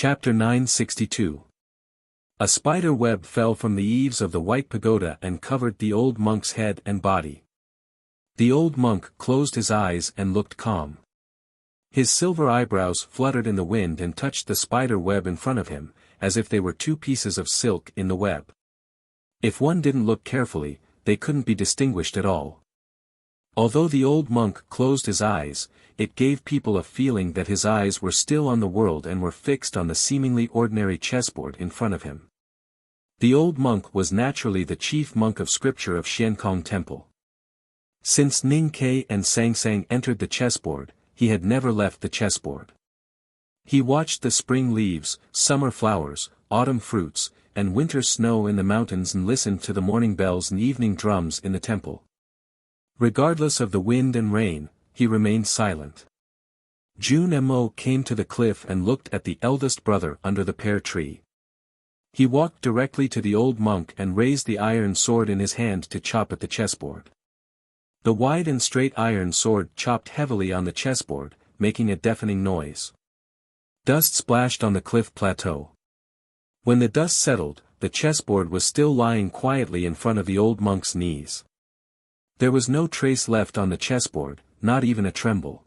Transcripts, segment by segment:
Chapter 962. A spider web fell from the eaves of the white pagoda and covered the old monk's head and body. The old monk closed his eyes and looked calm. His silver eyebrows fluttered in the wind and touched the spider web in front of him, as if they were two pieces of silk in the web. If one didn't look carefully, they couldn't be distinguished at all. Although the old monk closed his eyes, it gave people a feeling that his eyes were still on the world and were fixed on the seemingly ordinary chessboard in front of him. The old monk was naturally the chief monk of scripture of Xiankong Temple. Since Ning Kai and Sang Sang entered the chessboard, he had never left the chessboard. He watched the spring leaves, summer flowers, autumn fruits, and winter snow in the mountains and listened to the morning bells and evening drums in the temple. Regardless of the wind and rain, he remained silent. Jun Mo came to the cliff and looked at the eldest brother under the pear tree. He walked directly to the old monk and raised the iron sword in his hand to chop at the chessboard. The wide and straight iron sword chopped heavily on the chessboard, making a deafening noise. Dust splashed on the cliff plateau. When the dust settled, the chessboard was still lying quietly in front of the old monk's knees. There was no trace left on the chessboard, not even a tremble.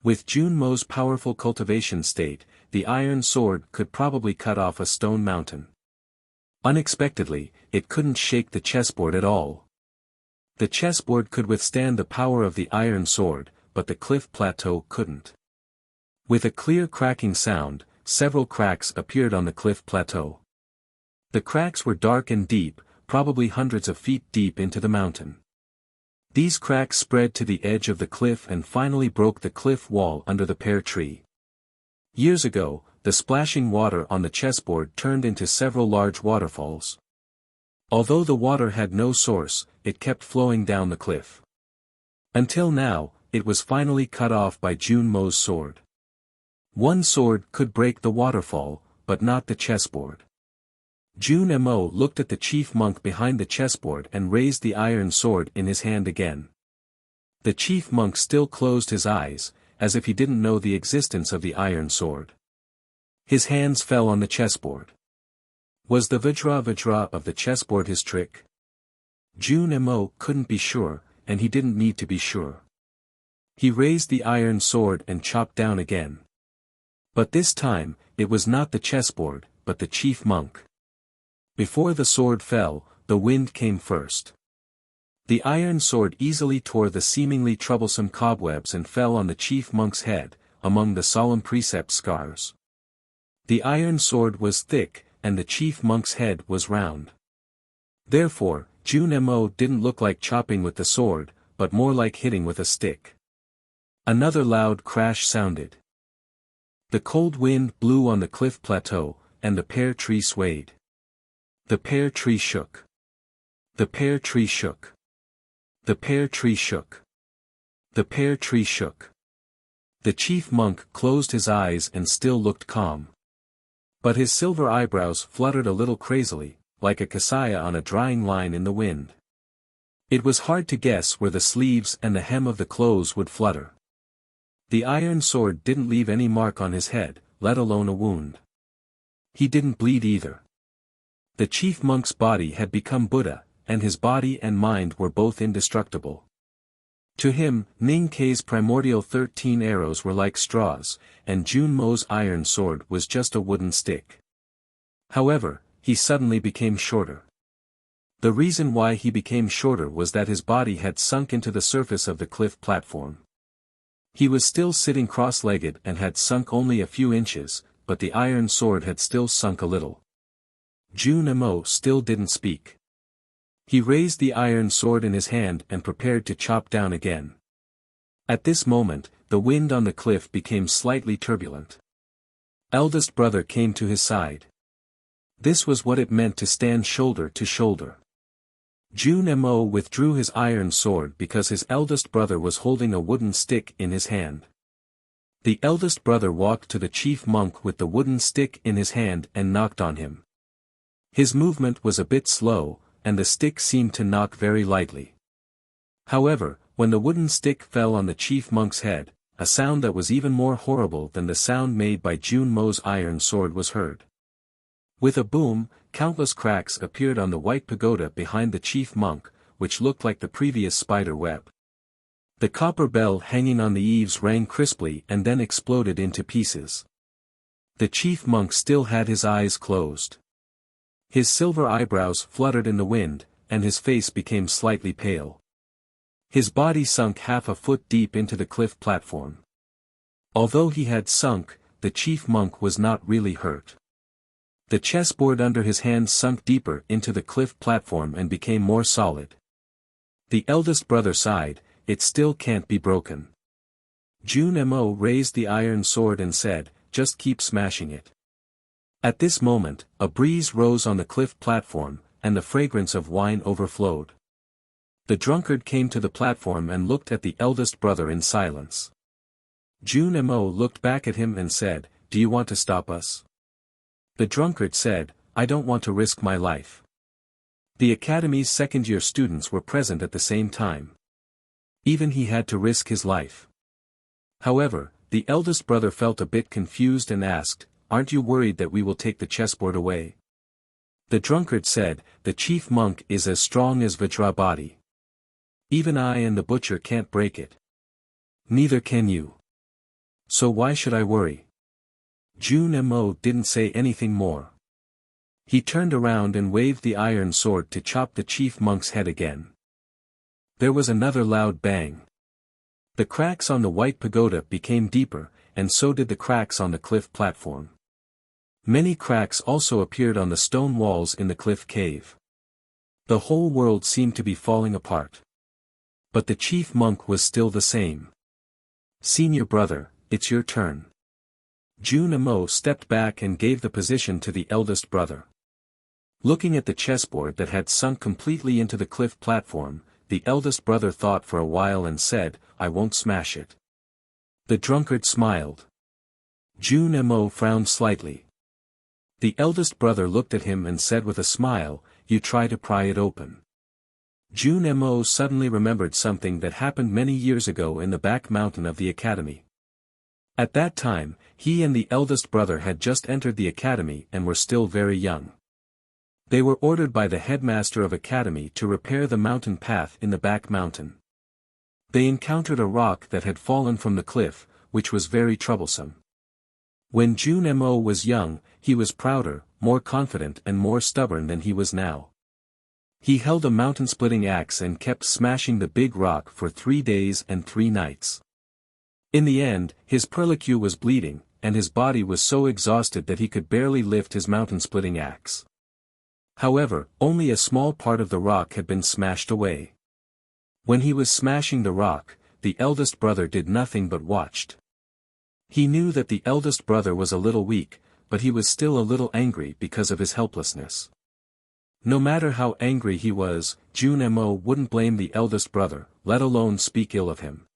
With Jun Mo's powerful cultivation state, the iron sword could probably cut off a stone mountain. Unexpectedly, it couldn't shake the chessboard at all. The chessboard could withstand the power of the iron sword, but the cliff plateau couldn't. With a clear cracking sound, several cracks appeared on the cliff plateau. The cracks were dark and deep, probably hundreds of feet deep into the mountain. These cracks spread to the edge of the cliff and finally broke the cliff wall under the pear tree. Years ago, the splashing water on the chessboard turned into several large waterfalls. Although the water had no source, it kept flowing down the cliff. Until now, it was finally cut off by Jun Mo's sword. One sword could break the waterfall, but not the chessboard. Jun Mo looked at the chief monk behind the chessboard and raised the iron sword in his hand again. The chief monk still closed his eyes, as if he didn't know the existence of the iron sword. His hands fell on the chessboard. Was the Vajra of the chessboard his trick? Jun Mo couldn't be sure, and he didn't need to be sure. He raised the iron sword and chopped down again. But this time, it was not the chessboard, but the chief monk. Before the sword fell, the wind came first. The iron sword easily tore the seemingly troublesome cobwebs and fell on the chief monk's head, among the solemn precept scars. The iron sword was thick, and the chief monk's head was round. Therefore, Jun Mo didn't look like chopping with the sword, but more like hitting with a stick. Another loud crash sounded. The cold wind blew on the cliff plateau, and the pear tree swayed. The pear tree shook. The pear tree shook. The pear tree shook. The pear tree shook. The chief monk closed his eyes and still looked calm. But his silver eyebrows fluttered a little crazily, like a cassia on a drying line in the wind. It was hard to guess where the sleeves and the hem of the clothes would flutter. The iron sword didn't leave any mark on his head, let alone a wound. He didn't bleed either. The chief monk's body had become Buddha, and his body and mind were both indestructible. To him, Ning Kai's primordial 13 arrows were like straws, and Jun Mo's iron sword was just a wooden stick. However, he suddenly became shorter. The reason why he became shorter was that his body had sunk into the surface of the cliff platform. He was still sitting cross-legged and had sunk only a few inches, but the iron sword had still sunk a little. Jun Mo still didn't speak. He raised the iron sword in his hand and prepared to chop down again. At this moment, the wind on the cliff became slightly turbulent. Eldest brother came to his side. This was what it meant to stand shoulder to shoulder. Jun Mo withdrew his iron sword because his eldest brother was holding a wooden stick in his hand. The eldest brother walked to the chief monk with the wooden stick in his hand and knocked on him. His movement was a bit slow, and the stick seemed to knock very lightly. However, when the wooden stick fell on the chief monk's head, a sound that was even more horrible than the sound made by Jun Mo's iron sword was heard. With a boom, countless cracks appeared on the white pagoda behind the chief monk, which looked like the previous spider web. The copper bell hanging on the eaves rang crisply and then exploded into pieces. The chief monk still had his eyes closed. His silver eyebrows fluttered in the wind, and his face became slightly pale. His body sunk half a foot deep into the cliff platform. Although he had sunk, the chief monk was not really hurt. The chessboard under his hands sunk deeper into the cliff platform and became more solid. The eldest brother sighed, "It still can't be broken." Jun Mo raised the iron sword and said, "Just keep smashing it." At this moment, a breeze rose on the cliff platform, and the fragrance of wine overflowed. The drunkard came to the platform and looked at the eldest brother in silence. Jun Mo looked back at him and said, "Do you want to stop us?" The drunkard said, "I don't want to risk my life." The academy's second-year students were present at the same time. Even he had to risk his life. However, the eldest brother felt a bit confused and asked, "Aren't you worried that we will take the chessboard away?" The drunkard said, "The chief monk is as strong as Vajrabhati. Even I and the butcher can't break it. Neither can you. So why should I worry?" Jun Mo didn't say anything more. He turned around and waved the iron sword to chop the chief monk's head again. There was another loud bang. The cracks on the white pagoda became deeper, and so did the cracks on the cliff platform. Many cracks also appeared on the stone walls in the cliff cave. The whole world seemed to be falling apart. But the chief monk was still the same. "Senior brother, it's your turn." Jun Mo stepped back and gave the position to the eldest brother. Looking at the chessboard that had sunk completely into the cliff platform, the eldest brother thought for a while and said, "I won't smash it." The drunkard smiled. Jun Mo frowned slightly. The eldest brother looked at him and said with a smile, "You try to pry it open." Jun Mo suddenly remembered something that happened many years ago in the back mountain of the academy. At that time, he and the eldest brother had just entered the academy and were still very young. They were ordered by the headmaster of academy to repair the mountain path in the back mountain. They encountered a rock that had fallen from the cliff, which was very troublesome. When Jun Mo was young, he was prouder, more confident and more stubborn than he was now. He held a mountain-splitting axe and kept smashing the big rock for 3 days and 3 nights. In the end, his perlicue was bleeding, and his body was so exhausted that he could barely lift his mountain-splitting axe. However, only a small part of the rock had been smashed away. When he was smashing the rock, the eldest brother did nothing but watched. He knew that the eldest brother was a little weak, but he was still a little angry because of his helplessness. No matter how angry he was, Jun Mo wouldn't blame the eldest brother, let alone speak ill of him.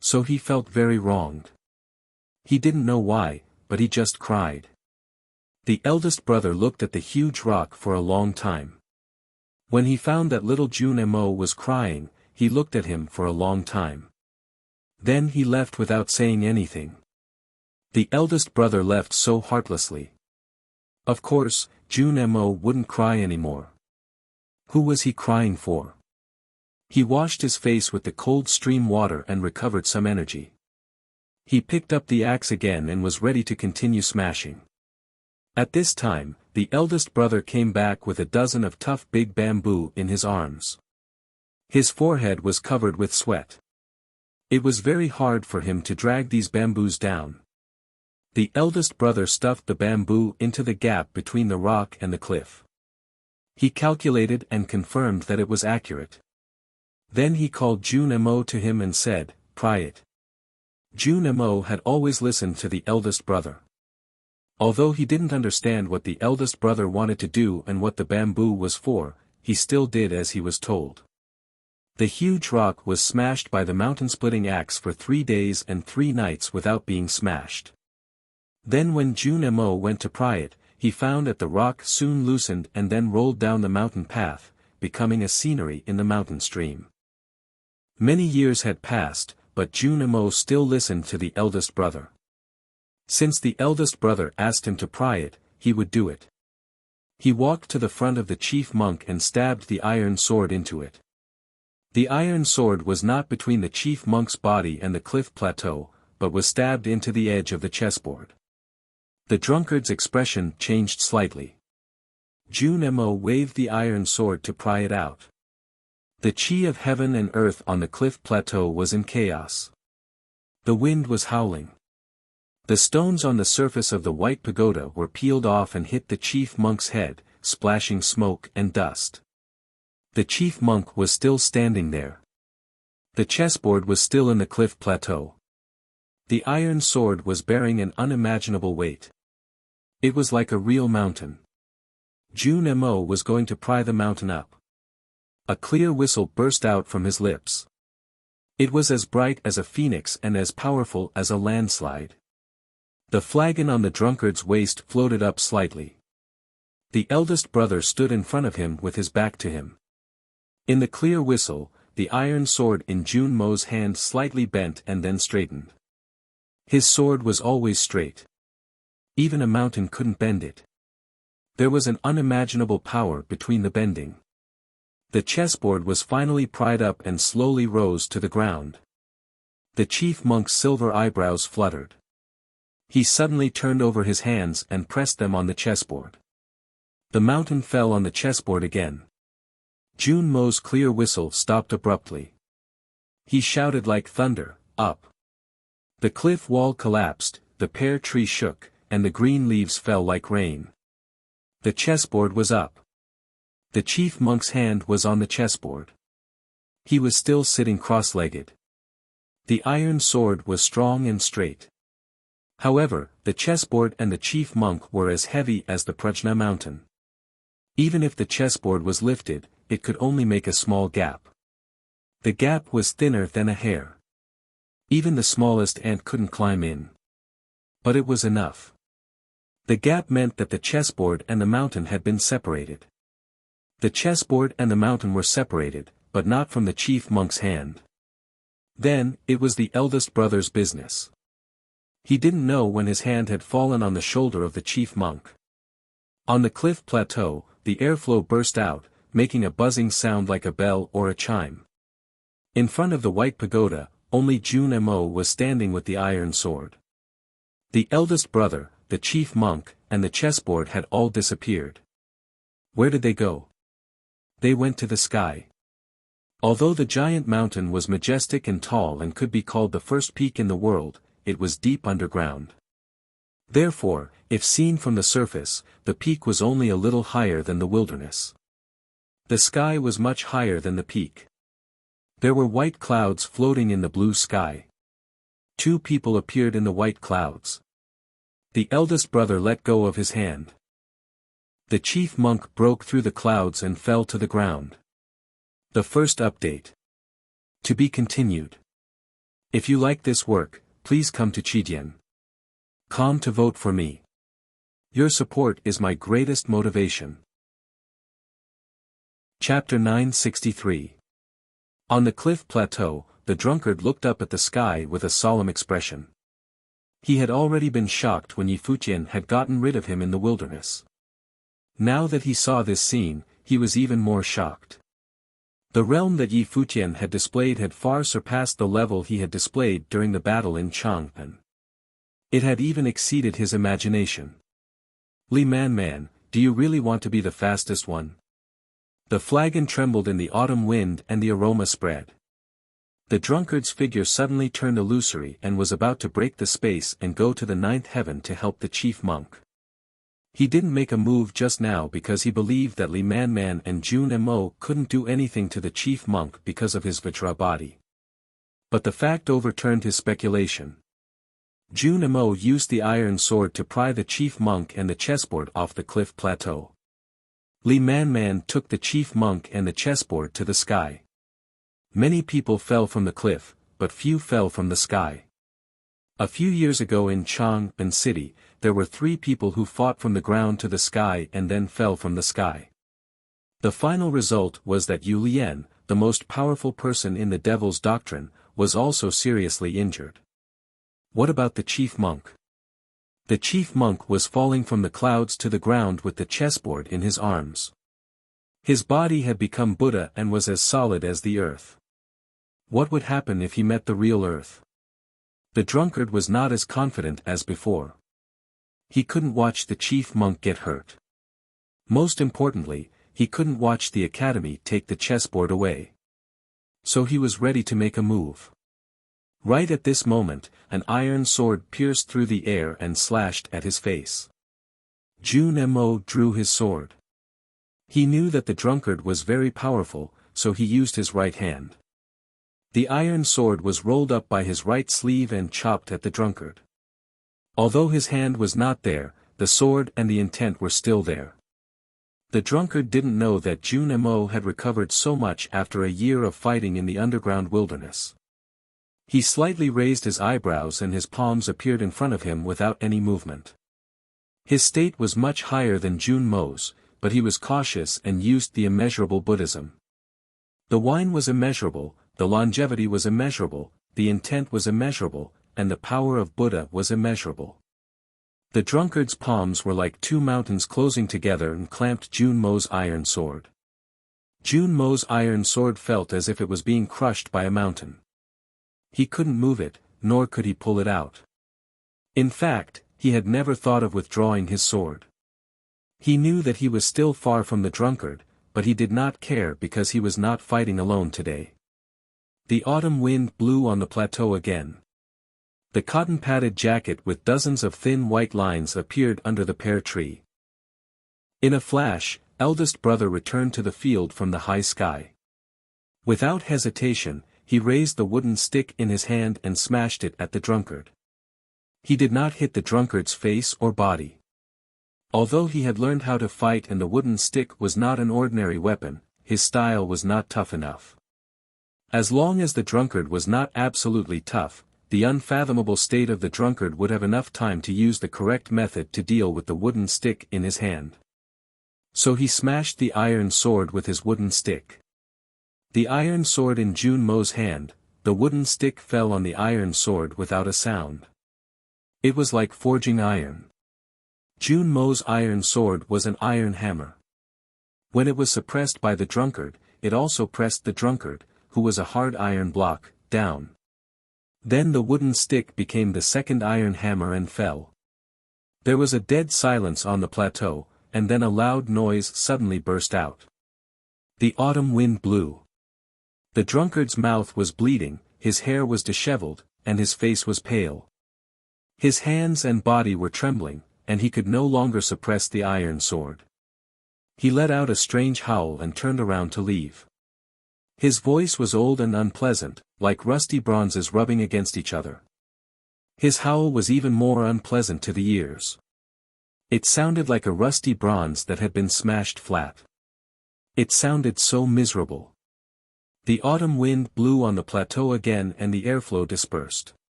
So he felt very wronged. He didn't know why, but he just cried. The eldest brother looked at the huge rock for a long time. When he found that little Jun Mo was crying, he looked at him for a long time. Then he left without saying anything. The eldest brother left so heartlessly. Of course, Jun Mo wouldn't cry anymore. Who was he crying for? He washed his face with the cold stream water and recovered some energy. He picked up the axe again and was ready to continue smashing. At this time, the eldest brother came back with a dozen of tough big bamboo in his arms. His forehead was covered with sweat. It was very hard for him to drag these bamboos down. The eldest brother stuffed the bamboo into the gap between the rock and the cliff. He calculated and confirmed that it was accurate. Then he called Jun Mo to him and said, "Pry it." Jun Mo had always listened to the eldest brother. Although he didn't understand what the eldest brother wanted to do and what the bamboo was for, he still did as he was told. The huge rock was smashed by the mountain-splitting axe for 3 days and 3 nights without being smashed. Then when Jun Mo went to pry it, he found that the rock soon loosened and then rolled down the mountain path, becoming a scenery in the mountain stream. Many years had passed, but Jun Mo still listened to the eldest brother. Since the eldest brother asked him to pry it, he would do it. He walked to the front of the chief monk and stabbed the iron sword into it. The iron sword was not between the chief monk's body and the cliff plateau, but was stabbed into the edge of the chessboard. The drunkard's expression changed slightly. Jun Mo waved the iron sword to pry it out. The chi of heaven and earth on the cliff plateau was in chaos. The wind was howling. The stones on the surface of the white pagoda were peeled off and hit the chief monk's head, splashing smoke and dust. The chief monk was still standing there. The chessboard was still in the cliff plateau. The iron sword was bearing an unimaginable weight. It was like a real mountain. Jun Mo was going to pry the mountain up. A clear whistle burst out from his lips. It was as bright as a phoenix and as powerful as a landslide. The flagon on the drunkard's waist floated up slightly. The eldest brother stood in front of him with his back to him. In the clear whistle, the iron sword in Jun Mo's hand slightly bent and then straightened. His sword was always straight. Even a mountain couldn't bend it. There was an unimaginable power between the bending. The chessboard was finally pried up and slowly rose to the ground. The chief monk's silver eyebrows fluttered. He suddenly turned over his hands and pressed them on the chessboard. The mountain fell on the chessboard again. Jun Mo's clear whistle stopped abruptly. He shouted like thunder, "Up!" The cliff wall collapsed, the pear tree shook, and the green leaves fell like rain. The chessboard was up. The chief monk's hand was on the chessboard. He was still sitting cross-legged. The iron sword was strong and straight. However, the chessboard and the chief monk were as heavy as the Prajna mountain. Even if the chessboard was lifted, it could only make a small gap. The gap was thinner than a hair. Even the smallest ant couldn't climb in. But it was enough. The gap meant that the chessboard and the mountain had been separated. The chessboard and the mountain were separated, but not from the chief monk's hand. Then, it was the eldest brother's business. He didn't know when his hand had fallen on the shoulder of the chief monk. On the cliff plateau, the airflow burst out, making a buzzing sound like a bell or a chime. In front of the white pagoda, only Jun Mo was standing with the iron sword. The eldest brother, the chief monk, and the chessboard had all disappeared. Where did they go? They went to the sky. Although the giant mountain was majestic and tall and could be called the first peak in the world, it was deep underground. Therefore, if seen from the surface, the peak was only a little higher than the wilderness. The sky was much higher than the peak. There were white clouds floating in the blue sky. Two people appeared in the white clouds. The eldest brother let go of his hand. The chief monk broke through the clouds and fell to the ground. The first update. To be continued. If you like this work, please come to Chijien.com to vote for me. Your support is my greatest motivation. Chapter 963. On the cliff plateau, the drunkard looked up at the sky with a solemn expression. He had already been shocked when Yi Fuqian had gotten rid of him in the wilderness. Now that he saw this scene, he was even more shocked. The realm that Yi Fuqian had displayed had far surpassed the level he had displayed during the battle in Chang'an. It had even exceeded his imagination. Li Man, do you really want to be the fastest one? The flagon trembled in the autumn wind and the aroma spread. The drunkard's figure suddenly turned illusory and was about to break the space and go to the ninth heaven to help the chief monk. He didn't make a move just now because he believed that Li Man and Jun Mo couldn't do anything to the chief monk because of his Vajra body. But the fact overturned his speculation. Jun Mo used the iron sword to pry the chief monk and the chessboard off the cliff plateau. Li Man took the chief monk and the chessboard to the sky. Many people fell from the cliff, but few fell from the sky. A few years ago in Chang'an City, there were 3 people who fought from the ground to the sky and then fell from the sky. The final result was that Yu Lian, the most powerful person in the Devil's Doctrine, was also seriously injured. What about the chief monk? The chief monk was falling from the clouds to the ground with the chessboard in his arms. His body had become Buddha and was as solid as the earth. What would happen if he met the real earth? The drunkard was not as confident as before. He couldn't watch the chief monk get hurt. Most importantly, he couldn't watch the academy take the chessboard away. So he was ready to make a move. Right at this moment, an iron sword pierced through the air and slashed at his face. Jun Mo drew his sword. He knew that the drunkard was very powerful, so he used his right hand. The iron sword was rolled up by his right sleeve and chopped at the drunkard. Although his hand was not there, the sword and the intent were still there. The drunkard didn't know that Jun Mo had recovered so much after a year of fighting in the underground wilderness. He slightly raised his eyebrows and his palms appeared in front of him without any movement. His state was much higher than Jun Mo's, but he was cautious and used the immeasurable Buddhism. The wine was immeasurable, the longevity was immeasurable, the intent was immeasurable, and the power of Buddha was immeasurable. The drunkard's palms were like two mountains closing together and clamped Jun Mo's iron sword. Jun Mo's iron sword felt as if it was being crushed by a mountain. He couldn't move it, nor could he pull it out. In fact, he had never thought of withdrawing his sword. He knew that he was still far from the drunkard, but he did not care because he was not fighting alone today. The autumn wind blew on the plateau again. The cotton-padded jacket with dozens of thin white lines appeared under the pear tree. In a flash, eldest brother returned to the field from the high sky. Without hesitation, he raised the wooden stick in his hand and smashed it at the drunkard. He did not hit the drunkard's face or body. Although he had learned how to fight and the wooden stick was not an ordinary weapon, his style was not tough enough. As long as the drunkard was not absolutely tough, the unfathomable state of the drunkard would have enough time to use the correct method to deal with the wooden stick in his hand. So he smashed the iron sword with his wooden stick. The iron sword in Jun Mo's hand, the wooden stick fell on the iron sword without a sound. It was like forging iron. Jun Mo's iron sword was an iron hammer. When it was suppressed by the drunkard, it also pressed the drunkard, who was a hard iron block, down. Then the wooden stick became the second iron hammer and fell. There was a dead silence on the plateau, and then a loud noise suddenly burst out. The autumn wind blew. The drunkard's mouth was bleeding, his hair was disheveled, and his face was pale. His hands and body were trembling, and he could no longer suppress the iron sword. He let out a strange howl and turned around to leave. His voice was old and unpleasant, like rusty bronzes rubbing against each other. His howl was even more unpleasant to the ears. It sounded like a rusty bronze that had been smashed flat. It sounded so miserable. The autumn wind blew on the plateau again and the airflow dispersed.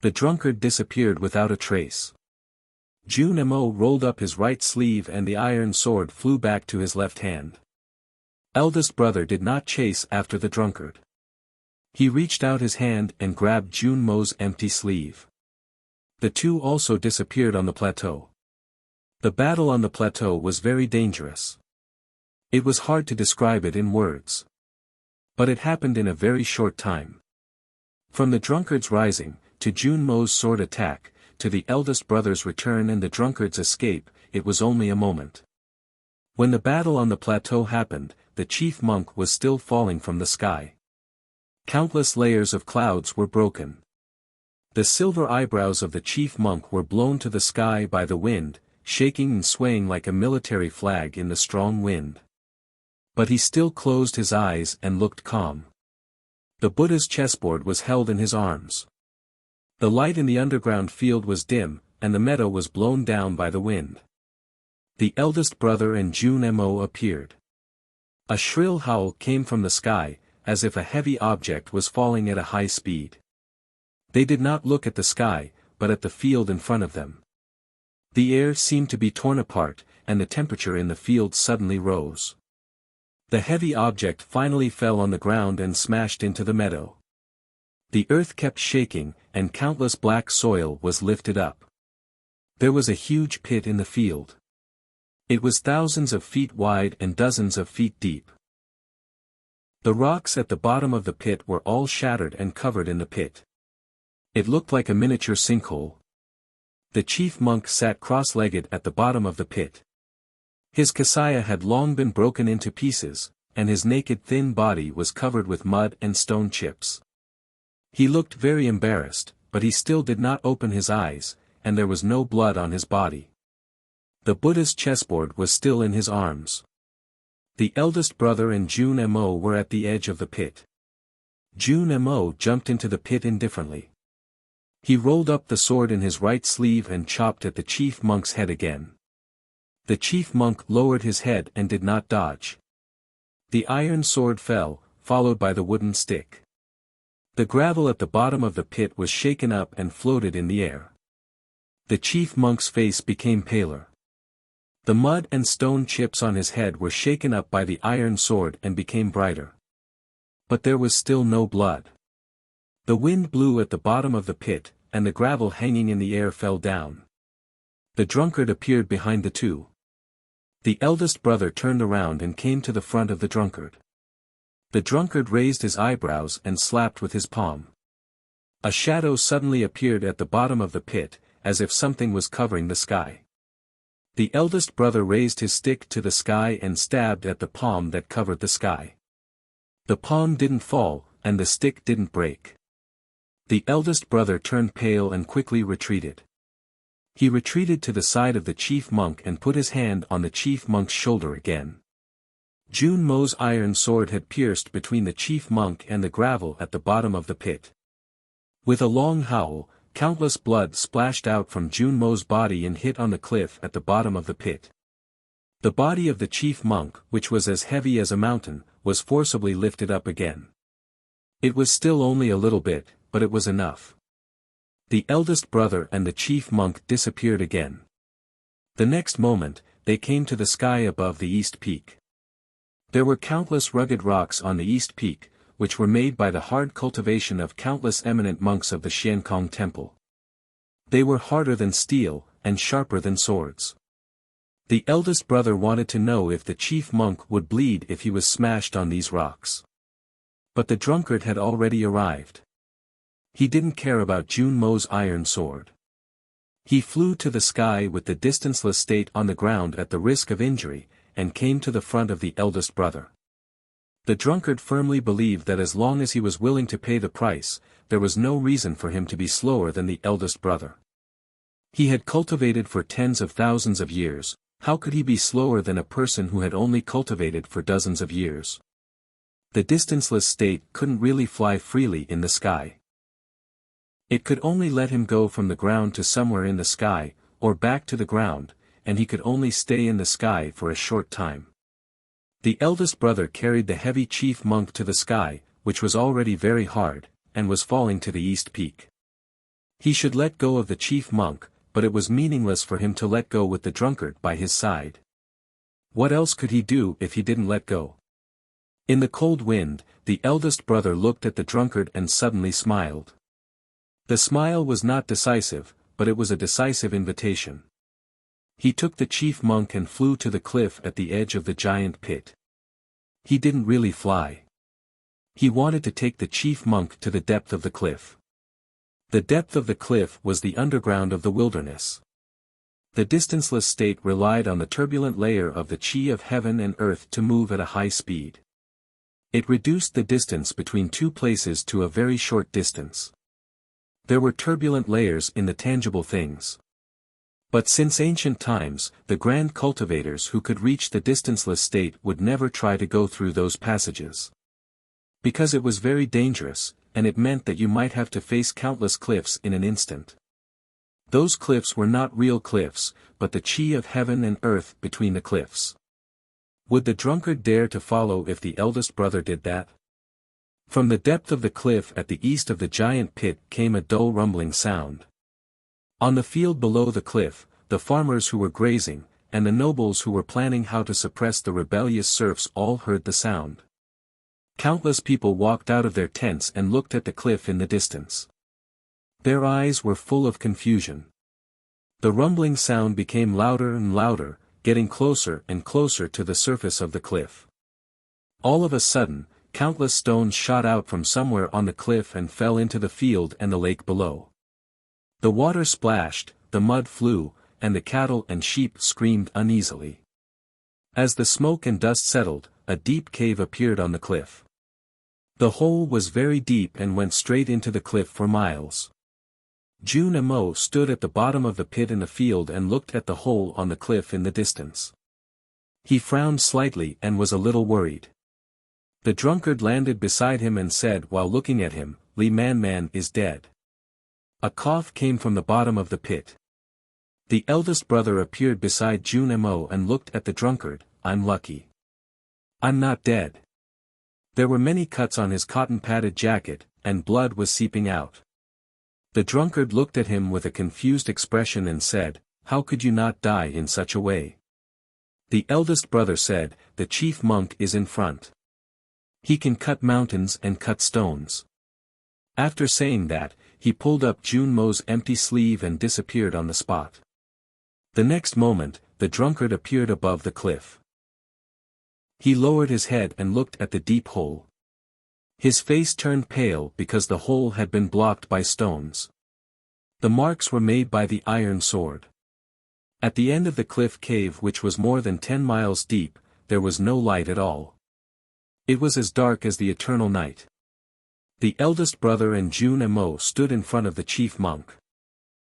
The drunkard disappeared without a trace. Jun Mo rolled up his right sleeve and the iron sword flew back to his left hand. Eldest brother did not chase after the drunkard. He reached out his hand and grabbed Jun Mo's empty sleeve. The two also disappeared on the plateau. The battle on the plateau was very dangerous. It was hard to describe it in words. But it happened in a very short time. From the drunkard's rising, to Jun Mo's sword attack, to the eldest brother's return and the drunkard's escape, it was only a moment. When the battle on the plateau happened, the chief monk was still falling from the sky. Countless layers of clouds were broken. The silver eyebrows of the chief monk were blown to the sky by the wind, shaking and swaying like a military flag in the strong wind. But he still closed his eyes and looked calm. The Buddha's chessboard was held in his arms. The light in the underground field was dim, and the meadow was blown down by the wind. The eldest brother and Jun Mo appeared. A shrill howl came from the sky, as if a heavy object was falling at a high speed. They did not look at the sky, but at the field in front of them. The air seemed to be torn apart, and the temperature in the field suddenly rose. The heavy object finally fell on the ground and smashed into the meadow. The earth kept shaking, and countless black soil was lifted up. There was a huge pit in the field. It was thousands of feet wide and dozens of feet deep. The rocks at the bottom of the pit were all shattered and covered in the pit. It looked like a miniature sinkhole. The chief monk sat cross-legged at the bottom of the pit. His kasaya had long been broken into pieces, and his naked thin body was covered with mud and stone chips. He looked very embarrassed, but he still did not open his eyes, and there was no blood on his body. The Buddha's chessboard was still in his arms. The eldest brother and Jun Mo were at the edge of the pit. Jun Mo jumped into the pit indifferently. He rolled up the sword in his right sleeve and chopped at the chief monk's head again. The chief monk lowered his head and did not dodge. The iron sword fell, followed by the wooden stick. The gravel at the bottom of the pit was shaken up and floated in the air. The chief monk's face became paler. The mud and stone chips on his head were shaken up by the iron sword and became brighter. But there was still no blood. The wind blew at the bottom of the pit, and the gravel hanging in the air fell down. The drunkard appeared behind the two. The eldest brother turned around and came to the front of the drunkard. The drunkard raised his eyebrows and slapped with his palm. A shadow suddenly appeared at the bottom of the pit, as if something was covering the sky. The eldest brother raised his stick to the sky and stabbed at the palm that covered the sky. The palm didn't fall, and the stick didn't break. The eldest brother turned pale and quickly retreated. He retreated to the side of the chief monk and put his hand on the chief monk's shoulder again. Jun Mo's iron sword had pierced between the chief monk and the gravel at the bottom of the pit. With a long howl, countless blood splashed out from Jun Mo's body and hit on the cliff at the bottom of the pit. The body of the chief monk, which was as heavy as a mountain, was forcibly lifted up again. It was still only a little bit, but it was enough. The eldest brother and the chief monk disappeared again. The next moment, they came to the sky above the east peak. There were countless rugged rocks on the east peak, which were made by the hard cultivation of countless eminent monks of the Xiankong temple. They were harder than steel, and sharper than swords. The eldest brother wanted to know if the chief monk would bleed if he was smashed on these rocks. But the drunkard had already arrived. He didn't care about Jun Mo's iron sword. He flew to the sky with the distanceless state on the ground at the risk of injury, and came to the front of the eldest brother. The drunkard firmly believed that as long as he was willing to pay the price, there was no reason for him to be slower than the eldest brother. He had cultivated for tens of thousands of years, how could he be slower than a person who had only cultivated for dozens of years? The distanceless state couldn't really fly freely in the sky. It could only let him go from the ground to somewhere in the sky, or back to the ground, and he could only stay in the sky for a short time. The eldest brother carried the heavy chief monk to the sky, which was already very hard, and was falling to the east peak. He should let go of the chief monk, but it was meaningless for him to let go with the drunkard by his side. What else could he do if he didn't let go? In the cold wind, the eldest brother looked at the drunkard and suddenly smiled. The smile was not decisive, but it was a decisive invitation. He took the chief monk and flew to the cliff at the edge of the giant pit. He didn't really fly. He wanted to take the chief monk to the depth of the cliff. The depth of the cliff was the underground of the wilderness. The distanceless state relied on the turbulent layer of the chi of heaven and earth to move at a high speed. It reduced the distance between two places to a very short distance. There were turbulent layers in the tangible things. But since ancient times, the grand cultivators who could reach the distanceless state would never try to go through those passages. Because it was very dangerous, and it meant that you might have to face countless cliffs in an instant. Those cliffs were not real cliffs, but the chi of heaven and earth between the cliffs. Would the drunkard dare to follow if the eldest brother did that? From the depth of the cliff at the east of the giant pit came a dull rumbling sound. On the field below the cliff, the farmers who were grazing, and the nobles who were planning how to suppress the rebellious serfs all heard the sound. Countless people walked out of their tents and looked at the cliff in the distance. Their eyes were full of confusion. The rumbling sound became louder and louder, getting closer and closer to the surface of the cliff. All of a sudden, countless stones shot out from somewhere on the cliff and fell into the field and the lake below. The water splashed, the mud flew, and the cattle and sheep screamed uneasily. As the smoke and dust settled, a deep cave appeared on the cliff. The hole was very deep and went straight into the cliff for miles. Jun and Mo stood at the bottom of the pit in the field and looked at the hole on the cliff in the distance. He frowned slightly and was a little worried. The drunkard landed beside him and said while looking at him, "Li Man is dead." A cough came from the bottom of the pit. The eldest brother appeared beside Jun and Mo and looked at the drunkard. "I'm lucky. I'm not dead." There were many cuts on his cotton-padded jacket, and blood was seeping out. The drunkard looked at him with a confused expression and said, "How could you not die in such a way?" The eldest brother said, "The chief monk is in front. He can cut mountains and cut stones." After saying that, he pulled up Jun Mo's empty sleeve and disappeared on the spot. The next moment, the drunkard appeared above the cliff. He lowered his head and looked at the deep hole. His face turned pale because the hole had been blocked by stones. The marks were made by the iron sword. At the end of the cliff cave, which was more than 10 miles deep, there was no light at all. It was as dark as the eternal night. The eldest brother and Jun and Mo stood in front of the chief monk.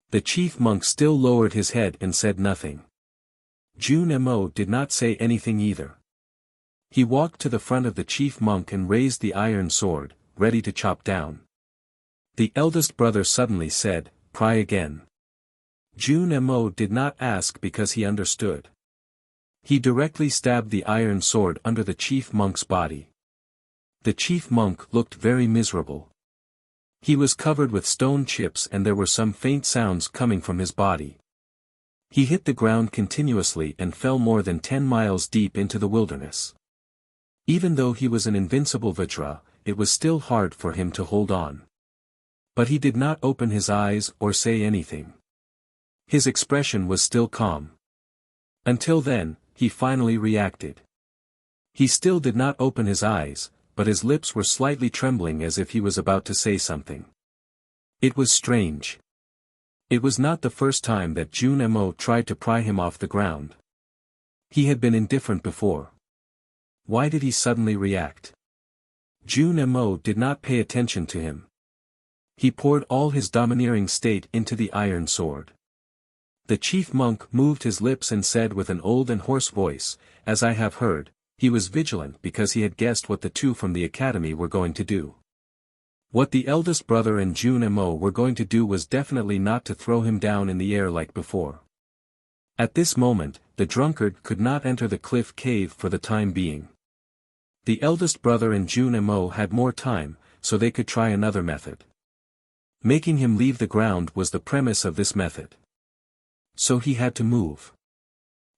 The chief monk still lowered his head and said nothing. Jun and Mo did not say anything either. He walked to the front of the chief monk and raised the iron sword, ready to chop down. The eldest brother suddenly said, "Pry again." Jun and Mo did not ask because he understood. He directly stabbed the iron sword under the chief monk's body. The chief monk looked very miserable. He was covered with stone chips and there were some faint sounds coming from his body. He hit the ground continuously and fell more than 10 miles deep into the wilderness. Even though he was an invincible Vajra, it was still hard for him to hold on. But he did not open his eyes or say anything. His expression was still calm. Until then, he finally reacted. He still did not open his eyes, but his lips were slightly trembling as if he was about to say something. It was strange. It was not the first time that Jun and Mo tried to pry him off the ground. He had been indifferent before. Why did he suddenly react? Jun and Mo did not pay attention to him. He poured all his domineering state into the iron sword. The chief monk moved his lips and said with an old and hoarse voice, "As I have heard," he was vigilant because he had guessed what the two from the academy were going to do. What the eldest brother and Jun and Mo were going to do was definitely not to throw him down in the air like before. At this moment, the drunkard could not enter the cliff cave for the time being. The eldest brother and Jun and Mo had more time, so they could try another method. Making him leave the ground was the premise of this method. So he had to move.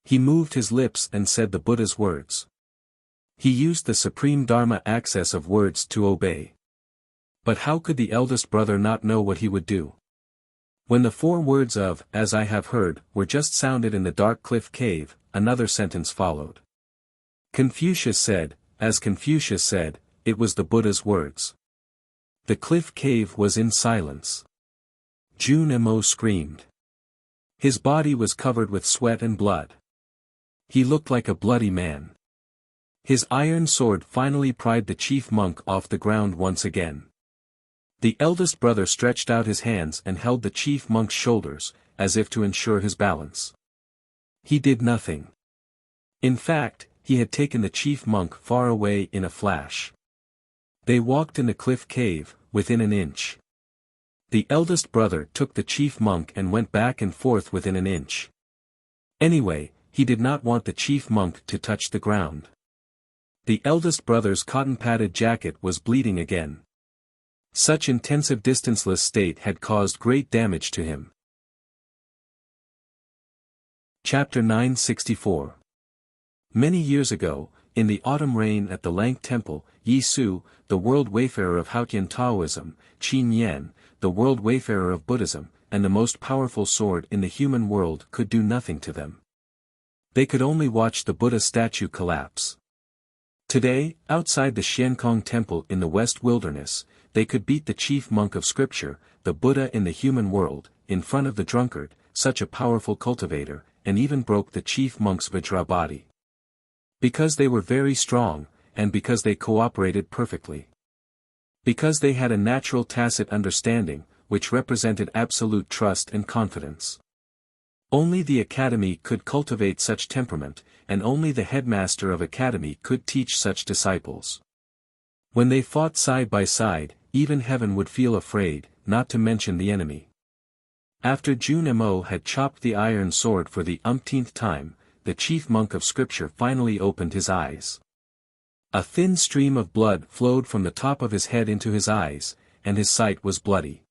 He moved his lips and said the Buddha's words. He used the supreme Dharma access of words to obey. But how could the eldest brother not know what he would do? When the 4 words of, "as I have heard," were just sounded in the dark cliff cave, another sentence followed. Confucius said, as Confucius said, it was the Buddha's words. The cliff cave was in silence. Jun and Mo screamed. His body was covered with sweat and blood. He looked like a bloody man. His iron sword finally pried the chief monk off the ground once again. The eldest brother stretched out his hands and held the chief monk's shoulders, as if to ensure his balance. He did nothing. In fact, he had taken the chief monk far away in a flash. They walked in the cliff cave, within an inch. The eldest brother took the chief monk and went back and forth within an inch. Anyway, he did not want the chief monk to touch the ground. The eldest brother's cotton-padded jacket was bleeding again. Such intensive distanceless state had caused great damage to him. Chapter 964. Many years ago, in the autumn rain at the Lank Temple, Yi Su, the world wayfarer of Haotian Taoism, Qin Yan, the world wayfarer of Buddhism, and the most powerful sword in the human world could do nothing to them. They could only watch the Buddha statue collapse. Today, outside the Xiankong temple in the West Wilderness, they could beat the chief monk of scripture, the Buddha in the human world, in front of the drunkard, such a powerful cultivator, and even broke the chief monk's Vajra body. Because they were very strong, and because they cooperated perfectly. Because they had a natural tacit understanding, which represented absolute trust and confidence. Only the academy could cultivate such temperament, and only the headmaster of academy could teach such disciples. When they fought side by side, even heaven would feel afraid, not to mention the enemy. After Jun Mo had chopped the iron sword for the umpteenth time, the chief monk of scripture finally opened his eyes. A thin stream of blood flowed from the top of his head into his eyes, and his sight was bloody.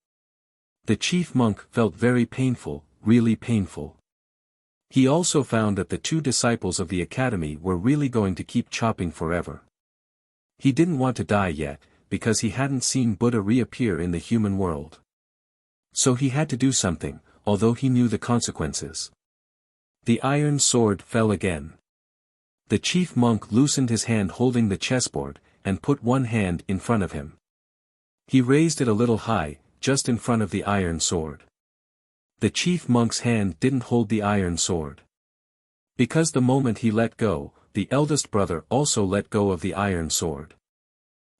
The chief monk felt very painful, really painful. He also found that the two disciples of the academy were really going to keep chopping forever. He didn't want to die yet, because he hadn't seen Buddha reappear in the human world. So he had to do something, although he knew the consequences. The iron sword fell again. The chief monk loosened his hand holding the chessboard, and put one hand in front of him. He raised it a little high, just in front of the iron sword. The chief monk's hand didn't hold the iron sword. Because the moment he let go, the eldest brother also let go of the iron sword.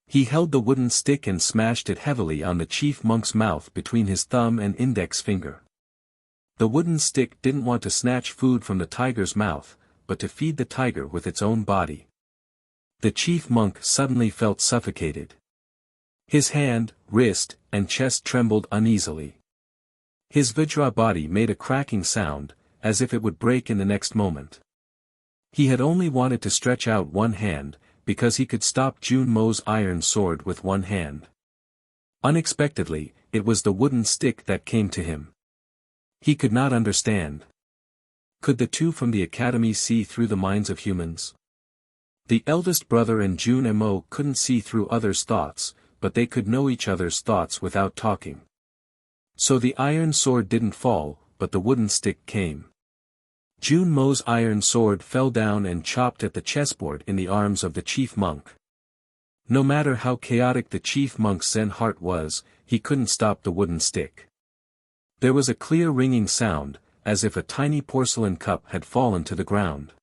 He held the wooden stick and smashed it heavily on the chief monk's mouth between his thumb and index finger. The wooden stick didn't want to snatch food from the tiger's mouth, but to feed the tiger with its own body. The chief monk suddenly felt suffocated. His hand, wrist, and chest trembled uneasily. His Vajra body made a cracking sound, as if it would break in the next moment. He had only wanted to stretch out one hand, because he could stop Jun Mo's iron sword with one hand. Unexpectedly, it was the wooden stick that came to him. He could not understand. Could the two from the academy see through the minds of humans? The eldest brother and Jun Mo couldn't see through others' thoughts, but they could know each other's thoughts without talking. So the iron sword didn't fall, but the wooden stick came. Jun Mo's iron sword fell down and chopped at the chessboard in the arms of the chief monk. No matter how chaotic the chief monk's Zen heart was, he couldn't stop the wooden stick. There was a clear ringing sound, as if a tiny porcelain cup had fallen to the ground.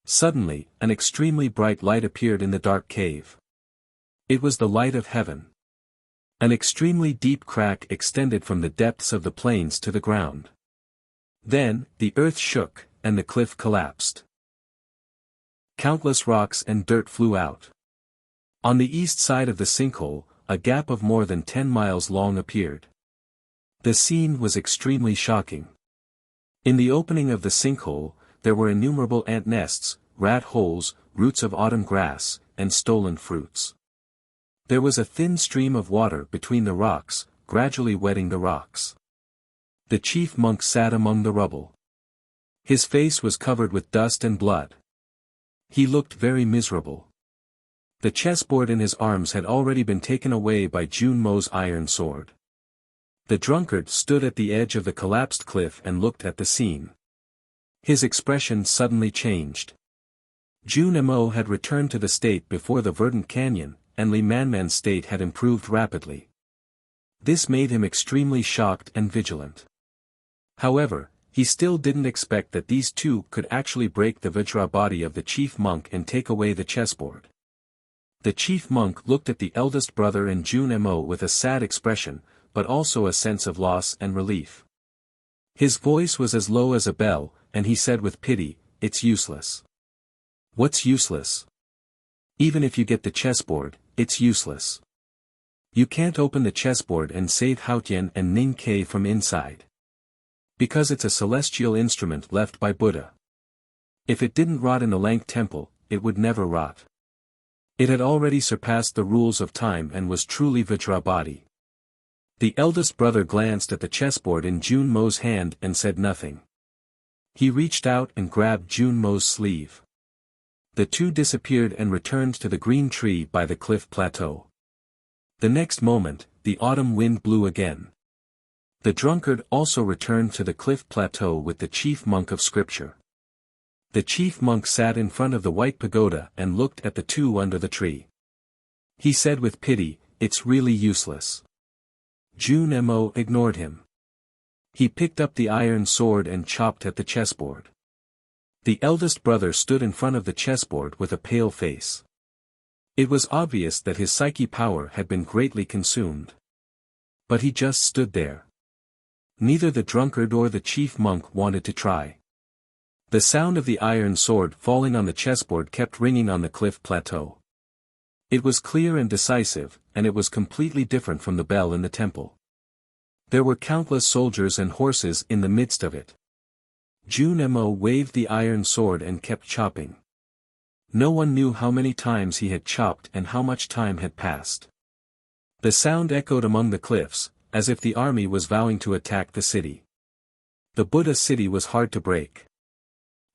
Suddenly, an extremely bright light appeared in the dark cave. It was the light of heaven. An extremely deep crack extended from the depths of the plains to the ground. Then, the earth shook, and the cliff collapsed. Countless rocks and dirt flew out. On the east side of the sinkhole, a gap of more than 10 miles long appeared. The scene was extremely shocking. In the opening of the sinkhole, there were innumerable ant nests, rat holes, roots of autumn grass, and stolen fruits. There was a thin stream of water between the rocks, gradually wetting the rocks. The chief monk sat among the rubble. His face was covered with dust and blood. He looked very miserable. The chessboard in his arms had already been taken away by Jun Mo's iron sword. The drunkard stood at the edge of the collapsed cliff and looked at the scene. His expression suddenly changed. Jun Mo had returned to the state before the verdant canyon, and Li Manman's state had improved rapidly. This made him extremely shocked and vigilant. However, he still didn't expect that these two could actually break the Vajra body of the chief monk and take away the chessboard. The chief monk looked at the eldest brother and Jun Mo with a sad expression, but also a sense of loss and relief. His voice was as low as a bell, and he said with pity, "It's useless." "What's useless?" "Even if you get the chessboard, it's useless. You can't open the chessboard and save Haotian and Ning Ke from inside. Because it's a celestial instrument left by Buddha. If it didn't rot in the Lank Temple, it would never rot. It had already surpassed the rules of time and was truly Vajra body." The eldest brother glanced at the chessboard in Jun Mo's hand and said nothing. He reached out and grabbed Jun Mo's sleeve. The two disappeared and returned to the green tree by the cliff plateau. The next moment, the autumn wind blew again. The drunkard also returned to the cliff plateau with the chief monk of scripture. The chief monk sat in front of the white pagoda and looked at the two under the tree. He said with pity, "It's really useless." Junmo ignored him. He picked up the iron sword and chopped at the chessboard. The eldest brother stood in front of the chessboard with a pale face. It was obvious that his psyche power had been greatly consumed. But he just stood there. Neither the drunkard or the chief monk wanted to try. The sound of the iron sword falling on the chessboard kept ringing on the cliff plateau. It was clear and decisive, and it was completely different from the bell in the temple. There were countless soldiers and horses in the midst of it. Junmo waved the iron sword and kept chopping. No one knew how many times he had chopped and how much time had passed. The sound echoed among the cliffs, as if the army was vowing to attack the city. The Buddha city was hard to break.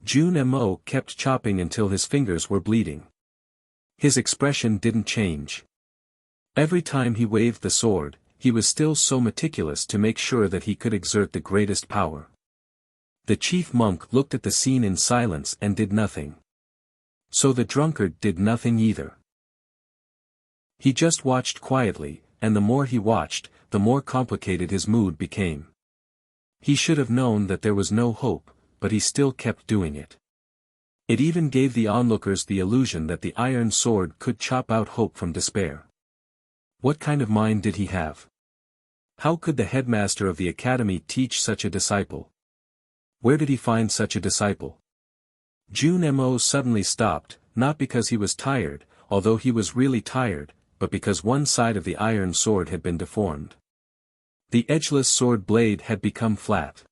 Junmo kept chopping until his fingers were bleeding. His expression didn't change. Every time he waved the sword, he was still so meticulous to make sure that he could exert the greatest power. The chief monk looked at the scene in silence and did nothing. So the drunkard did nothing either. He just watched quietly, and the more he watched, the more complicated his mood became. He should have known that there was no hope, but he still kept doing it. It even gave the onlookers the illusion that the iron sword could chop out hope from despair. What kind of mind did he have? How could the headmaster of the academy teach such a disciple? Where did he find such a disciple? Junmo suddenly stopped, not because he was tired, although he was really tired, but because one side of the iron sword had been deformed. The edgeless sword blade had become flat.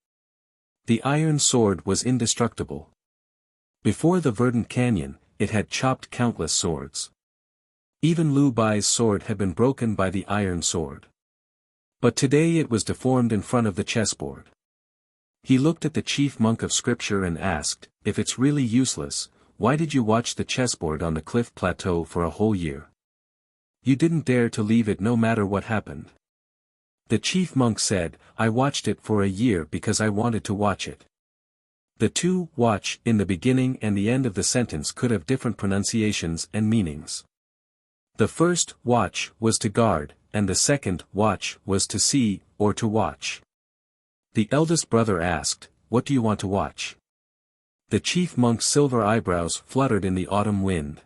The iron sword was indestructible. Before the verdant canyon, it had chopped countless swords. Even Lu Bai's sword had been broken by the iron sword. But today it was deformed in front of the chessboard. He looked at the chief monk of scripture and asked, "If it's really useless, why did you watch the chessboard on the cliff plateau for a whole year? You didn't dare to leave it no matter what happened." The chief monk said, "I watched it for a year because I wanted to watch it." The two "watch" in the beginning and the end of the sentence could have different pronunciations and meanings. The first "watch" was to guard, and the second "watch" was to see, or to watch. The eldest brother asked, "What do you want to watch?" The chief monk's silver eyebrows fluttered in the autumn wind.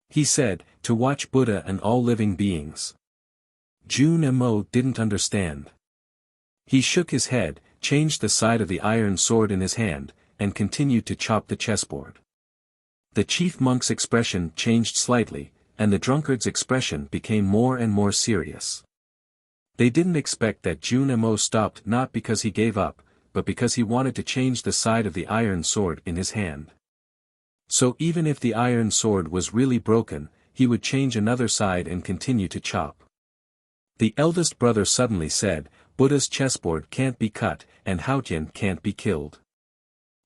He said, "To watch Buddha and all living beings." Junmo didn't understand. He shook his head, changed the side of the iron sword in his hand, and continued to chop the chessboard. The chief monk's expression changed slightly, and the drunkard's expression became more and more serious. They didn't expect that Junmo stopped not because he gave up, but because he wanted to change the side of the iron sword in his hand. So even if the iron sword was really broken, he would change another side and continue to chop. The eldest brother suddenly said, "Buddha's chessboard can't be cut, and Haotian can't be killed."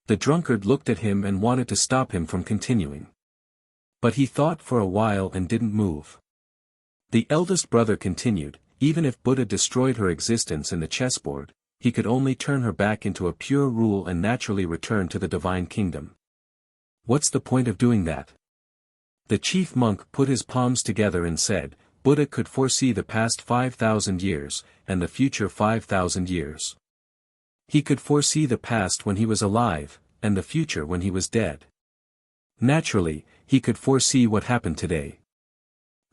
The drunkard looked at him and wanted to stop him from continuing. But he thought for a while and didn't move. The eldest brother continued, "Even if Buddha destroyed her existence in the chessboard, he could only turn her back into a pure rule and naturally return to the divine kingdom. What's the point of doing that?" The chief monk put his palms together and said, "Buddha could foresee the past 5,000 years, and the future 5,000 years. He could foresee the past when he was alive, and the future when he was dead. Naturally, he could foresee what happened today."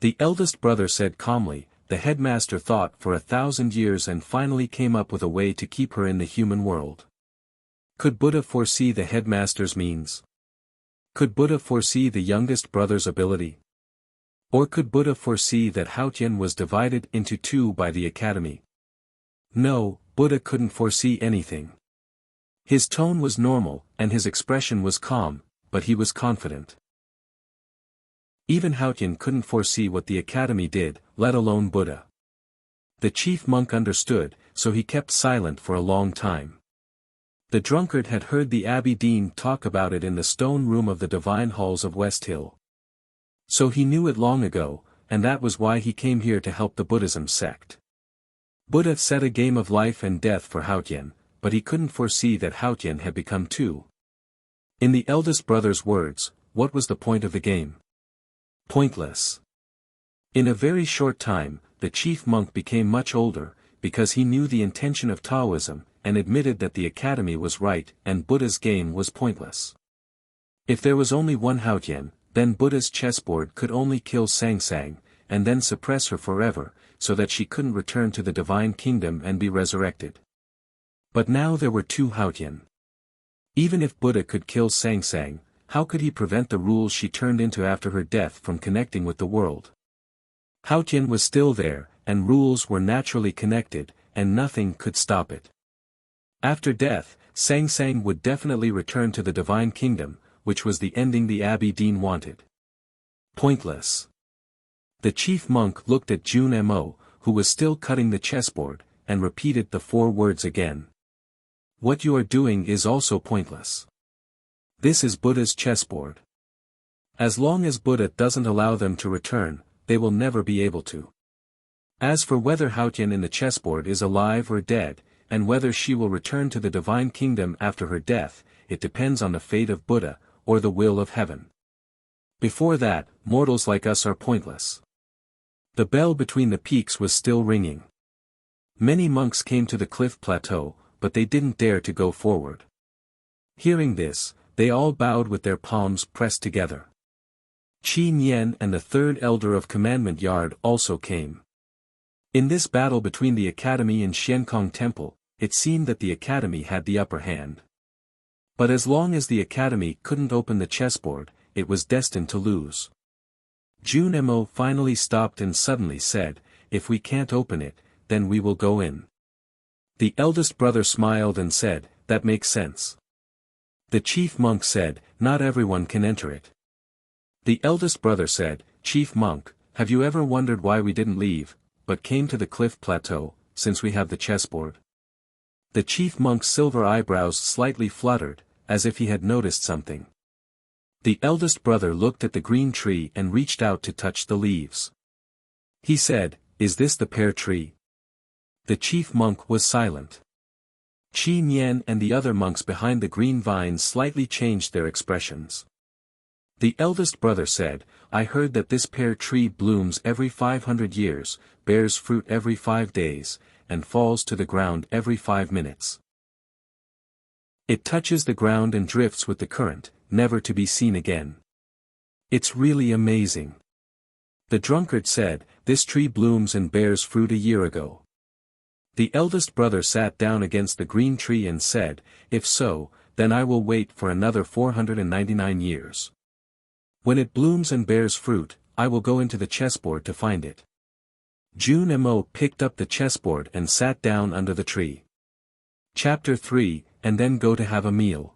The eldest brother said calmly, "The headmaster thought for 1,000 years and finally came up with a way to keep her in the human world. Could Buddha foresee the headmaster's means? Could Buddha foresee the youngest brother's ability? Or could Buddha foresee that Haotian was divided into two by the academy? No, Buddha couldn't foresee anything." His tone was normal, and his expression was calm, but he was confident. Even Haotian couldn't foresee what the academy did, let alone Buddha. The chief monk understood, so he kept silent for a long time. The drunkard had heard the Abbey Dean talk about it in the stone room of the divine halls of West Hill. So he knew it long ago, and that was why he came here to help the Buddhism sect. Buddha set a game of life and death for Haotian, but he couldn't foresee that Haotian had become two. In the eldest brother's words, what was the point of the game? Pointless. In a very short time, the chief monk became much older, because he knew the intention of Taoism, and admitted that the academy was right and Buddha's game was pointless. If there was only one Haotian, then Buddha's chessboard could only kill Sang Sang, and then suppress her forever, so that she couldn't return to the divine kingdom and be resurrected. But now there were two Haotian. Even if Buddha could kill Sang Sang, how could he prevent the rules she turned into after her death from connecting with the world? Haotian was still there, and rules were naturally connected, and nothing could stop it. After death, Sang Sang would definitely return to the divine kingdom, which was the ending the Abbey Dean wanted. Pointless. The chief monk looked at Jun Mo, who was still cutting the chessboard, and repeated the 4 words again. What you are doing is also pointless. This is Buddha's chessboard. As long as Buddha doesn't allow them to return, they will never be able to. As for whether Haotian in the chessboard is alive or dead, and whether she will return to the divine kingdom after her death, it depends on the fate of Buddha, or the will of heaven. Before that, mortals like us are pointless. The bell between the peaks was still ringing. Many monks came to the cliff plateau, but they didn't dare to go forward. Hearing this, they all bowed with their palms pressed together. Qi Nian and the third elder of Commandment Yard also came. In this battle between the academy and Xiankong Temple, it seemed that the academy had the upper hand. But as long as the academy couldn't open the chessboard, it was destined to lose. Jun Mo finally stopped and suddenly said, "If we can't open it, then we will go in." The eldest brother smiled and said, "That makes sense." The chief monk said, "Not everyone can enter it." The eldest brother said, "Chief monk, have you ever wondered why we didn't leave, but came to the cliff plateau, since we have the chessboard?" The chief monk's silver eyebrows slightly fluttered, as if he had noticed something. The eldest brother looked at the green tree and reached out to touch the leaves. He said, "Is this the pear tree?" The chief monk was silent. Qi Nian and the other monks behind the green vines slightly changed their expressions. The eldest brother said, "I heard that this pear tree blooms every 500 years, bears fruit every 5 days, and falls to the ground every 5 minutes. It touches the ground and drifts with the current, never to be seen again. It's really amazing." The drunkard said, "This tree blooms and bears fruit a year ago." The eldest brother sat down against the green tree and said, "If so, then I will wait for another 499 years. When it blooms and bears fruit, I will go into the chessboard to find it." Jun Mo picked up the chessboard and sat down under the tree. Chapter 3, and then go to have a meal.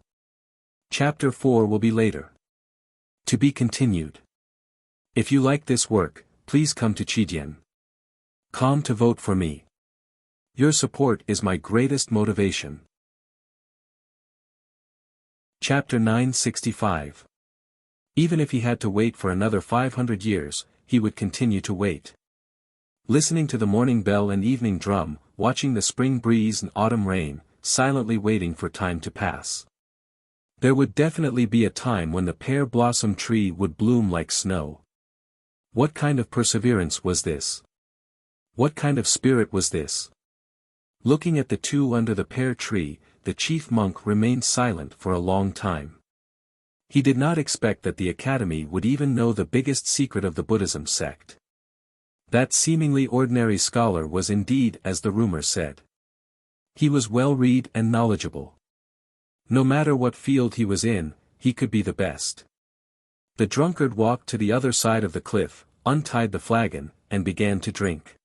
Chapter 4 will be later. To be continued. If you like this work, please come to Chidian.com to vote for me. Your support is my greatest motivation. Chapter 965. Even if he had to wait for another 500 years, he would continue to wait. Listening to the morning bell and evening drum, watching the spring breeze and autumn rain, silently waiting for time to pass. There would definitely be a time when the pear blossom tree would bloom like snow. What kind of perseverance was this? What kind of spirit was this? Looking at the two under the pear tree, the chief monk remained silent for a long time. He did not expect that the academy would even know the biggest secret of the Buddhism sect. That seemingly ordinary scholar was indeed as the rumor said. He was well-read and knowledgeable. No matter what field he was in, he could be the best. The drunkard walked to the other side of the cliff, untied the flagon, and began to drink.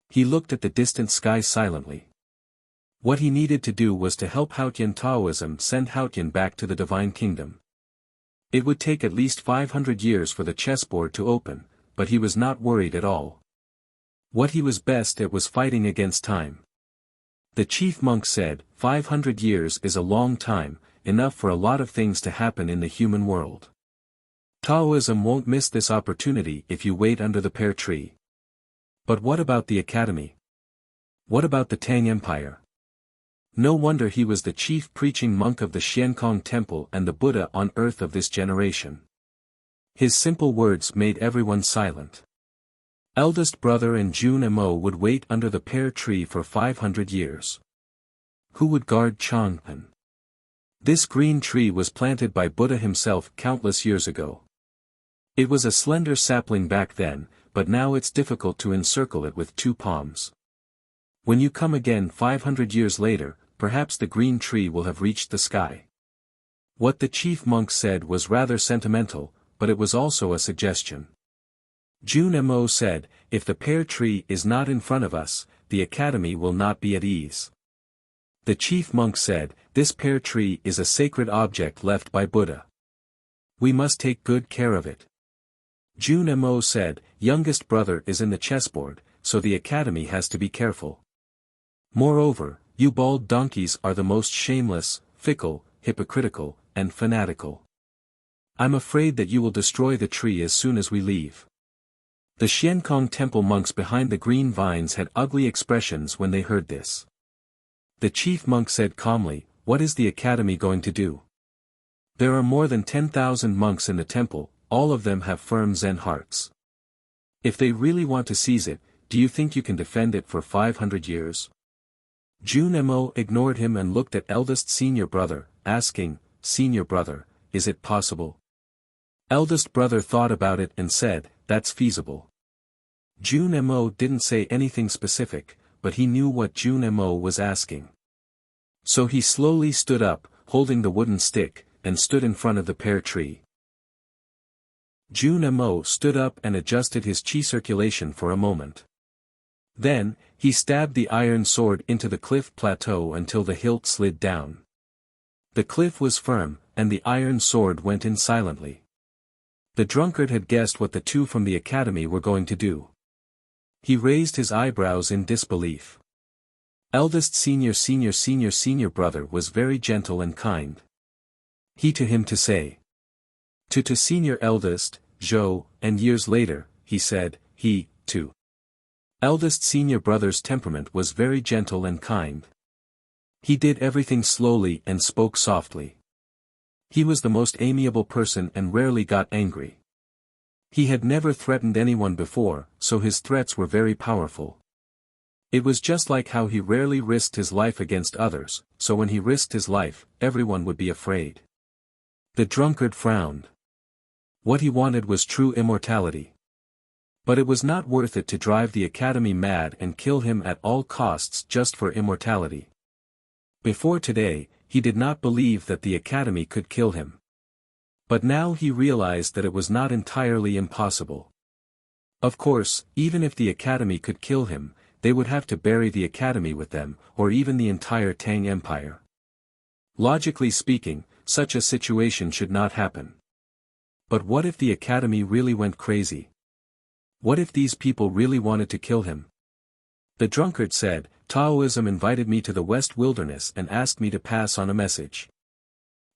He looked at the distant sky silently. What he needed to do was to help Haotian Taoism send Haotian back to the divine kingdom. It would take at least 500 years for the chessboard to open, but he was not worried at all. What he was best at was fighting against time. The chief monk said, 500 years is a long time, enough for a lot of things to happen in the human world. Taoism won't miss this opportunity if you wait under the pear tree. But what about the academy? What about the Tang Empire? No wonder he was the chief preaching monk of the Xiankong Temple and the Buddha on earth of this generation. His simple words made everyone silent. Eldest brother and Jun Mo would wait under the pear tree for 500 years. Who would guard Chang'an? This green tree was planted by Buddha himself countless years ago. It was a slender sapling back then, but now it's difficult to encircle it with 2 palms. When you come again 500 years later, perhaps the green tree will have reached the sky. What the chief monk said was rather sentimental, but it was also a suggestion. Jun Mo said, if the pear tree is not in front of us, the academy will not be at ease. The chief monk said, this pear tree is a sacred object left by Buddha. We must take good care of it. Jun Mo said, youngest brother is in the chessboard, so the academy has to be careful. Moreover, you bald donkeys are the most shameless, fickle, hypocritical, and fanatical. I'm afraid that you will destroy the tree as soon as we leave. The Xiankong Temple monks behind the green vines had ugly expressions when they heard this. The chief monk said calmly, what is the academy going to do? There are more than 10,000 monks in the temple, all of them have firm Zen hearts. If they really want to seize it, do you think you can defend it for 500 years? Jun Mo ignored him and looked at eldest senior brother, asking, senior brother, is it possible? Eldest brother thought about it and said, that's feasible. Jun Mo didn't say anything specific, but he knew what Jun Mo was asking. So he slowly stood up, holding the wooden stick, and stood in front of the pear tree. Jun Mo stood up and adjusted his qi circulation for a moment. Then, he stabbed the iron sword into the cliff plateau until the hilt slid down. The cliff was firm, and the iron sword went in silently. The drunkard had guessed what the 2 from the academy were going to do. He raised his eyebrows in disbelief. Eldest senior brother was very gentle and kind. He to him to say. To senior eldest, Zhou, and years later, he said, he, too. Eldest senior brother's temperament was very gentle and kind. He did everything slowly and spoke softly. He was the most amiable person and rarely got angry. He had never threatened anyone before, so his threats were very powerful. It was just like how he rarely risked his life against others, so when he risked his life, everyone would be afraid. The drunkard frowned. What he wanted was true immortality. But it was not worth it to drive the academy mad and kill him at all costs just for immortality. Before today, he did not believe that the academy could kill him. But now he realized that it was not entirely impossible. Of course, even if the academy could kill him, they would have to bury the academy with them, or even the entire Tang Empire. Logically speaking, such a situation should not happen. But what if the academy really went crazy? What if these people really wanted to kill him? The drunkard said, Taoism invited me to the West Wilderness and asked me to pass on a message.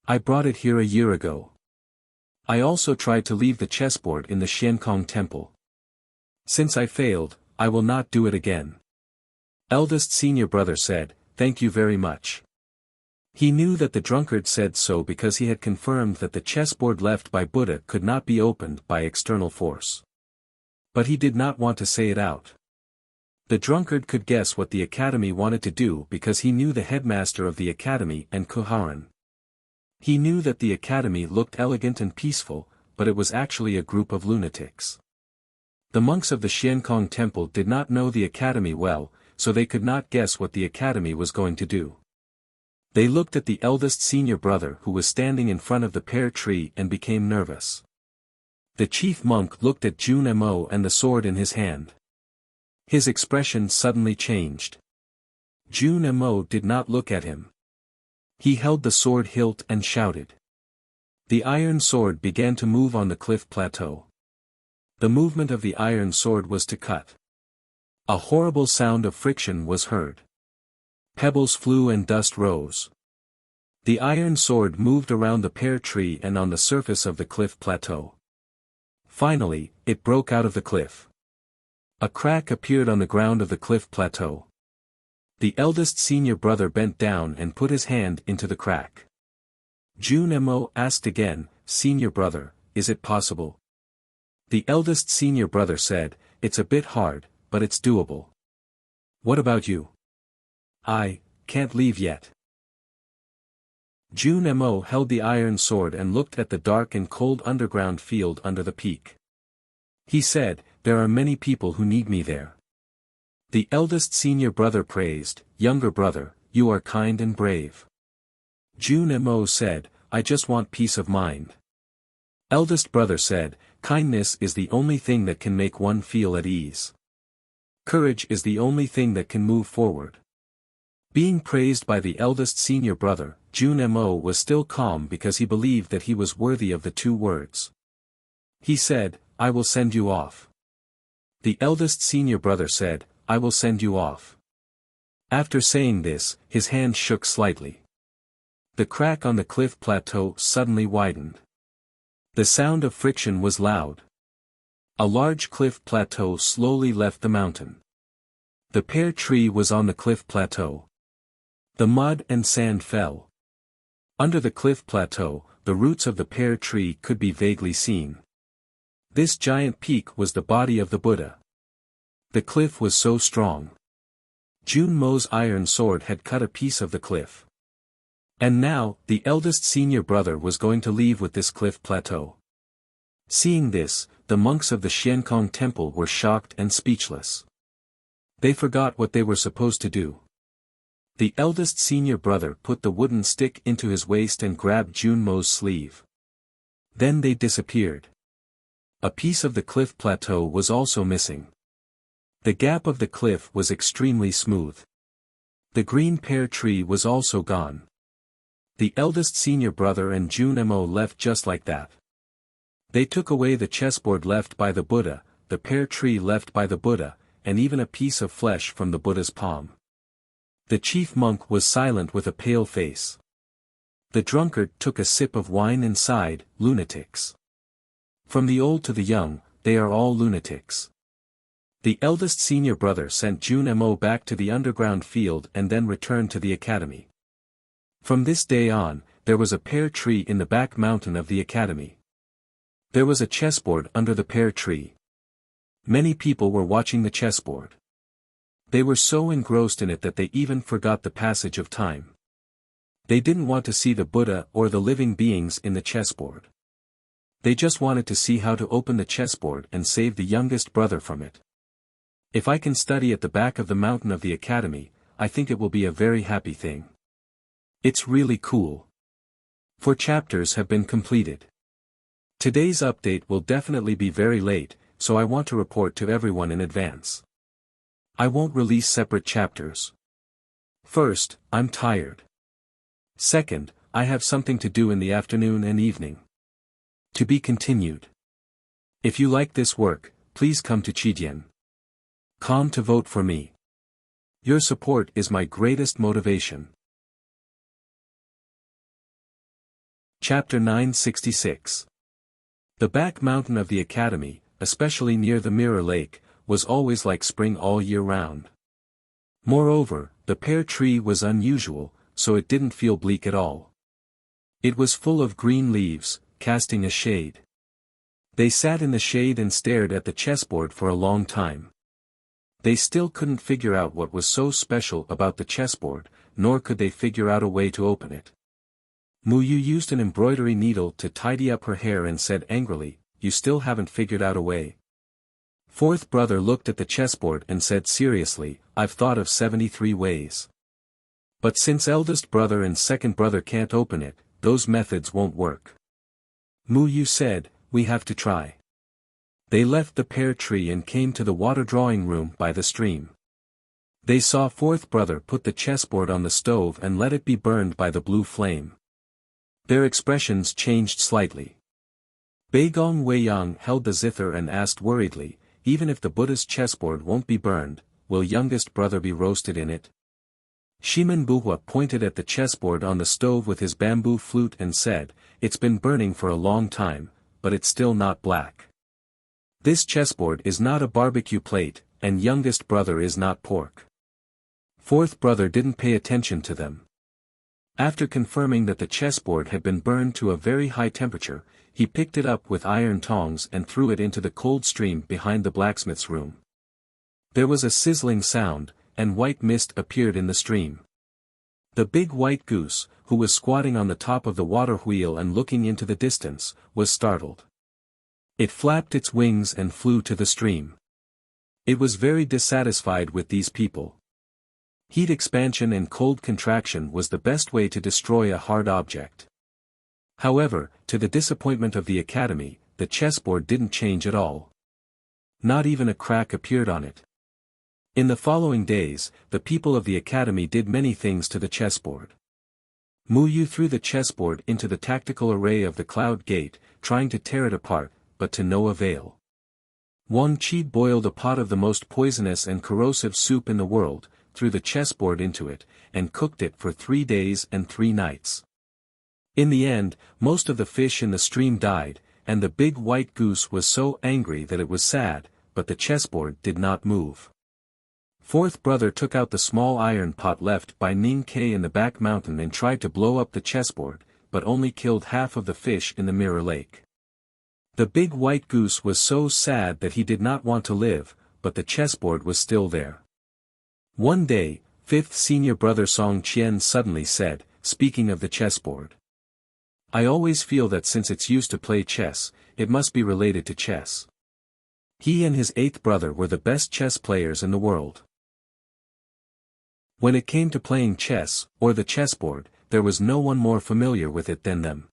I brought it here a year ago. I also tried to leave the chessboard in the Xiankong Temple. Since I failed, I will not do it again. Eldest senior brother said, thank you very much. He knew that the drunkard said so because he had confirmed that the chessboard left by Buddha could not be opened by external force. But he did not want to say it out. The drunkard could guess what the academy wanted to do because he knew the headmaster of the academy and Kuharan. He knew that the academy looked elegant and peaceful, but it was actually a group of lunatics. The monks of the Xiankong Temple did not know the academy well, so they could not guess what the academy was going to do. They looked at the eldest senior brother who was standing in front of the pear tree and became nervous. The chief monk looked at Jun Mo and the sword in his hand. His expression suddenly changed. Jun Mo did not look at him. He held the sword hilt and shouted. The iron sword began to move on the cliff plateau. The movement of the iron sword was to cut. A horrible sound of friction was heard. Pebbles flew and dust rose. The iron sword moved around the pear tree and on the surface of the cliff plateau. Finally, it broke out of the cliff. A crack appeared on the ground of the cliff plateau. The eldest senior brother bent down and put his hand into the crack. Junemo asked again, "Senior brother, is it possible?" The eldest senior brother said, "It's a bit hard, but it's doable." "What about you?" "I can't leave yet." Junemo held the iron sword and looked at the dark and cold underground field under the peak. He said, "There are many people who need me there." The eldest senior brother praised, "Younger brother, you are kind and brave." Junemo said, "I just want peace of mind." Eldest brother said, "Kindness is the only thing that can make one feel at ease. Courage is the only thing that can move forward." Being praised by the eldest senior brother, Junemo was still calm because he believed that he was worthy of the two words. He said, "I will send you off." The eldest senior brother said, "I will send you off." After saying this, his hand shook slightly. The crack on the cliff plateau suddenly widened. The sound of friction was loud. A large cliff plateau slowly left the mountain. The pear tree was on the cliff plateau. The mud and sand fell. Under the cliff plateau, the roots of the pear tree could be vaguely seen. This giant peak was the body of the Buddha. The cliff was so strong. Junmo's iron sword had cut a piece of the cliff. And now, the eldest senior brother was going to leave with this cliff plateau. Seeing this, the monks of the Xiankong temple were shocked and speechless. They forgot what they were supposed to do. The eldest senior brother put the wooden stick into his waist and grabbed Junmo's sleeve. Then they disappeared. A piece of the cliff plateau was also missing. The gap of the cliff was extremely smooth. The green pear tree was also gone. The eldest senior brother and Junemo left just like that. They took away the chessboard left by the Buddha, the pear tree left by the Buddha, and even a piece of flesh from the Buddha's palm. The chief monk was silent with a pale face. The drunkard took a sip of wine and sighed, "Lunatics. From the old to the young, they are all lunatics." The eldest senior brother sent Junemo back to the underground field and then returned to the academy. From this day on, there was a pear tree in the back mountain of the academy. There was a chessboard under the pear tree. Many people were watching the chessboard. They were so engrossed in it that they even forgot the passage of time. They didn't want to see the Buddha or the living beings in the chessboard. They just wanted to see how to open the chessboard and save the youngest brother from it. If I can study at the back of the mountain of the academy, I think it will be a very happy thing. It's really cool. 4 chapters have been completed. Today's update will definitely be very late, so I want to report to everyone in advance. I won't release separate chapters. First, I'm tired. Second, I have something to do in the afternoon and evening. To be continued. If you like this work, please come to Chidian.com to vote for me. Your support is my greatest motivation. Chapter 966. The back mountain of the academy, especially near the Mirror Lake, was always like spring all year round. Moreover, the pear tree was unusual, so it didn't feel bleak at all. It was full of green leaves, casting a shade. They sat in the shade and stared at the chessboard for a long time. They still couldn't figure out what was so special about the chessboard, nor could they figure out a way to open it. Muyu used an embroidery needle to tidy up her hair and said angrily, "You still haven't figured out a way." Fourth brother looked at the chessboard and said seriously, "I've thought of 73 ways. But since eldest brother and second brother can't open it, those methods won't work." Muyu said, "We have to try." They left the pear tree and came to the water drawing room by the stream. They saw fourth brother put the chessboard on the stove and let it be burned by the blue flame. Their expressions changed slightly. Beigong Weiyang held the zither and asked worriedly, "Even if the Buddha's chessboard won't be burned, will youngest brother be roasted in it?" Shimen Buhua pointed at the chessboard on the stove with his bamboo flute and said, "It's been burning for a long time, but it's still not black. This chessboard is not a barbecue plate, and youngest brother is not pork." Fourth brother didn't pay attention to them. After confirming that the chessboard had been burned to a very high temperature, he picked it up with iron tongs and threw it into the cold stream behind the blacksmith's room. There was a sizzling sound, and white mist appeared in the stream. The big white goose, who was squatting on the top of the water wheel and looking into the distance, was startled. It flapped its wings and flew to the stream. It was very dissatisfied with these people. Heat expansion and cold contraction was the best way to destroy a hard object. However, to the disappointment of the academy, the chessboard didn't change at all. Not even a crack appeared on it. In the following days, the people of the academy did many things to the chessboard. Muyu threw the chessboard into the tactical array of the cloud gate, trying to tear it apart, but to no avail. Wang Qi boiled a pot of the most poisonous and corrosive soup in the world, threw the chessboard into it, and cooked it for 3 days and 3 nights. In the end, most of the fish in the stream died, and the big white goose was so angry that it was sad, but the chessboard did not move. Fourth brother took out the small iron pot left by Ning Kai in the back mountain and tried to blow up the chessboard, but only killed half of the fish in the mirror lake. The big white goose was so sad that he did not want to live, but the chessboard was still there. One day, fifth senior brother Song Qian suddenly said, speaking of the chessboard, "I always feel that since it's used to play chess, it must be related to chess." He and his eighth brother were the best chess players in the world. When it came to playing chess, or the chessboard, there was no one more familiar with it than them.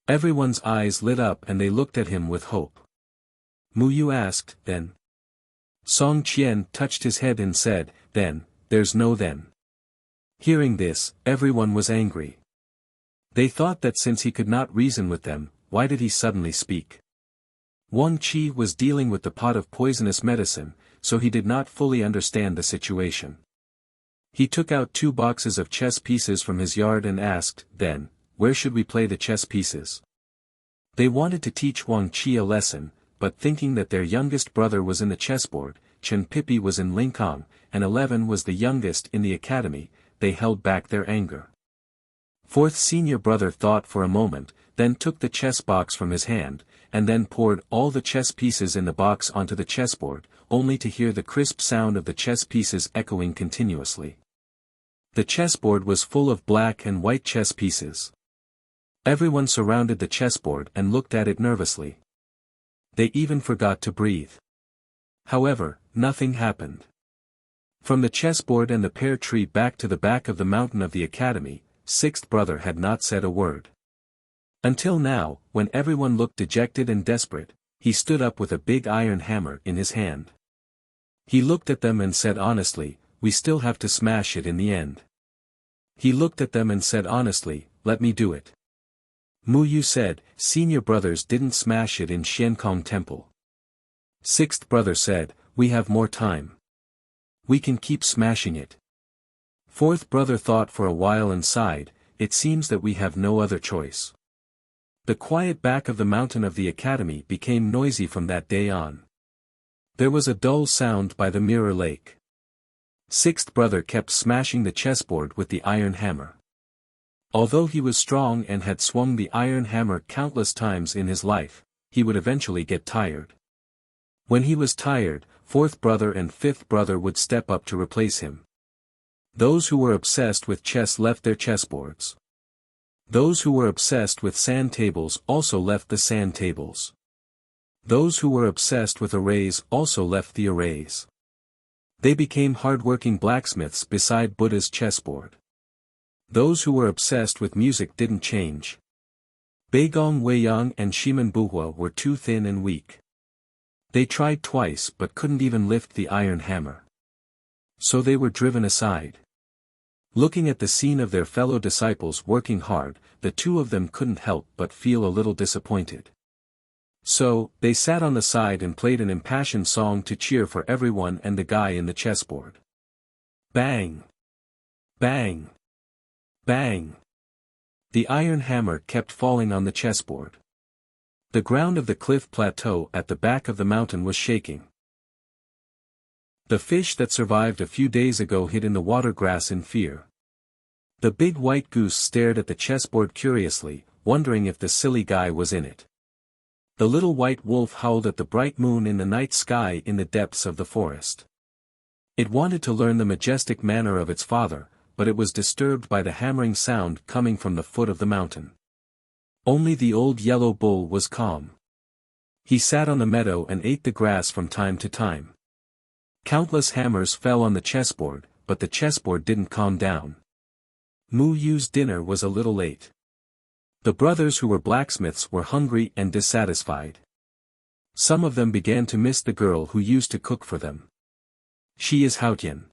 Everyone's eyes lit up and they looked at him with hope. Muyu asked, "Then?" Song Qian touched his head and said, "Then, there's no then." Hearing this, everyone was angry. They thought that since he could not reason with them, why did he suddenly speak? Wang Qi was dealing with the pot of poisonous medicine, so he did not fully understand the situation. He took out 2 boxes of chess pieces from his yard and asked, "Then, where should we play the chess pieces?" They wanted to teach Wang Qi a lesson, but thinking that their youngest brother was in the chessboard, Chen Pipi was in Lingkong, and 11 was the youngest in the academy, they held back their anger. Fourth senior brother thought for a moment, then took the chess box from his hand, and then poured all the chess pieces in the box onto the chessboard, only to hear the crisp sound of the chess pieces echoing continuously. The chessboard was full of black and white chess pieces. Everyone surrounded the chessboard and looked at it nervously. They even forgot to breathe. However, nothing happened. From the chessboard and the pear tree back to the back of the mountain of the academy, sixth brother had not said a word. Until now, when everyone looked dejected and desperate, he stood up with a big iron hammer in his hand. He looked at them and said honestly, "We still have to smash it in the end." He looked at them and said honestly, "Let me do it." Muyu said, "Senior brothers didn't smash it in Xiankong Temple." Sixth brother said, "We have more time. We can keep smashing it." Fourth brother thought for a while and sighed, "It seems that we have no other choice." The quiet back of the mountain of the academy became noisy from that day on. There was a dull sound by the mirror lake. Sixth brother kept smashing the chessboard with the iron hammer. Although he was strong and had swung the iron hammer countless times in his life, he would eventually get tired. When he was tired, fourth brother and fifth brother would step up to replace him. Those who were obsessed with chess left their chessboards. Those who were obsessed with sand tables also left the sand tables. Those who were obsessed with arrays also left the arrays. They became hard-working blacksmiths beside Buddha's chessboard. Those who were obsessed with music didn't change. Beigong Weiyang and Shimen Buhua were too thin and weak. They tried twice but couldn't even lift the iron hammer. So they were driven aside. Looking at the scene of their fellow disciples working hard, the two of them couldn't help but feel a little disappointed. So, they sat on the side and played an impassioned song to cheer for everyone and the guy in the chessboard. Bang! Bang! Bang! The iron hammer kept falling on the chessboard. The ground of the cliff plateau at the back of the mountain was shaking. The fish that survived a few days ago hid in the water grass in fear. The big white goose stared at the chessboard curiously, wondering if the silly guy was in it. The little white wolf howled at the bright moon in the night sky in the depths of the forest. It wanted to learn the majestic manner of its father, but it was disturbed by the hammering sound coming from the foot of the mountain. Only the old yellow bull was calm. He sat on the meadow and ate the grass from time to time. Countless hammers fell on the chessboard, but the chessboard didn't calm down. Mu Yu's dinner was a little late. The brothers who were blacksmiths were hungry and dissatisfied. Some of them began to miss the girl who used to cook for them. She is Haotian.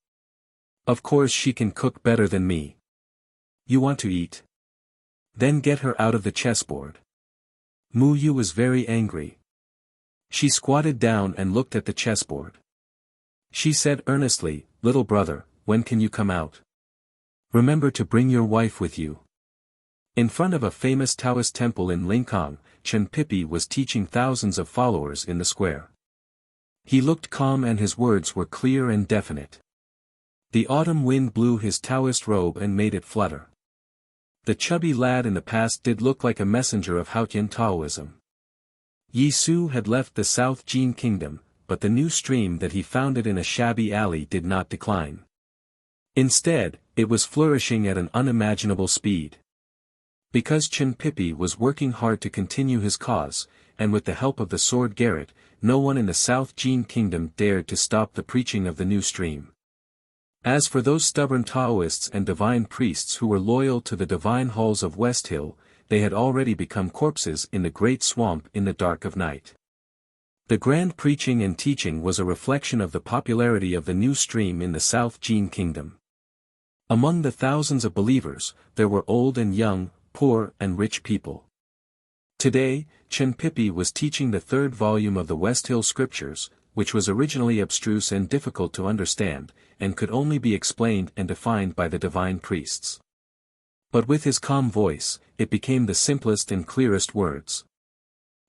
Of course she can cook better than me. You want to eat? Then get her out of the chessboard. Mu Yu was very angry. She squatted down and looked at the chessboard. She said earnestly, "Little brother, when can you come out? Remember to bring your wife with you." In front of a famous Taoist temple in Lingang, Chen Pipi was teaching thousands of followers in the square. He looked calm and his words were clear and definite. The autumn wind blew his Taoist robe and made it flutter. The chubby lad in the past did look like a messenger of Haotian Taoism. Yi Su had left the South Jin kingdom, but the new stream that he founded in a shabby alley did not decline. Instead, it was flourishing at an unimaginable speed. Because Chen Pipi was working hard to continue his cause, and with the help of the sword Garrett, no one in the South Jin kingdom dared to stop the preaching of the new stream. As for those stubborn Taoists and divine priests who were loyal to the divine halls of West Hill, they had already become corpses in the great swamp in the dark of night. The grand preaching and teaching was a reflection of the popularity of the new stream in the South Jin kingdom. Among the thousands of believers, there were old and young, poor and rich people. Today, Chen Pipi was teaching the third volume of the West Hill scriptures, which was originally abstruse and difficult to understand, and could only be explained and defined by the divine priests. But with his calm voice, it became the simplest and clearest words.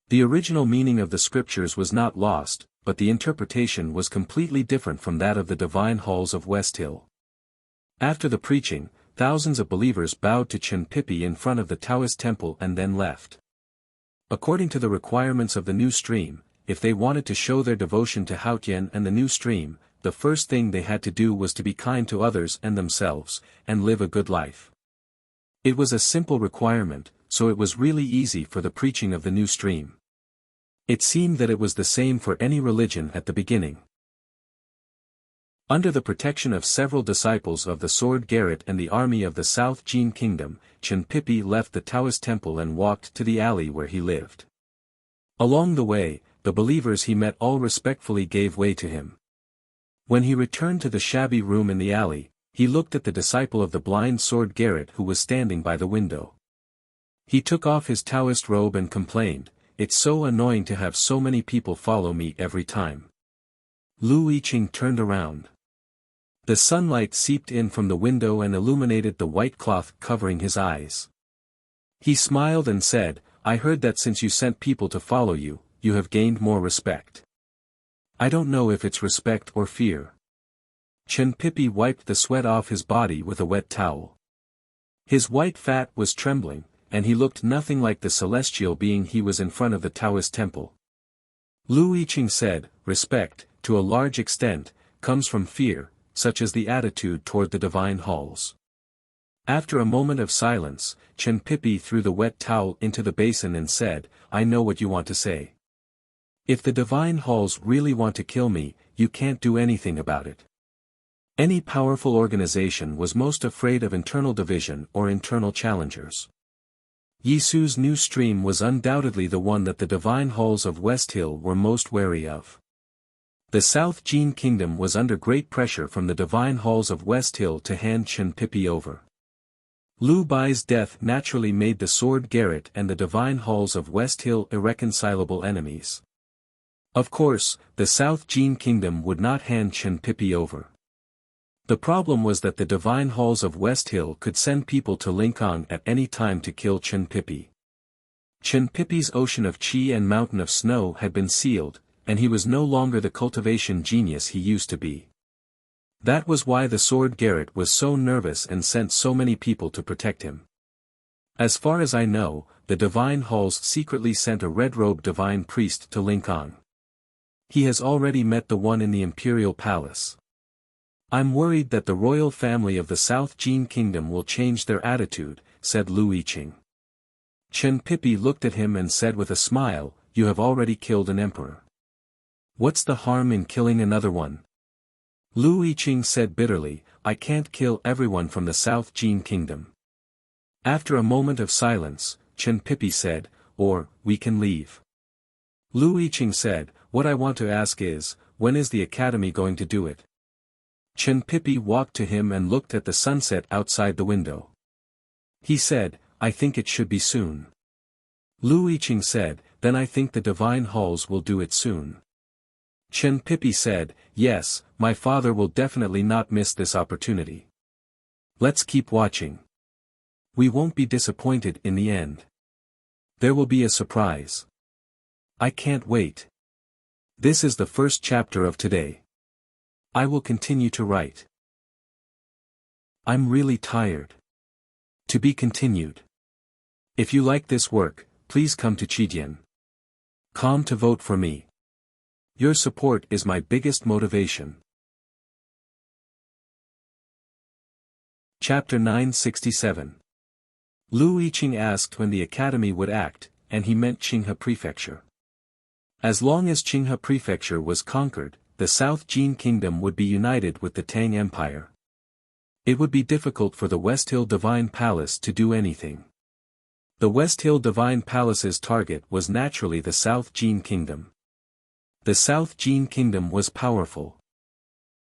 The original meaning of the scriptures was not lost, but the interpretation was completely different from that of the divine halls of West Hill. After the preaching, thousands of believers bowed to Chen Pipi in front of the Taoist temple and then left. According to the requirements of the new stream, if they wanted to show their devotion to Haotian and the new stream, the first thing they had to do was to be kind to others and themselves, and live a good life. It was a simple requirement, so it was really easy for the preaching of the new stream. It seemed that it was the same for any religion at the beginning. Under the protection of several disciples of the sword Garrett and the army of the South Jin kingdom, Chen Pipi left the Taoist temple and walked to the alley where he lived. Along the way, the believers he met all respectfully gave way to him. When he returned to the shabby room in the alley, he looked at the disciple of the blind sword Garrett who was standing by the window. He took off his Taoist robe and complained, "It's so annoying to have so many people follow me every time." Lu Yiqing turned around. The sunlight seeped in from the window and illuminated the white cloth covering his eyes. He smiled and said, "I heard that since you sent people to follow you, you have gained more respect. I don't know if it's respect or fear." Chen Pipi wiped the sweat off his body with a wet towel. His white fat was trembling, and he looked nothing like the celestial being he was in front of the Taoist temple. Lu Yiqing said, "Respect, to a large extent, comes from fear, such as the attitude toward the divine halls." After a moment of silence, Chen Pipi threw the wet towel into the basin and said, "I know what you want to say. If the divine halls really want to kill me, you can't do anything about it." Any powerful organization was most afraid of internal division or internal challengers. Yi Su's new stream was undoubtedly the one that the divine halls of West Hill were most wary of. The South Jin kingdom was under great pressure from the divine halls of West Hill to hand Chen Pipi over. Lu Bai's death naturally made the sword Garrett and the divine halls of West Hill irreconcilable enemies. Of course, the South Jin kingdom would not hand Chen Pipi over. The problem was that the divine halls of West Hill could send people to Lincoln at any time to kill Chen Pipi. Chen Pipi's ocean of chi and mountain of snow had been sealed, and he was no longer the cultivation genius he used to be. That was why the Sword Garret was so nervous and sent so many people to protect him. As far as I know, the divine halls secretly sent a red-robed divine priest to Lincoln. He has already met the one in the imperial palace. I'm worried that the royal family of the South Jin Kingdom will change their attitude, said Lu Yiqing. Chen Pipi looked at him and said with a smile, you have already killed an emperor. What's the harm in killing another one? Lu Yiqing said bitterly, I can't kill everyone from the South Jin Kingdom. After a moment of silence, Chen Pipi said, or, we can leave. Lu Yiqing said, what I want to ask is, when is the academy going to do it? Chen Pipi walked to him and looked at the sunset outside the window. He said, I think it should be soon. Lu Yiqing said, then I think the divine halls will do it soon. Chen Pipi said, yes, my father will definitely not miss this opportunity. Let's keep watching. We won't be disappointed in the end. There will be a surprise. I can't wait. This is the first chapter of today. I will continue to write. I'm really tired. To be continued. If you like this work, please come to Chidian.com to vote for me. Your support is my biggest motivation. Chapter 967. Lu Yiqing asked when the academy would act, and he meant Qinghe Prefecture. As long as Qinghe Prefecture was conquered, the South Jin Kingdom would be united with the Tang Empire. It would be difficult for the West Hill Divine Palace to do anything. The West Hill Divine Palace's target was naturally the South Jin Kingdom. The South Jin Kingdom was powerful.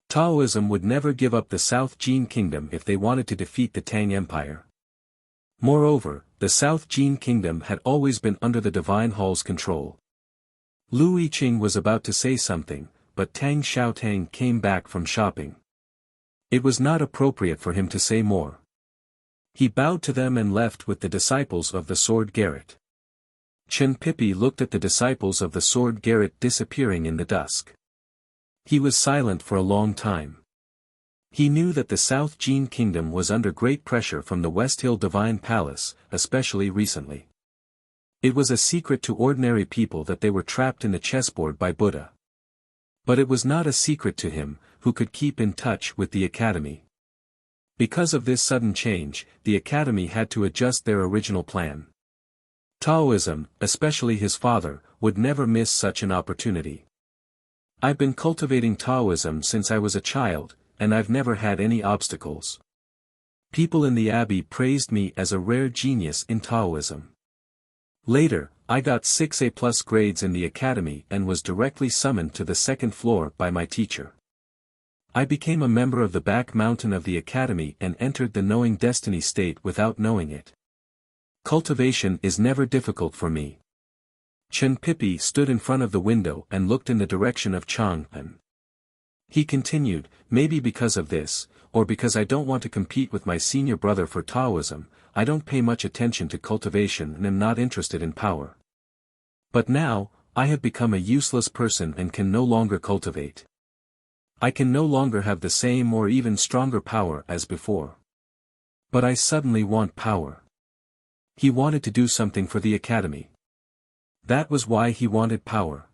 Taoism would never give up the South Jin Kingdom if they wanted to defeat the Tang Empire. Moreover, the South Jin Kingdom had always been under the Divine Hall's control. Lu Yiqing was about to say something, but Tang Xiaotang came back from shopping. It was not appropriate for him to say more. He bowed to them and left with the disciples of the Sword Garret. Chen Pipi looked at the disciples of the Sword Garret disappearing in the dusk. He was silent for a long time. He knew that the South Jin Kingdom was under great pressure from the West Hill Divine Palace, especially recently. It was a secret to ordinary people that they were trapped in the chessboard by Buddha. But it was not a secret to him, who could keep in touch with the academy. Because of this sudden change, the academy had to adjust their original plan. Taoism, especially his father, would never miss such an opportunity. I've been cultivating Taoism since I was a child, and I've never had any obstacles. People in the abbey praised me as a rare genius in Taoism. Later, I got 6 A+ grades in the academy and was directly summoned to the second floor by my teacher. I became a member of the back mountain of the academy and entered the knowing destiny state without knowing it. Cultivation is never difficult for me. Chen Pipi stood in front of the window and looked in the direction of Chang'an. He continued, maybe because of this, or because I don't want to compete with my senior brother for Taoism, I don't pay much attention to cultivation and am not interested in power. But now, I have become a useless person and can no longer cultivate. I can no longer have the same or even stronger power as before. But I suddenly want power. He wanted to do something for the academy. That was why he wanted power.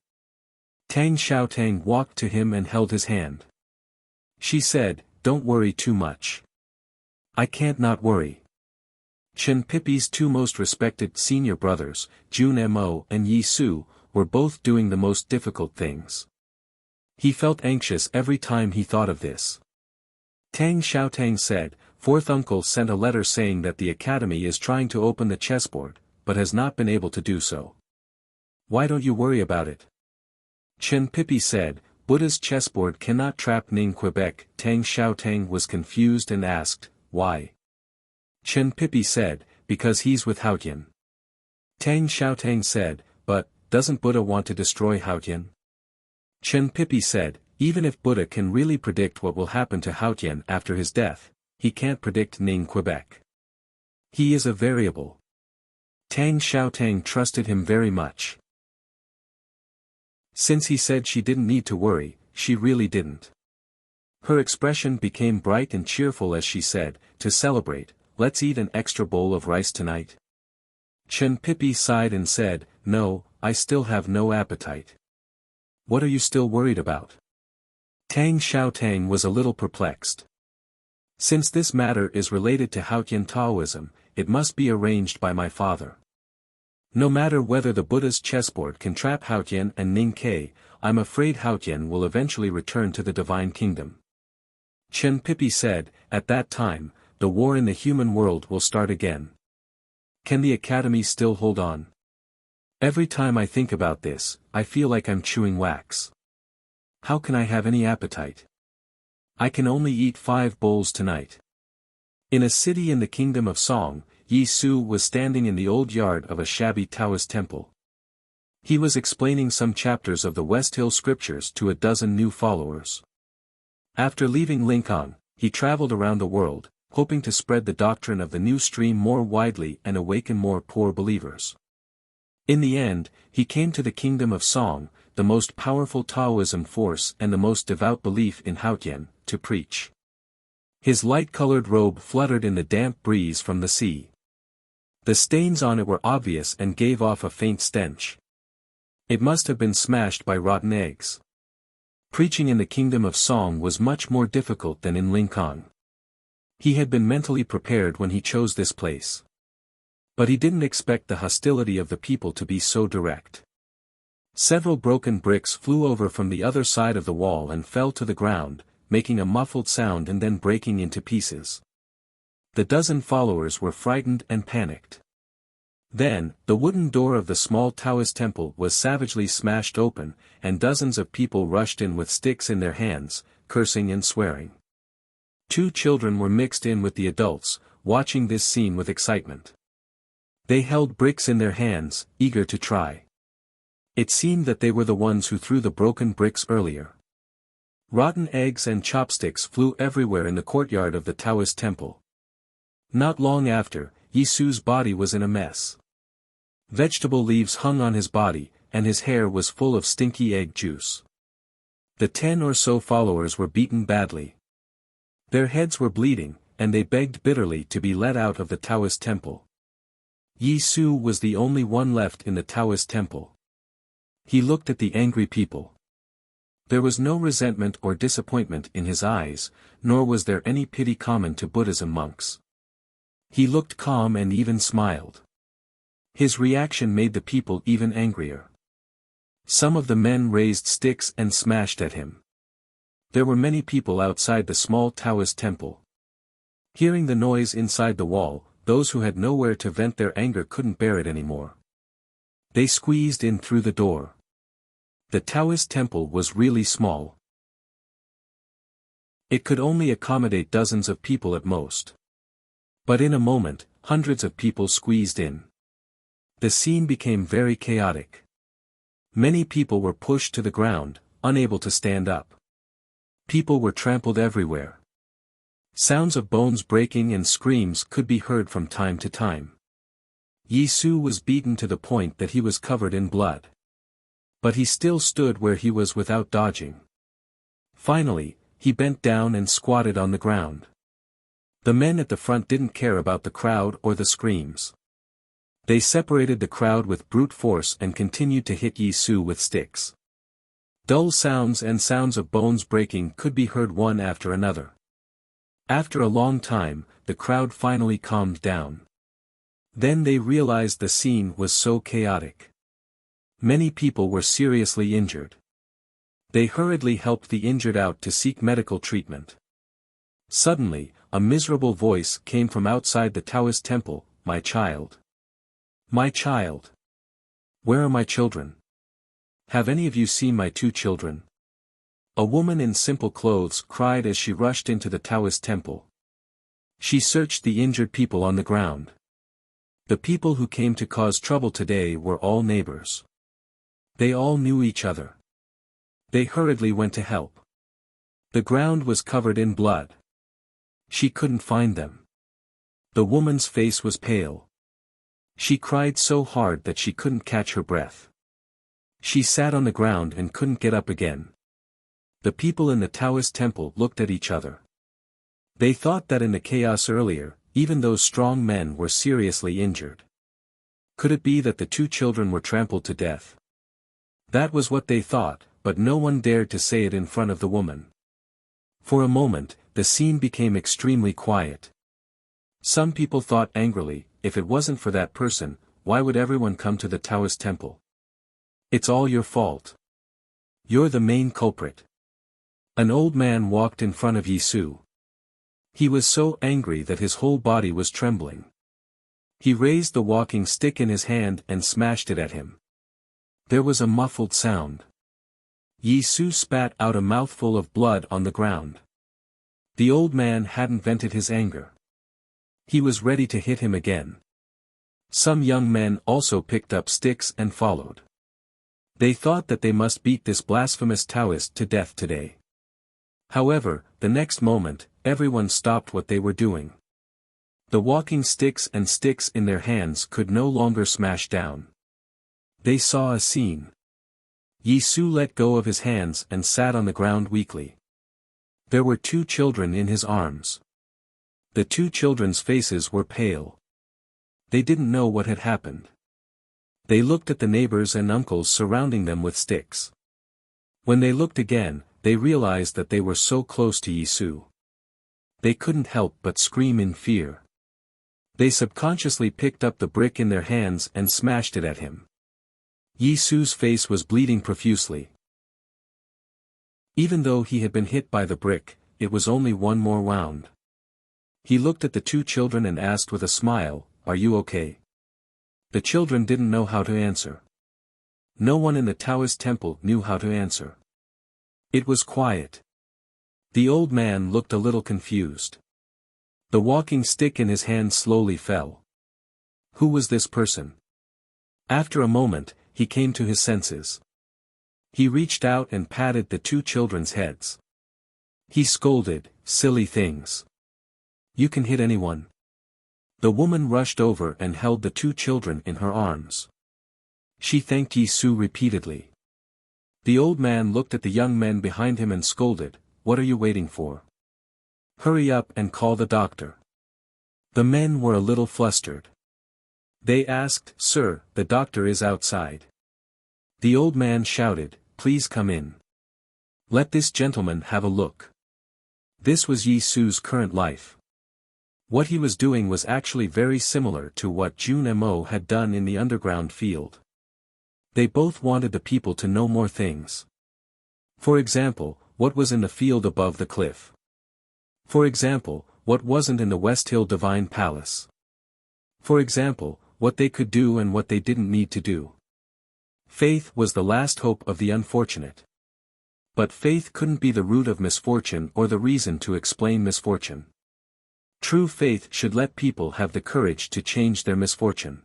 Tang Xiaotang walked to him and held his hand. She said, don't worry too much. I can't not worry. Chen Pipi's two most respected senior brothers, Jun Mo and Yi Su, were both doing the most difficult things. He felt anxious every time he thought of this. Tang Xiaotang said, Fourth uncle sent a letter saying that the academy is trying to open the chessboard, but has not been able to do so. Why don't you worry about it? Chen Pipi said, Buddha's chessboard cannot trap Ning Quebec. Tang Xiaotang was confused and asked, why? Chen Pipi said, because he's with Haotian. Tang Xiaotang said, but, doesn't Buddha want to destroy Haotian? Chen Pipi said, Even if Buddha can really predict what will happen to Haotian after his death, he can't predict Ning Quebec. He is a variable. Tang Xiaotang trusted him very much. Since he said she didn't need to worry, she really didn't. Her expression became bright and cheerful as she said, "To celebrate, let's eat an extra bowl of rice tonight." Chen Pipi sighed and said, "No, I still have no appetite." "What are you still worried about?" Tang Xiaotang was a little perplexed. Since this matter is related to Haotian Taoism, it must be arranged by my father. No matter whether the Buddha's chessboard can trap Haotian and Ning Ke, I'm afraid Haotian will eventually return to the divine kingdom. Chen Pipi said, "At that time, the war in the human world will start again. Can the academy still hold on? Every time I think about this, I feel like I'm chewing wax. How can I have any appetite? I can only eat 5 bowls tonight." In a city in the kingdom of Song, Yi Su was standing in the old yard of a shabby Taoist temple. He was explaining some chapters of the West Hill scriptures to a dozen new followers. After leaving Lincoln, he traveled around the world, hoping to spread the doctrine of the new stream more widely and awaken more poor believers. In the end, he came to the kingdom of Song, the most powerful Taoism force and the most devout belief in Haotian, to preach. His light-colored robe fluttered in the damp breeze from the sea. The stains on it were obvious and gave off a faint stench. It must have been smashed by rotten eggs. Preaching in the kingdom of Song was much more difficult than in Lincoln. He had been mentally prepared when he chose this place. But he didn't expect the hostility of the people to be so direct. Several broken bricks flew over from the other side of the wall and fell to the ground, making a muffled sound and then breaking into pieces. The dozen followers were frightened and panicked. Then, the wooden door of the small Taoist temple was savagely smashed open, and dozens of people rushed in with sticks in their hands, cursing and swearing. 2 children were mixed in with the adults, watching this scene with excitement. They held bricks in their hands, eager to try. It seemed that they were the ones who threw the broken bricks earlier. Rotten eggs and chopsticks flew everywhere in the courtyard of the Taoist temple. Not long after, Yi Su's body was in a mess. Vegetable leaves hung on his body, and his hair was full of stinky egg juice. The 10 or so followers were beaten badly. Their heads were bleeding, and they begged bitterly to be let out of the Taoist temple. Yi Su was the only one left in the Taoist temple. He looked at the angry people. There was no resentment or disappointment in his eyes, nor was there any pity common to Buddhism monks. He looked calm and even smiled. His reaction made the people even angrier. Some of the men raised sticks and smashed at him. There were many people outside the small Taoist temple. Hearing the noise inside the wall, those who had nowhere to vent their anger couldn't bear it anymore. They squeezed in through the door. The Taoist temple was really small. It could only accommodate dozens of people at most. But in a moment, hundreds of people squeezed in. The scene became very chaotic. Many people were pushed to the ground, unable to stand up. People were trampled everywhere. Sounds of bones breaking and screams could be heard from time to time. Yi Su was beaten to the point that he was covered in blood. But he still stood where he was without dodging. Finally, he bent down and squatted on the ground. The men at the front didn't care about the crowd or the screams. They separated the crowd with brute force and continued to hit Yi Su with sticks. Dull sounds and sounds of bones breaking could be heard one after another. After a long time, the crowd finally calmed down. Then they realized the scene was so chaotic. Many people were seriously injured. They hurriedly helped the injured out to seek medical treatment. Suddenly, a miserable voice came from outside the Taoist temple, "My child. My child. Where are my children? Have any of you seen my 2 children?" A woman in simple clothes cried as she rushed into the Taoist temple. She searched the injured people on the ground. The people who came to cause trouble today were all neighbors. They all knew each other. They hurriedly went to help. The ground was covered in blood. She couldn't find them. The woman's face was pale. She cried so hard that she couldn't catch her breath. She sat on the ground and couldn't get up again. The people in the Taoist temple looked at each other. They thought that in the chaos earlier, even those strong men were seriously injured. Could it be that the two children were trampled to death? That was what they thought, but no one dared to say it in front of the woman. For a moment, the scene became extremely quiet. Some people thought angrily, if it wasn't for that person, why would everyone come to the Taoist temple? It's all your fault. You're the main culprit. An old man walked in front of Yisu. He was so angry that his whole body was trembling. He raised the walking stick in his hand and smashed it at him. There was a muffled sound. Yisu spat out a mouthful of blood on the ground. The old man hadn't vented his anger. He was ready to hit him again. Some young men also picked up sticks and followed. They thought that they must beat this blasphemous Taoist to death today. However, the next moment, everyone stopped what they were doing. The walking sticks and sticks in their hands could no longer smash down. They saw a scene. Yisu let go of his hands and sat on the ground weakly. There were two children in his arms. The two children's faces were pale. They didn't know what had happened. They looked at the neighbors and uncles surrounding them with sticks. When they looked again, they realized that they were so close to Yisu. They couldn't help but scream in fear. They subconsciously picked up the brick in their hands and smashed it at him. Yisu's face was bleeding profusely. Even though he had been hit by the brick, it was only one more wound. He looked at the two children and asked with a smile, "Are you okay?" The children didn't know how to answer. No one in the Taoist temple knew how to answer. It was quiet. The old man looked a little confused. The walking stick in his hand slowly fell. Who was this person? After a moment, he came to his senses. He reached out and patted the two children's heads. He scolded, "Silly things. You can hit anyone." The woman rushed over and held the two children in her arms. She thanked Yisu repeatedly. The old man looked at the young men behind him and scolded, "What are you waiting for? Hurry up and call the doctor." The men were a little flustered. They asked, "Sir, the doctor is outside." The old man shouted, "Please come in. Let this gentleman have a look." This was Yisu's current life. What he was doing was actually very similar to what Jun Mo had done in the underground field. They both wanted the people to know more things. For example, what was in the field above the cliff? For example, what wasn't in the West Hill Divine Palace? For example, what they could do and what they didn't need to do. Faith was the last hope of the unfortunate. But faith couldn't be the root of misfortune or the reason to explain misfortune. True faith should let people have the courage to change their misfortune.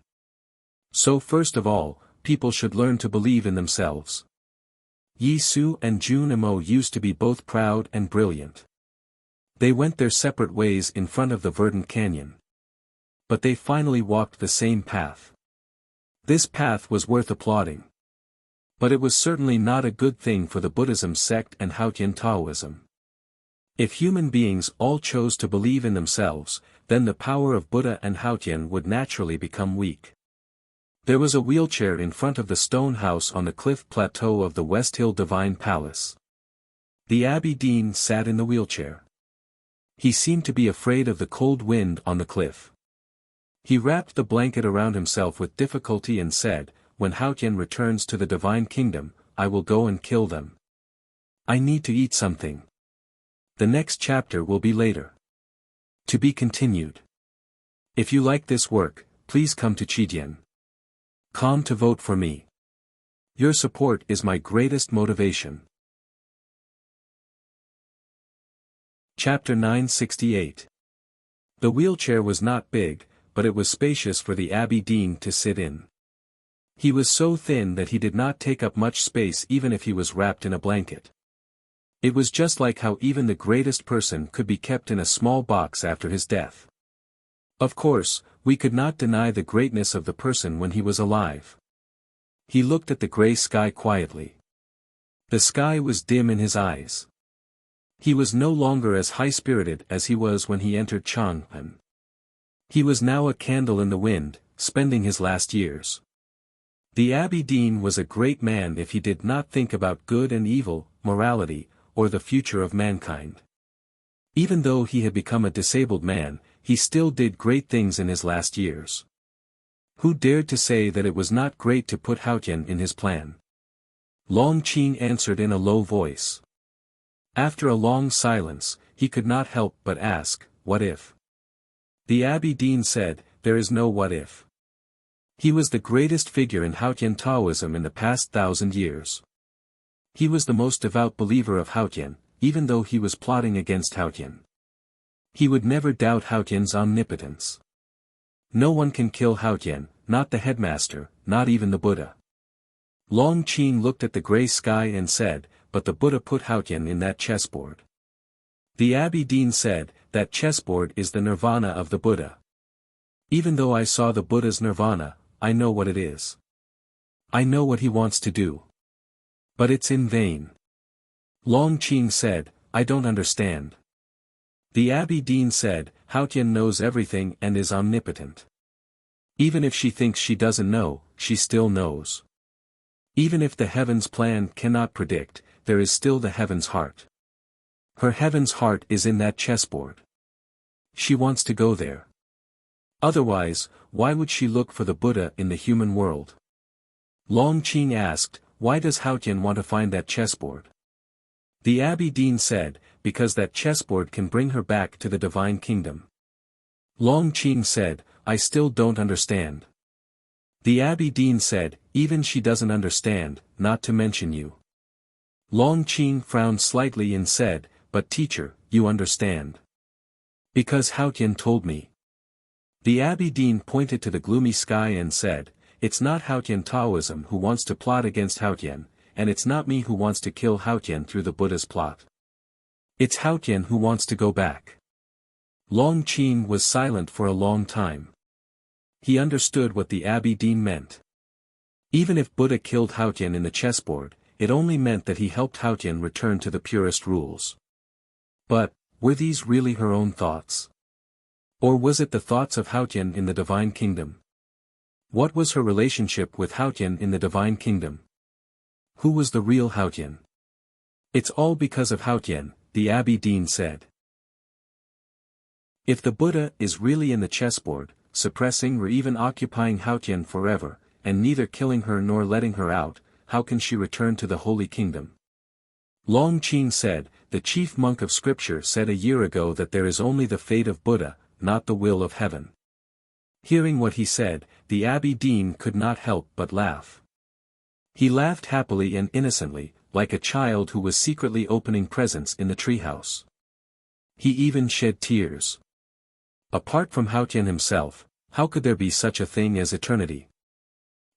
So first of all, people should learn to believe in themselves. Yisu and Jun Mo used to be both proud and brilliant. They went their separate ways in front of the verdant canyon. But they finally walked the same path. This path was worth applauding. But it was certainly not a good thing for the Buddhism sect and Hautian Taoism. If human beings all chose to believe in themselves, then the power of Buddha and Hautian would naturally become weak. There was a wheelchair in front of the stone house on the cliff plateau of the West Hill Divine Palace. The Abbey Dean sat in the wheelchair. He seemed to be afraid of the cold wind on the cliff. He wrapped the blanket around himself with difficulty and said, "When Hautian returns to the Divine Kingdom, I will go and kill them. I need to eat something." The next chapter will be later. To be continued. If you like this work, please come to Chidian.com to vote for me. Your support is my greatest motivation. Chapter 968. The wheelchair was not big, but it was spacious for the Abbey Dean to sit in. He was so thin that he did not take up much space even if he was wrapped in a blanket. It was just like how even the greatest person could be kept in a small box after his death. Of course, we could not deny the greatness of the person when he was alive. He looked at the gray sky quietly. The sky was dim in his eyes. He was no longer as high-spirited as he was when he entered Chang'an. He was now a candle in the wind, spending his last years. The Abbey Dean was a great man if he did not think about good and evil, morality, or the future of mankind. Even though he had become a disabled man, he still did great things in his last years. Who dared to say that it was not great to put Haotian in his plan? Long Qing answered in a low voice. After a long silence, he could not help but ask, what if? The Abbey Dean said, there is no what if. He was the greatest figure in Haotian Taoism in the past 1,000 years. He was the most devout believer of Haotian, even though he was plotting against Haotian. He would never doubt Haotian's omnipotence. No one can kill Haotian, not the headmaster, not even the Buddha. Long Qing looked at the gray sky and said, but the Buddha put Haotian in that chessboard. The Abbey Dean said, that chessboard is the nirvana of the Buddha. Even though I saw the Buddha's nirvana, I know what it is. I know what he wants to do. But it's in vain. Long Qing said, I don't understand. The Abbey Dean said, Haotian knows everything and is omnipotent. Even if she thinks she doesn't know, she still knows. Even if the heaven's plan cannot predict, there is still the heaven's heart. Her heaven's heart is in that chessboard. She wants to go there. Otherwise, why would she look for the Buddha in the human world? Long Qing asked, why does Haotian want to find that chessboard? The Abbey Dean said, because that chessboard can bring her back to the divine kingdom. Long Qing said, I still don't understand. The Abbey Dean said, even she doesn't understand, not to mention you. Long Qing frowned slightly and said, but teacher, you understand. Because Haotian told me. The Abbey Dean pointed to the gloomy sky and said, it's not Haotian Taoism who wants to plot against Haotian, and it's not me who wants to kill Haotian through the Buddha's plot. It's Haotian who wants to go back. Long Qing was silent for a long time. He understood what the Abbey Dean meant. Even if Buddha killed Haotian in the chessboard, it only meant that he helped Haotian return to the purest rules. But, were these really her own thoughts? Or was it the thoughts of Haotian in the divine kingdom? What was her relationship with Haotian in the divine kingdom? Who was the real Haotian? It's all because of Haotian, the Abbey Dean said. If the Buddha is really in the chessboard, suppressing or even occupying Haotian forever, and neither killing her nor letting her out, how can she return to the Holy Kingdom? Long Qing said, the chief monk of scripture said a year ago that there is only the fate of Buddha, not the will of heaven. Hearing what he said, the Abbey Dean could not help but laugh. He laughed happily and innocently, like a child who was secretly opening presents in the treehouse. He even shed tears. Apart from Haotian himself, how could there be such a thing as eternity?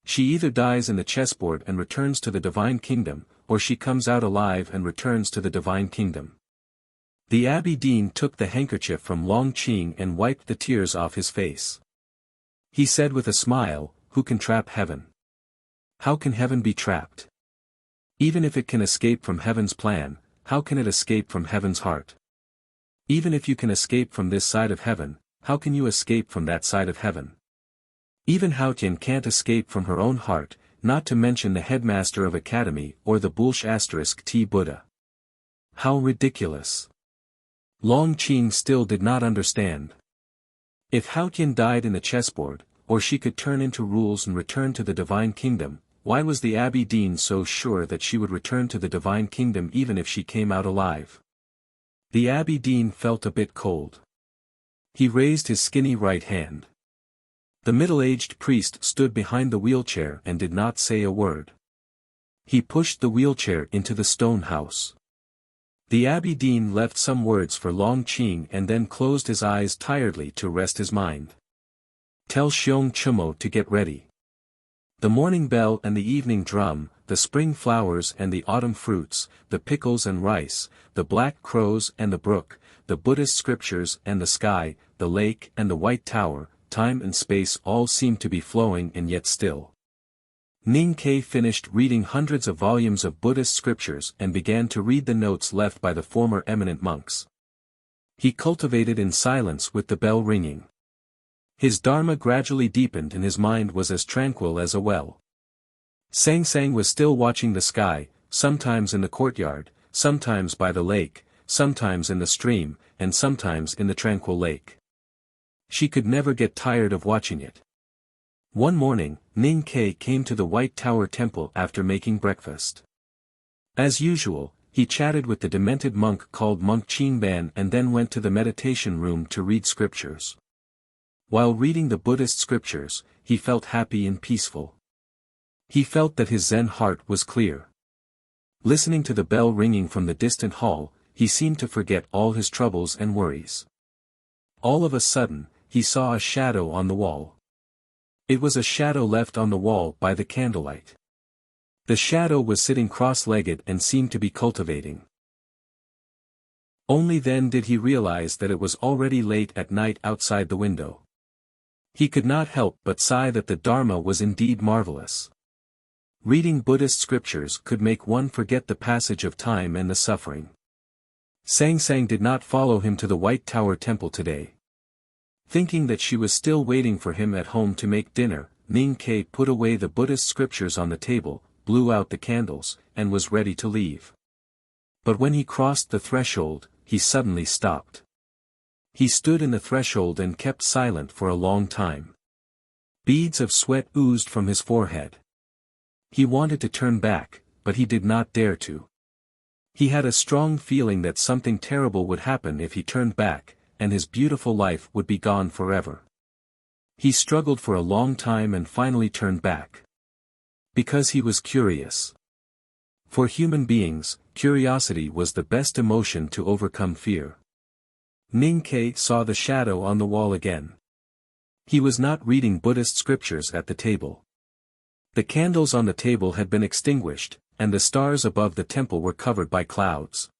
She either dies in the chessboard and returns to the divine kingdom, or she comes out alive and returns to the divine kingdom. The Abbey Dean took the handkerchief from Long Qing and wiped the tears off his face. He said with a smile, who can trap heaven? How can heaven be trapped? Even if it can escape from heaven's plan, how can it escape from heaven's heart? Even if you can escape from this side of heaven, how can you escape from that side of heaven? Even Haotian can't escape from her own heart, not to mention the headmaster of academy or the Bulsh *T Buddha. How ridiculous! Long Qing still did not understand. If Haotian died in the chessboard, or she could turn into rules and return to the divine kingdom, why was the Abbey Dean so sure that she would return to the divine kingdom even if she came out alive? The Abbey Dean felt a bit cold. He raised his skinny right hand. The middle-aged priest stood behind the wheelchair and did not say a word. He pushed the wheelchair into the stone house. The Abbey Dean left some words for Long Qing and then closed his eyes tiredly to rest his mind. Tell Xiong Chumo to get ready. The morning bell and the evening drum, the spring flowers and the autumn fruits, the pickles and rice, the black crows and the brook, the Buddhist scriptures and the sky, the lake and the white tower, time and space all seemed to be flowing and yet still. Ning Ke finished reading hundreds of volumes of Buddhist scriptures and began to read the notes left by the former eminent monks. He cultivated in silence with the bell ringing. His dharma gradually deepened and his mind was as tranquil as a well. Sang Sang was still watching the sky, sometimes in the courtyard, sometimes by the lake, sometimes in the stream, and sometimes in the tranquil lake. She could never get tired of watching it. One morning, Ning Ke came to the White Tower Temple after making breakfast. As usual, he chatted with the demented monk called Monk Qingban and then went to the meditation room to read scriptures. While reading the Buddhist scriptures, he felt happy and peaceful. He felt that his Zen heart was clear. Listening to the bell ringing from the distant hall, he seemed to forget all his troubles and worries. All of a sudden, he saw a shadow on the wall. It was a shadow left on the wall by the candlelight. The shadow was sitting cross-legged and seemed to be cultivating. Only then did he realize that it was already late at night outside the window. He could not help but sigh that the Dharma was indeed marvelous. Reading Buddhist scriptures could make one forget the passage of time and the suffering. Sang Sang did not follow him to the White Tower Temple today. Thinking that she was still waiting for him at home to make dinner, Ning Ke put away the Buddhist scriptures on the table, blew out the candles, and was ready to leave. But when he crossed the threshold, he suddenly stopped. He stood in the threshold and kept silent for a long time. Beads of sweat oozed from his forehead. He wanted to turn back, but he did not dare to. He had a strong feeling that something terrible would happen if he turned back, and his beautiful life would be gone forever. He struggled for a long time and finally turned back. Because he was curious. For human beings, curiosity was the best emotion to overcome fear. Ning Ke saw the shadow on the wall again. He was not reading Buddhist scriptures at the table. The candles on the table had been extinguished, and the stars above the temple were covered by clouds.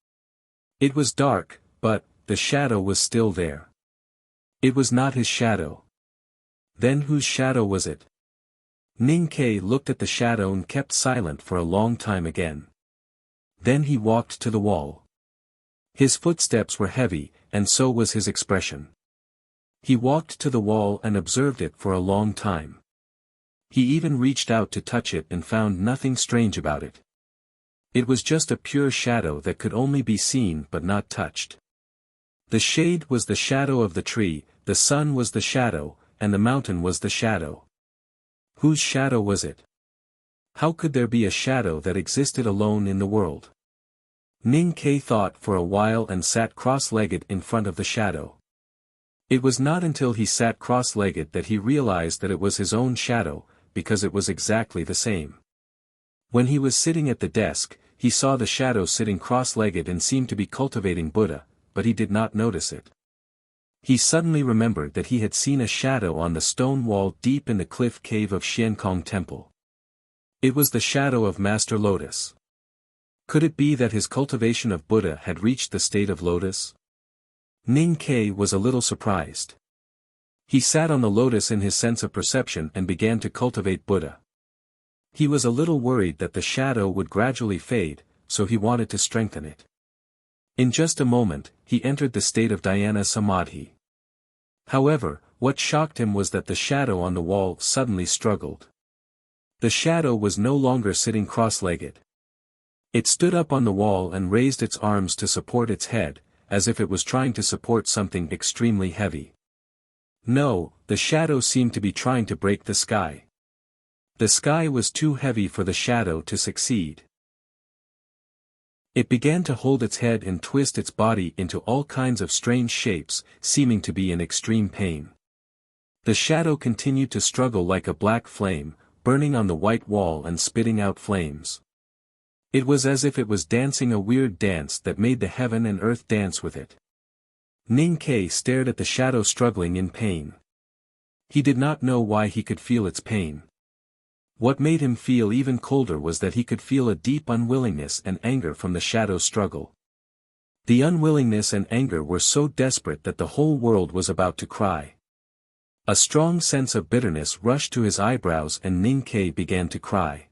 It was dark, but the shadow was still there. It was not his shadow. Then whose shadow was it? Ning Ke looked at the shadow and kept silent for a long time again. Then he walked to the wall. His footsteps were heavy, and so was his expression. He walked to the wall and observed it for a long time. He even reached out to touch it and found nothing strange about it. It was just a pure shadow that could only be seen but not touched. The shade was the shadow of the tree, the sun was the shadow, and the mountain was the shadow. Whose shadow was it? How could there be a shadow that existed alone in the world? Ning Ke thought for a while and sat cross-legged in front of the shadow. It was not until he sat cross-legged that he realized that it was his own shadow, because it was exactly the same. When he was sitting at the desk, he saw the shadow sitting cross-legged and seemed to be cultivating Buddha, but he did not notice it. He suddenly remembered that he had seen a shadow on the stone wall deep in the cliff cave of Xiankong Temple. It was the shadow of Master Lotus. Could it be that his cultivation of Buddha had reached the state of lotus? Ning Ke was a little surprised. He sat on the lotus in his sense of perception and began to cultivate Buddha. He was a little worried that the shadow would gradually fade, so he wanted to strengthen it. In just a moment, he entered the state of dhyana samadhi. However, what shocked him was that the shadow on the wall suddenly struggled. The shadow was no longer sitting cross-legged. It stood up on the wall and raised its arms to support its head, as if it was trying to support something extremely heavy. No, the shadow seemed to be trying to break the sky. The sky was too heavy for the shadow to succeed. It began to hold its head and twist its body into all kinds of strange shapes, seeming to be in extreme pain. The shadow continued to struggle like a black flame, burning on the white wall and spitting out flames. It was as if it was dancing a weird dance that made the heaven and earth dance with it. Ning Ke stared at the shadow struggling in pain. He did not know why he could feel its pain. What made him feel even colder was that he could feel a deep unwillingness and anger from the shadow's struggle. The unwillingness and anger were so desperate that the whole world was about to cry. A strong sense of bitterness rushed to his eyebrows and Ning Ke began to cry.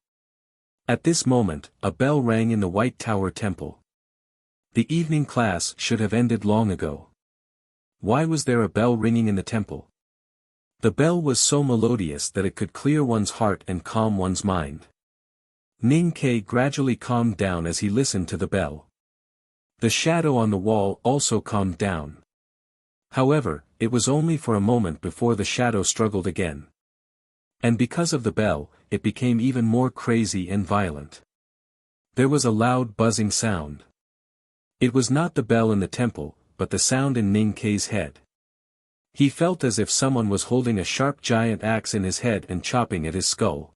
At this moment, a bell rang in the White Tower Temple. The evening class should have ended long ago. Why was there a bell ringing in the temple? The bell was so melodious that it could clear one's heart and calm one's mind. Ning Ke gradually calmed down as he listened to the bell. The shadow on the wall also calmed down. However, it was only for a moment before the shadow struggled again. And because of the bell, it became even more crazy and violent. There was a loud buzzing sound. It was not the bell in the temple, but the sound in Ning Ke's head. He felt as if someone was holding a sharp giant axe in his head and chopping at his skull.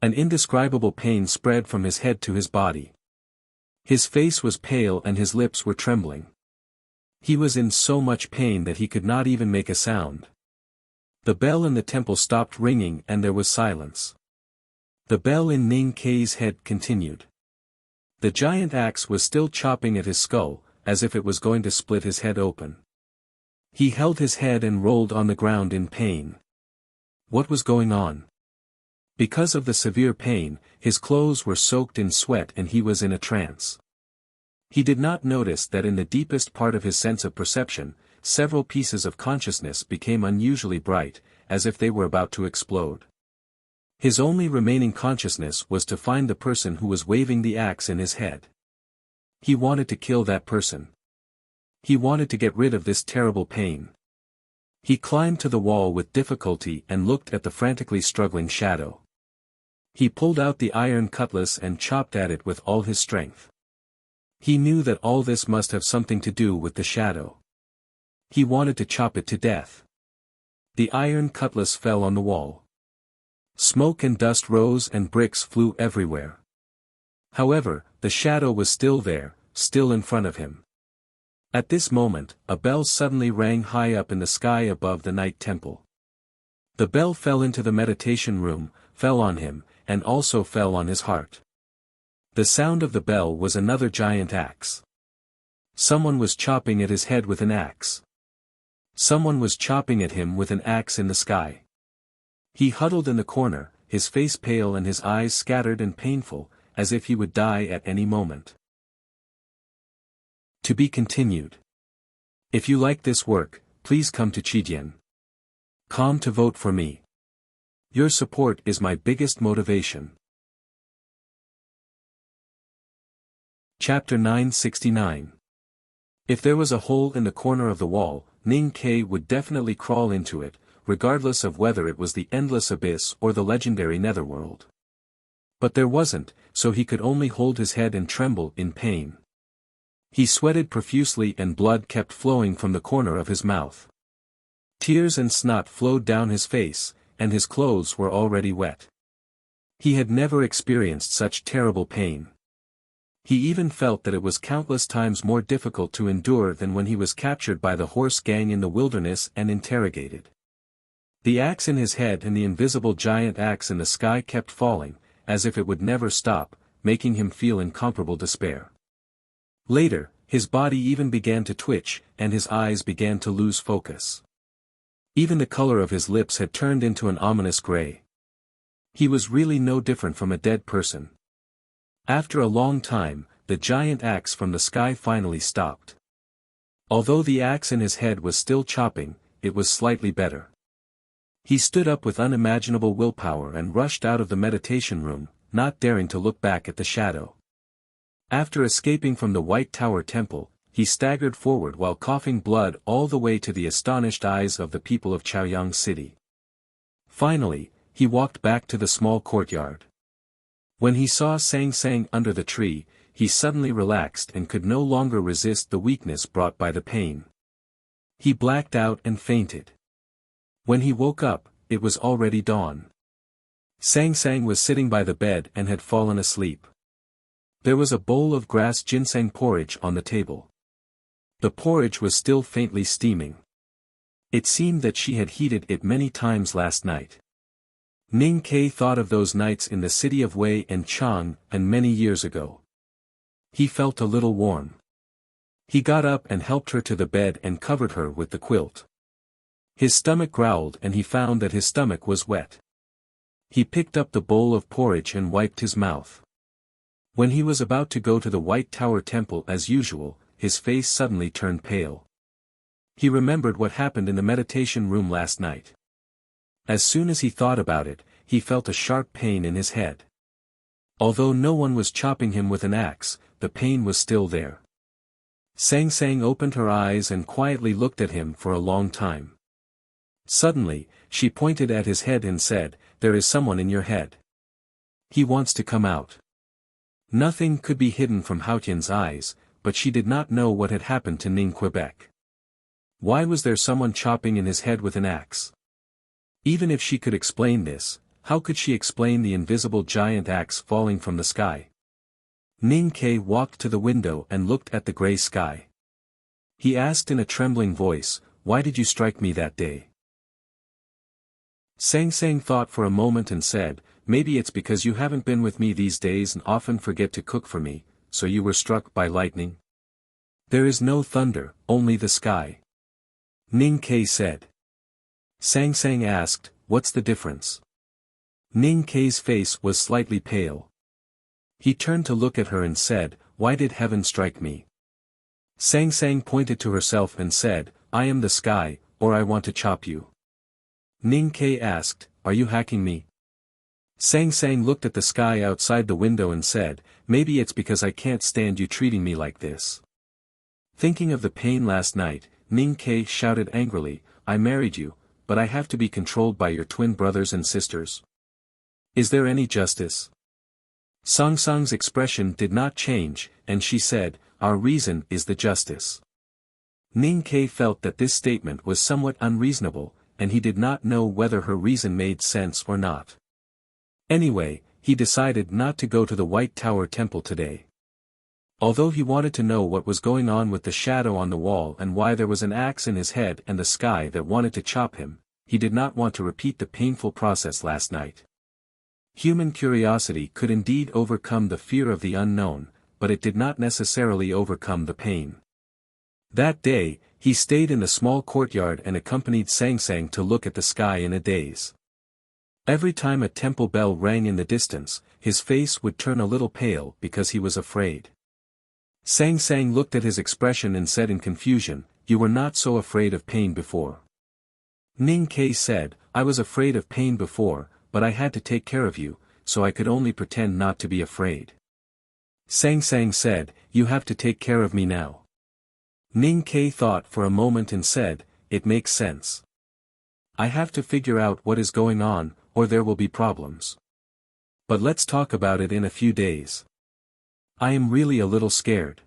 An indescribable pain spread from his head to his body. His face was pale and his lips were trembling. He was in so much pain that he could not even make a sound. The bell in the temple stopped ringing and there was silence. The bell in Ning Ke's head continued. The giant axe was still chopping at his skull, as if it was going to split his head open. He held his head and rolled on the ground in pain. What was going on? Because of the severe pain, his clothes were soaked in sweat and he was in a trance. He did not notice that in the deepest part of his sense of perception, several pieces of consciousness became unusually bright, as if they were about to explode. His only remaining consciousness was to find the person who was waving the axe in his head. He wanted to kill that person. He wanted to get rid of this terrible pain. He climbed to the wall with difficulty and looked at the frantically struggling shadow. He pulled out the iron cutlass and chopped at it with all his strength. He knew that all this must have something to do with the shadow. He wanted to chop it to death. The iron cutlass fell on the wall. Smoke and dust rose and bricks flew everywhere. However, the shadow was still there, still in front of him. At this moment, a bell suddenly rang high up in the sky above the night temple. The bell fell into the meditation room, fell on him, and also fell on his heart. The sound of the bell was another giant axe. Someone was chopping at his head with an axe. Someone was chopping at him with an axe in the sky. He huddled in the corner, his face pale and his eyes scattered and painful, as if he would die at any moment. To be continued. If you like this work, please come to Chidian.com to vote for me. Your support is my biggest motivation. Chapter 969. If there was a hole in the corner of the wall, Ning Ke would definitely crawl into it, regardless of whether it was the endless abyss or the legendary netherworld. But there wasn't, so he could only hold his head and tremble in pain. He sweated profusely and blood kept flowing from the corner of his mouth. Tears and snot flowed down his face, and his clothes were already wet. He had never experienced such terrible pain. He even felt that it was countless times more difficult to endure than when he was captured by the horse gang in the wilderness and interrogated. The axe in his head and the invisible giant axe in the sky kept falling, as if it would never stop, making him feel incomparable despair. Later, his body even began to twitch, and his eyes began to lose focus. Even the color of his lips had turned into an ominous gray. He was really no different from a dead person. After a long time, the giant axe from the sky finally stopped. Although the axe in his head was still chopping, it was slightly better. He stood up with unimaginable willpower and rushed out of the meditation room, not daring to look back at the shadow. After escaping from the White Tower Temple, he staggered forward while coughing blood all the way to the astonished eyes of the people of Chaoyang City. Finally, he walked back to the small courtyard. When he saw Sang Sang under the tree, he suddenly relaxed and could no longer resist the weakness brought by the pain. He blacked out and fainted. When he woke up, it was already dawn. Sang Sang was sitting by the bed and had fallen asleep. There was a bowl of grass ginseng porridge on the table. The porridge was still faintly steaming. It seemed that she had heated it many times last night. Ning Ke thought of those nights in the city of Wei and Chang, and many years ago. He felt a little warm. He got up and helped her to the bed and covered her with the quilt. His stomach growled and he found that his stomach was wet. He picked up the bowl of porridge and wiped his mouth. When he was about to go to the White Tower Temple as usual, his face suddenly turned pale. He remembered what happened in the meditation room last night. As soon as he thought about it, he felt a sharp pain in his head. Although no one was chopping him with an axe, the pain was still there. Sang Sang opened her eyes and quietly looked at him for a long time. Suddenly, she pointed at his head and said, "There is someone in your head. He wants to come out." Nothing could be hidden from Haotian's eyes, but she did not know what had happened to Ning Quebec. Why was there someone chopping in his head with an axe? Even if she could explain this, how could she explain the invisible giant axe falling from the sky? Ning Ke walked to the window and looked at the gray sky. He asked in a trembling voice, "Why did you strike me that day?" Sang Sang thought for a moment and said, "Maybe it's because you haven't been with me these days and often forget to cook for me, so you were struck by lightning." "There is no thunder, only the sky," Ning Ke said. Sang Sang asked, "What's the difference?" Ning Ke's face was slightly pale. He turned to look at her and said, "Why did heaven strike me?" Sang Sang pointed to herself and said, "I am the sky, or I want to chop you." Ning Ke asked, "Are you hacking me?" Sang Sang looked at the sky outside the window and said, "Maybe it's because I can't stand you treating me like this." Thinking of the pain last night, Ning Ke shouted angrily, "I married you, but I have to be controlled by your twin brothers and sisters. Is there any justice?" Sang Sang's expression did not change, and she said, "Our reason is the justice." Ning Ke felt that this statement was somewhat unreasonable, and he did not know whether her reason made sense or not. Anyway, he decided not to go to the White Tower Temple today. Although he wanted to know what was going on with the shadow on the wall and why there was an axe in his head and the sky that wanted to chop him, he did not want to repeat the painful process last night. Human curiosity could indeed overcome the fear of the unknown, but it did not necessarily overcome the pain. That day, he stayed in the small courtyard and accompanied Sang Sang to look at the sky in a daze. Every time a temple bell rang in the distance, his face would turn a little pale because he was afraid. Sang Sang looked at his expression and said in confusion, "You were not so afraid of pain before." Ning Ke said, "I was afraid of pain before, but I had to take care of you, so I could only pretend not to be afraid." Sang Sang said, "You have to take care of me now." Ning Ke thought for a moment and said, "It makes sense. I have to figure out what is going on, or there will be problems. But let's talk about it in a few days. I am really a little scared."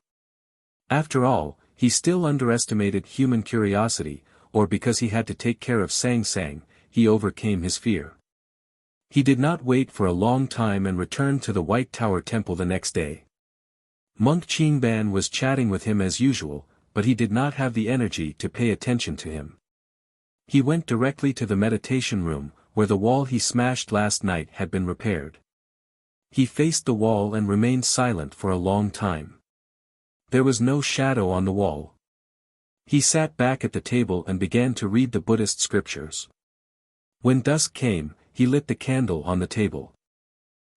After all, he still underestimated human curiosity, or because he had to take care of Sang Sang, he overcame his fear. He did not wait for a long time and returned to the White Tower Temple the next day. Monk Qingban was chatting with him as usual, but he did not have the energy to pay attention to him. He went directly to the meditation room, where the wall he smashed last night had been repaired. He faced the wall and remained silent for a long time. There was no shadow on the wall. He sat back at the table and began to read the Buddhist scriptures. When dusk came, he lit the candle on the table.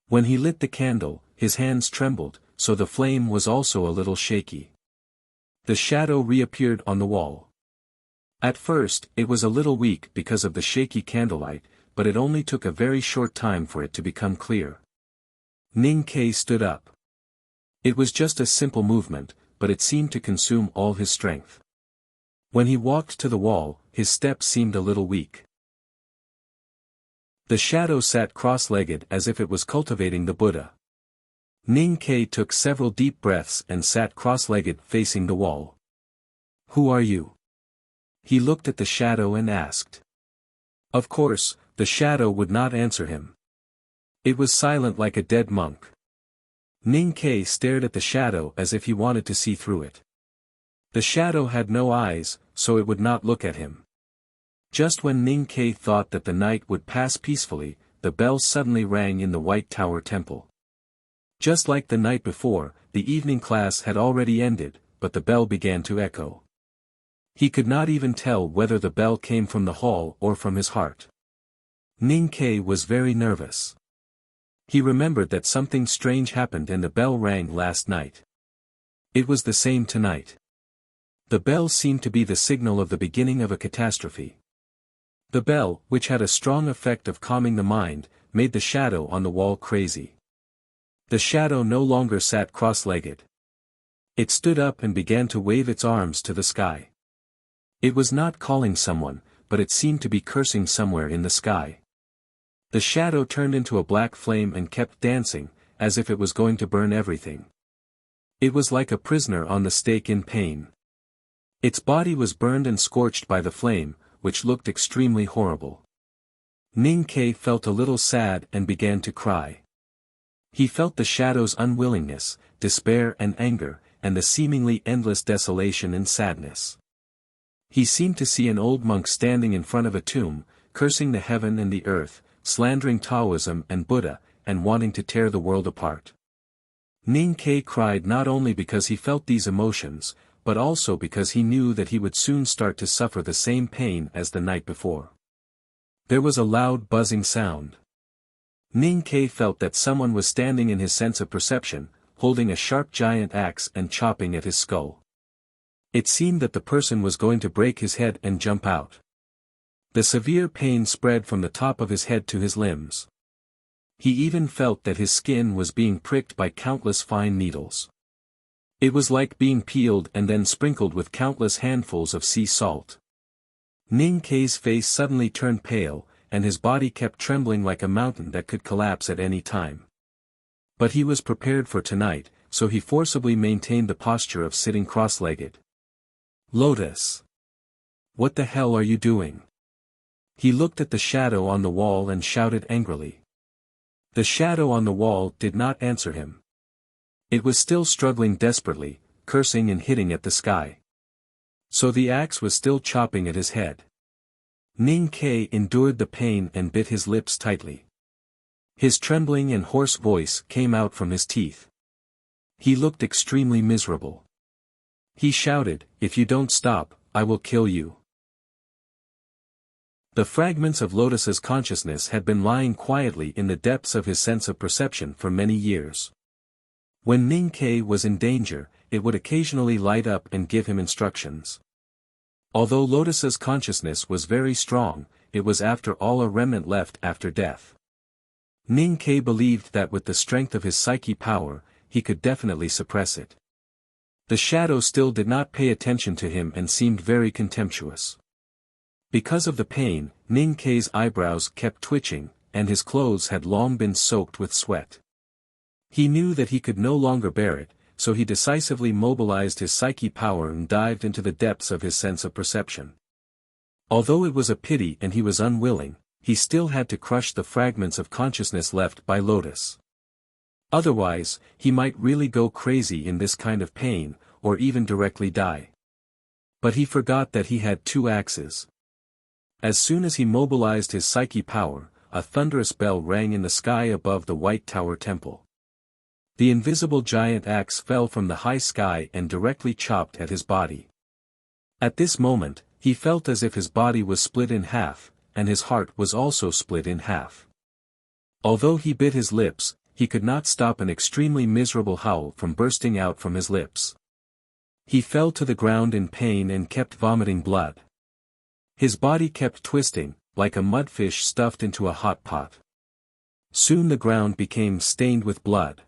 When he lit the candle, his hands trembled, so the flame was also a little shaky. The shadow reappeared on the wall. At first, it was a little weak because of the shaky candlelight, but it only took a very short time for it to become clear. Ning Ke stood up. It was just a simple movement, but it seemed to consume all his strength. When he walked to the wall, his steps seemed a little weak. The shadow sat cross-legged as if it was cultivating the Buddha. Ning Ke took several deep breaths and sat cross-legged facing the wall. "Who are you?" He looked at the shadow and asked. Of course, the shadow would not answer him. It was silent like a dead monk. Ning Ke stared at the shadow as if he wanted to see through it. The shadow had no eyes, so it would not look at him. Just when Ning Ke thought that the night would pass peacefully, the bell suddenly rang in the White Tower Temple. Just like the night before, the evening class had already ended, but the bell began to echo. He could not even tell whether the bell came from the hall or from his heart. Ning Ke was very nervous. He remembered that something strange happened and the bell rang last night. It was the same tonight. The bell seemed to be the signal of the beginning of a catastrophe. The bell, which had a strong effect of calming the mind, made the shadow on the wall crazy. The shadow no longer sat cross-legged. It stood up and began to wave its arms to the sky. It was not calling someone, but it seemed to be cursing somewhere in the sky. The shadow turned into a black flame and kept dancing, as if it was going to burn everything. It was like a prisoner on the stake in pain. Its body was burned and scorched by the flame, which looked extremely horrible. Ning Ke felt a little sad and began to cry. He felt the shadow's unwillingness, despair and anger, and the seemingly endless desolation and sadness. He seemed to see an old monk standing in front of a tomb, cursing the heaven and the earth, slandering Taoism and Buddha, and wanting to tear the world apart. Ning Ke cried not only because he felt these emotions, but also because he knew that he would soon start to suffer the same pain as the night before. There was a loud buzzing sound. Ning Ke felt that someone was standing in his sense of perception, holding a sharp giant axe and chopping at his skull. It seemed that the person was going to break his head and jump out. The severe pain spread from the top of his head to his limbs. He even felt that his skin was being pricked by countless fine needles. It was like being peeled and then sprinkled with countless handfuls of sea salt. Ning Ke's face suddenly turned pale, and his body kept trembling like a mountain that could collapse at any time. But he was prepared for tonight, so he forcibly maintained the posture of sitting cross-legged. Lotus! What the hell are you doing? He looked at the shadow on the wall and shouted angrily. The shadow on the wall did not answer him. It was still struggling desperately, cursing and hitting at the sky. So the axe was still chopping at his head. Ning Ke endured the pain and bit his lips tightly. His trembling and hoarse voice came out from his teeth. He looked extremely miserable. He shouted, "If you don't stop, I will kill you." The fragments of Lotus's consciousness had been lying quietly in the depths of his sense of perception for many years. When Ning Ke was in danger, it would occasionally light up and give him instructions. Although Lotus's consciousness was very strong, it was after all a remnant left after death. Ning Ke believed that with the strength of his psyche power, he could definitely suppress it. The shadow still did not pay attention to him and seemed very contemptuous. Because of the pain, Ning Ke's eyebrows kept twitching, and his clothes had long been soaked with sweat. He knew that he could no longer bear it, so he decisively mobilized his psyche power and dived into the depths of his sense of perception. Although it was a pity and he was unwilling, he still had to crush the fragments of consciousness left by Lotus. Otherwise, he might really go crazy in this kind of pain, or even directly die. But he forgot that he had two axes. As soon as he mobilized his psyche power, a thunderous bell rang in the sky above the White Tower Temple. The invisible giant axe fell from the high sky and directly chopped at his body. At this moment, he felt as if his body was split in half, and his heart was also split in half. Although he bit his lips, he could not stop an extremely miserable howl from bursting out from his lips. He fell to the ground in pain and kept vomiting blood. His body kept twisting, like a mudfish stuffed into a hot pot. Soon the ground became stained with blood.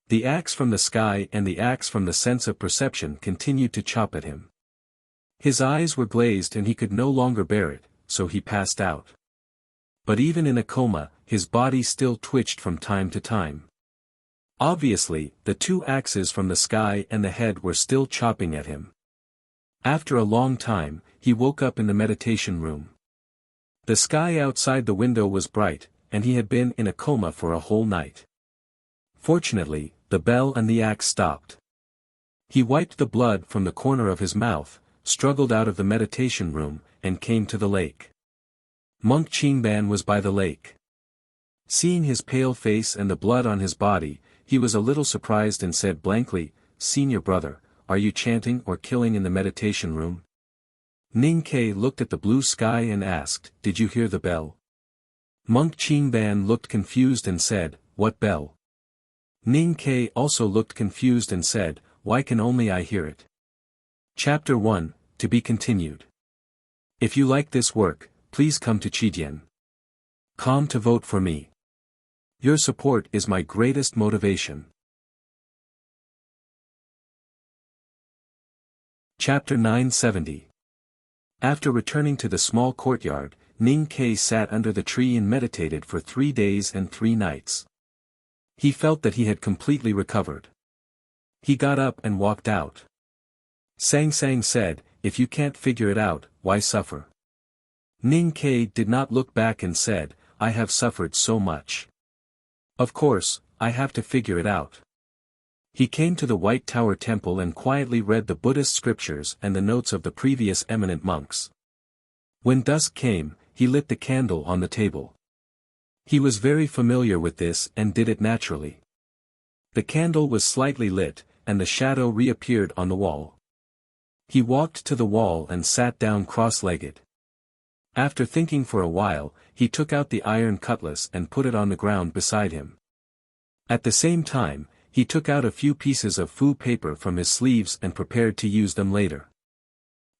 The axe from the sky and the axe from the sense of perception continued to chop at him. His eyes were glazed and he could no longer bear it, so he passed out. But even in a coma, his body still twitched from time to time. Obviously, the two axes from the sky and the head were still chopping at him. After a long time, he woke up in the meditation room. The sky outside the window was bright, and he had been in a coma for a whole night. Fortunately, the bell and the axe stopped. He wiped the blood from the corner of his mouth, struggled out of the meditation room, and came to the lake. Monk Qingban was by the lake. Seeing his pale face and the blood on his body, he was a little surprised and said blankly, "Senior brother, are you chanting or killing in the meditation room?" Ning Ke looked at the blue sky and asked, "Did you hear the bell?" Monk Qingban looked confused and said, "What bell?" Ning Ke also looked confused and said, "Why can only I hear it?" Chapter 1, to be continued. If you like this work, please come to Chidian.com to vote for me. Your support is my greatest motivation. Chapter 970. After returning to the small courtyard, Ning Ke sat under the tree and meditated for 3 days and 3 nights. He felt that he had completely recovered. He got up and walked out. Sang Sang said, "If you can't figure it out, why suffer?" Ning Ke did not look back and said, "I have suffered so much. Of course, I have to figure it out." He came to the White Tower Temple and quietly read the Buddhist scriptures and the notes of the previous eminent monks. When dusk came, he lit the candle on the table. He was very familiar with this and did it naturally. The candle was slightly lit, and the shadow reappeared on the wall. He walked to the wall and sat down cross-legged. After thinking for a while, he took out the iron cutlass and put it on the ground beside him. At the same time, he took out a few pieces of fu paper from his sleeves and prepared to use them later.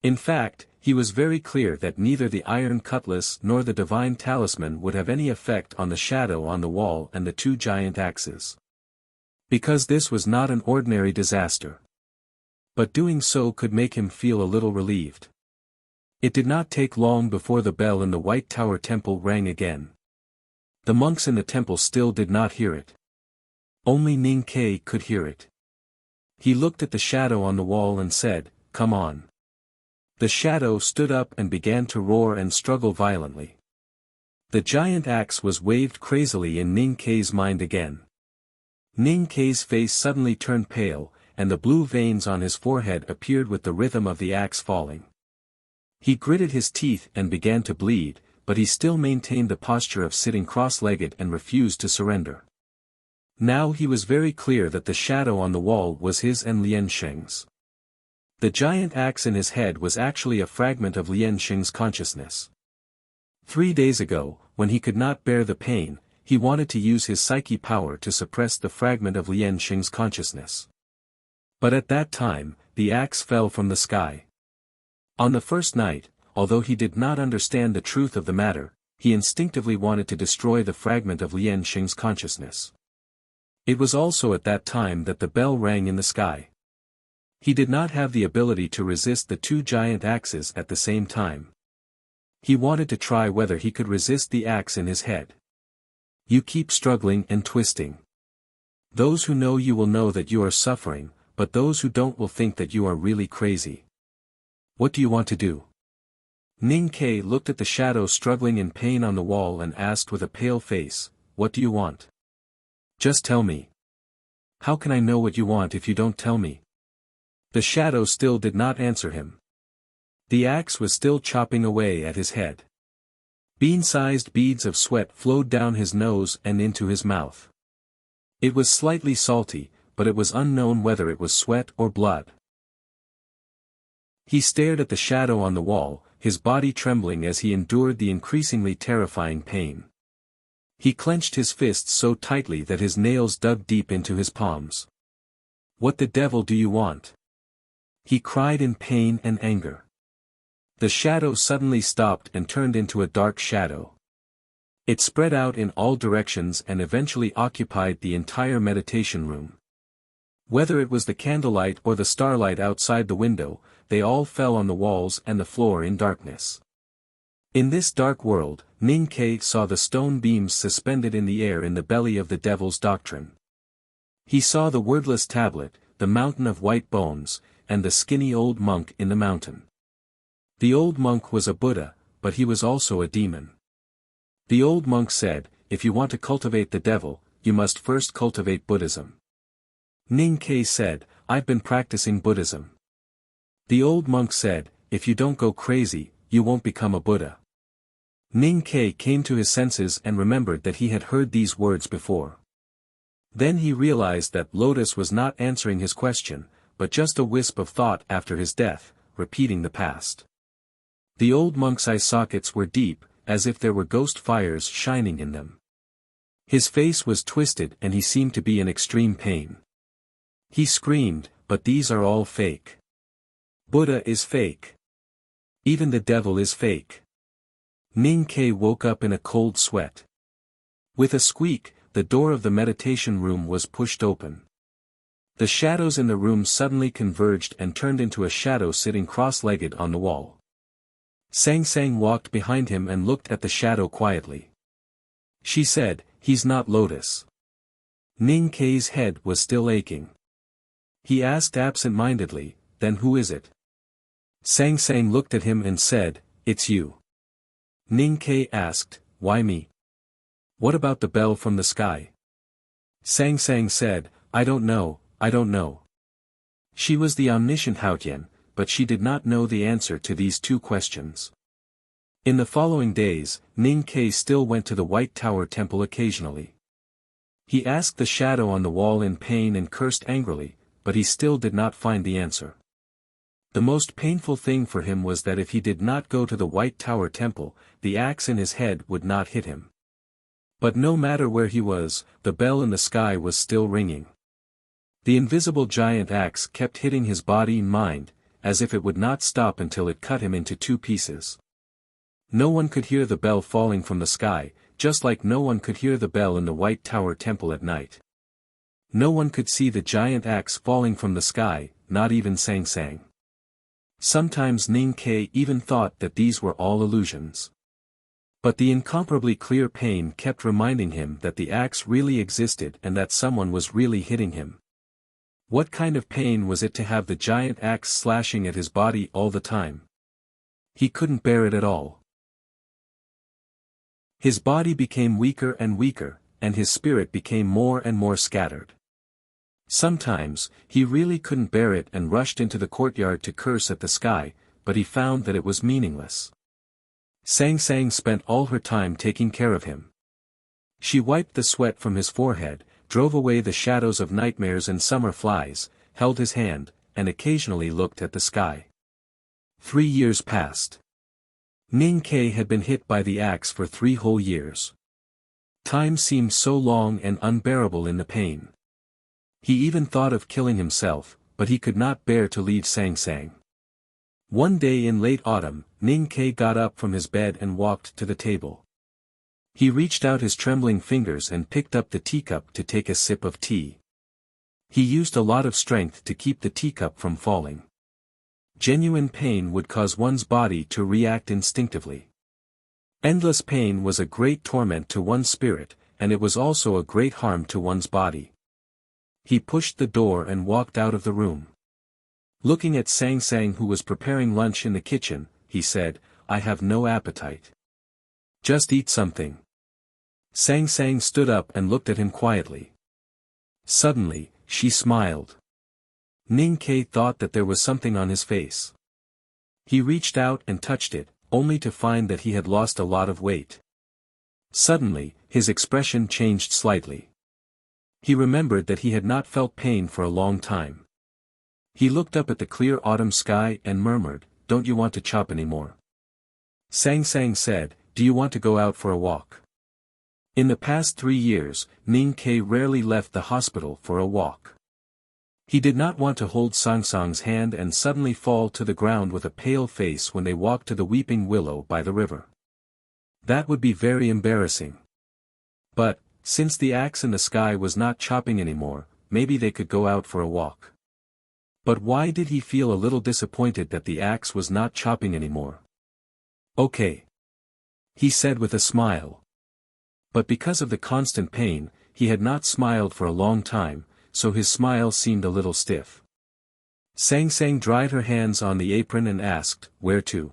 In fact, he was very clear that neither the iron cutlass nor the divine talisman would have any effect on the shadow on the wall and the 2 giant axes. Because this was not an ordinary disaster. But doing so could make him feel a little relieved. It did not take long before the bell in the White Tower Temple rang again. The monks in the temple still did not hear it. Only Ning Ke could hear it. He looked at the shadow on the wall and said, "Come on." The shadow stood up and began to roar and struggle violently. The giant axe was waved crazily in Ning Ke's mind again. Ning Ke's face suddenly turned pale, and the blue veins on his forehead appeared with the rhythm of the axe falling. He gritted his teeth and began to bleed, but he still maintained the posture of sitting cross-legged and refused to surrender. Now he was very clear that the shadow on the wall was his and Lian Sheng's. The giant axe in his head was actually a fragment of Lian Sheng's consciousness. 3 days ago, when he could not bear the pain, he wanted to use his psyche power to suppress the fragment of Lian Sheng's consciousness. But at that time, the axe fell from the sky. On the first night, although he did not understand the truth of the matter, he instinctively wanted to destroy the fragment of Lian Sheng's consciousness. It was also at that time that the bell rang in the sky. He did not have the ability to resist the 2 giant axes at the same time. He wanted to try whether he could resist the axe in his head. You keep struggling and twisting. Those who know you will know that you are suffering, but those who don't will think that you are really crazy. What do you want to do? Ning Ke looked at the shadow struggling in pain on the wall and asked with a pale face, "What do you want? Just tell me." "How can I know what you want if you don't tell me?" The shadow still did not answer him. The axe was still chopping away at his head. Bean-sized beads of sweat flowed down his nose and into his mouth. It was slightly salty, but it was unknown whether it was sweat or blood. He stared at the shadow on the wall, his body trembling as he endured the increasingly terrifying pain. He clenched his fists so tightly that his nails dug deep into his palms. "What the devil do you want?" he cried in pain and anger. The shadow suddenly stopped and turned into a dark shadow. It spread out in all directions and eventually occupied the entire meditation room. Whether it was the candlelight or the starlight outside the window, they all fell on the walls and the floor in darkness. In this dark world, Ning Ke saw the stone beams suspended in the air in the belly of the devil's doctrine. He saw the wordless tablet, the mountain of white bones, and the skinny old monk in the mountain. The old monk was a Buddha, but he was also a demon. The old monk said, "If you want to cultivate the devil, you must first cultivate Buddhism." Ning Ke said, "I've been practicing Buddhism." The old monk said, "If you don't go crazy, you won't become a Buddha." Ning Ke came to his senses and remembered that he had heard these words before. Then he realized that Lotus was not answering his question, but just a wisp of thought after his death, repeating the past. The old monk's eye sockets were deep, as if there were ghost fires shining in them. His face was twisted and he seemed to be in extreme pain. He screamed, "But these are all fake. Buddha is fake. Even the devil is fake." Ning Ke woke up in a cold sweat. With a squeak, the door of the meditation room was pushed open. The shadows in the room suddenly converged and turned into a shadow sitting cross-legged on the wall. Sang Sang walked behind him and looked at the shadow quietly. She said, "He's not Lotus." Ning Ke's head was still aching. He asked absent-mindedly, "Then who is it?" Sang Sang looked at him and said, "It's you." Ning Ke asked, "Why me? What about the bell from the sky?" Sang Sang said, I don't know." She was the omniscient Haotian, but she did not know the answer to these two questions. In the following days, Ning Ke still went to the White Tower Temple occasionally. He asked the shadow on the wall in pain and cursed angrily, but he still did not find the answer. The most painful thing for him was that if he did not go to the White Tower Temple, the axe in his head would not hit him. But no matter where he was, the bell in the sky was still ringing. The invisible giant axe kept hitting his body and mind, as if it would not stop until it cut him into two pieces. No one could hear the bell falling from the sky, just like no one could hear the bell in the White Tower Temple at night. No one could see the giant axe falling from the sky, not even Sang Sang. Sometimes Ning Ke even thought that these were all illusions. But the incomparably clear pain kept reminding him that the axe really existed and that someone was really hitting him. What kind of pain was it to have the giant axe slashing at his body all the time? He couldn't bear it at all. His body became weaker and weaker, and his spirit became more and more scattered. Sometimes, he really couldn't bear it and rushed into the courtyard to curse at the sky, but he found that it was meaningless. Sang Sang spent all her time taking care of him. She wiped the sweat from his forehead, drove away the shadows of nightmares and summer flies, held his hand, and occasionally looked at the sky. 3 years passed. Ning Ke had been hit by the axe for 3 whole years. Time seemed so long and unbearable in the pain. He even thought of killing himself, but he could not bear to leave Sang Sang. One day in late autumn, Ning Ke got up from his bed and walked to the table. He reached out his trembling fingers and picked up the teacup to take a sip of tea. He used a lot of strength to keep the teacup from falling. Genuine pain would cause one's body to react instinctively. Endless pain was a great torment to one's spirit, and it was also a great harm to one's body. He pushed the door and walked out of the room. Looking at Sang Sang, who was preparing lunch in the kitchen, he said, "I have no appetite. Just eat something." Sang Sang stood up and looked at him quietly. Suddenly, she smiled. Ning Ke thought that there was something on his face. He reached out and touched it, only to find that he had lost a lot of weight. Suddenly, his expression changed slightly. He remembered that he had not felt pain for a long time. He looked up at the clear autumn sky and murmured, "Don't you want to chop anymore?" Sang Sang said, "Do you want to go out for a walk?" In the past 3 years, Ning Ke rarely left the hospital for a walk. He did not want to hold Sang Sang's hand and suddenly fall to the ground with a pale face when they walked to the weeping willow by the river. That would be very embarrassing. But, since the axe in the sky was not chopping anymore, maybe they could go out for a walk. But why did he feel a little disappointed that the axe was not chopping anymore? "Okay," he said with a smile. But because of the constant pain, he had not smiled for a long time, so his smile seemed a little stiff. Sang Sang dried her hands on the apron and asked, "Where to?"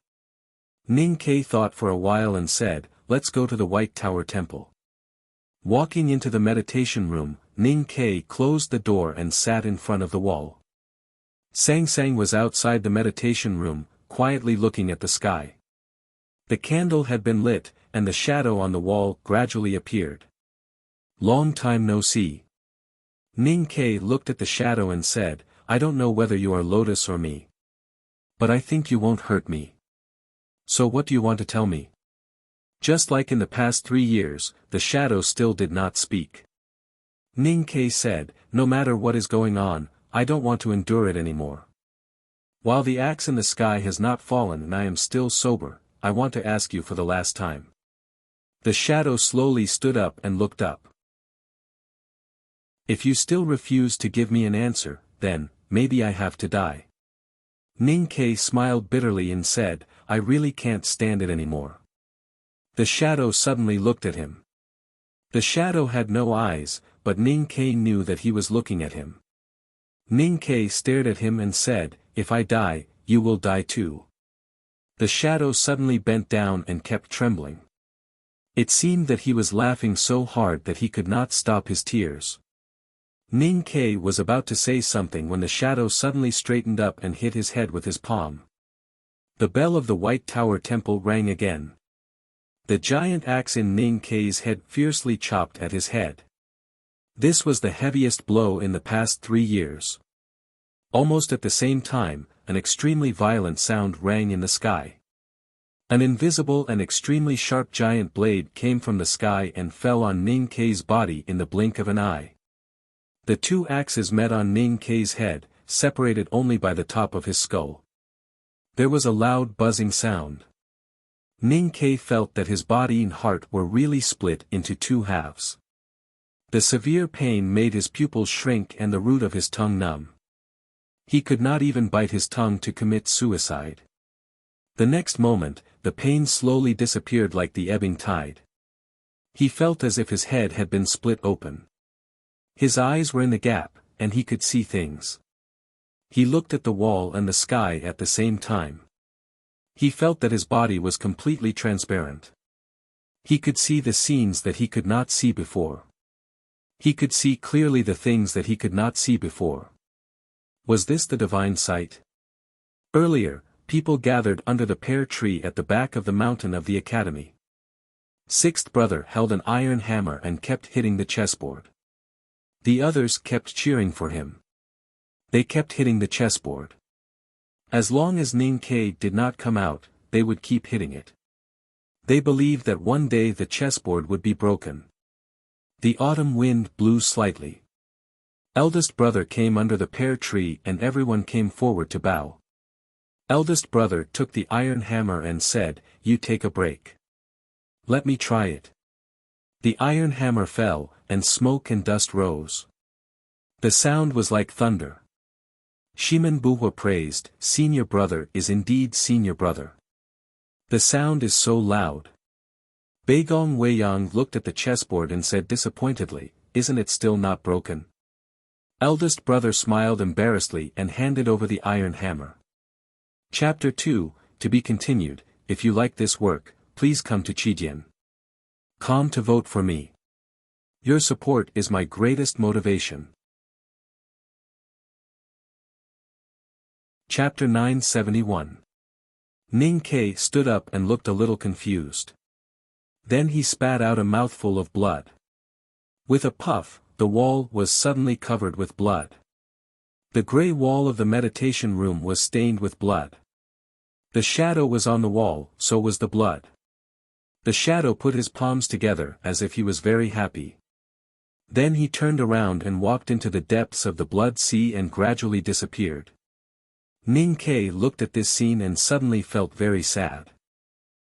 Ning Ke thought for a while and said, "Let's go to the White Tower Temple." Walking into the meditation room, Ning Ke closed the door and sat in front of the wall. Sang Sang was outside the meditation room, quietly looking at the sky. The candle had been lit, and the shadow on the wall gradually appeared. Long time no see. Ning Ke looked at the shadow and said, I don't know whether you are Lotus or me. But I think you won't hurt me. So what do you want to tell me? Just like in the past 3 years, the shadow still did not speak. Ning Ke said, no matter what is going on, I don't want to endure it anymore. While the axe in the sky has not fallen and I am still sober, I want to ask you for the last time. The shadow slowly stood up and looked up. If you still refuse to give me an answer, then, maybe I have to die. Ning Ke smiled bitterly and said, I really can't stand it anymore. The shadow suddenly looked at him. The shadow had no eyes, but Ning Ke knew that he was looking at him. Ning Ke stared at him and said, if I die, you will die too. The shadow suddenly bent down and kept trembling. It seemed that he was laughing so hard that he could not stop his tears. Ning Ke was about to say something when the shadow suddenly straightened up and hit his head with his palm. The bell of the White Tower Temple rang again. The giant axe in Ning Ke's head fiercely chopped at his head. This was the heaviest blow in the past 3 years. Almost at the same time, an extremely violent sound rang in the sky. An invisible and extremely sharp giant blade came from the sky and fell on Ning Ke's body in the blink of an eye. The 2 axes met on Ning Ke's head, separated only by the top of his skull. There was a loud buzzing sound. Ning Ke felt that his body and heart were really split into 2 halves. The severe pain made his pupils shrink and the root of his tongue numb. He could not even bite his tongue to commit suicide. The next moment, the pain slowly disappeared like the ebbing tide. He felt as if his head had been split open. His eyes were in the gap, and he could see things. He looked at the wall and the sky at the same time. He felt that his body was completely transparent. He could see the scenes that he could not see before. He could see clearly the things that he could not see before. Was this the divine sight? Earlier, people gathered under the pear tree at the back of the mountain of the academy. 6th brother held an iron hammer and kept hitting the chessboard. The others kept cheering for him. They kept hitting the chessboard. As long as Ning Ke did not come out, they would keep hitting it. They believed that one day the chessboard would be broken. The autumn wind blew slightly. Eldest brother came under the pear tree and everyone came forward to bow. Eldest brother took the iron hammer and said, you take a break. Let me try it. The iron hammer fell, and smoke and dust rose. The sound was like thunder. Shiman Buhua praised, senior brother is indeed senior brother. The sound is so loud. Beigong Weiyang looked at the chessboard and said disappointedly, isn't it still not broken? Eldest brother smiled embarrassedly and handed over the iron hammer. Chapter 2, to be continued. If you like this work, please come to Chidian.com to vote for me. Your support is my greatest motivation. Chapter 971. Ning Ke stood up and looked a little confused. Then he spat out a mouthful of blood. With a puff, the wall was suddenly covered with blood. The gray wall of the meditation room was stained with blood. The shadow was on the wall, so was the blood. The shadow put his palms together as if he was very happy. Then he turned around and walked into the depths of the blood sea and gradually disappeared. Ning Ke looked at this scene and suddenly felt very sad.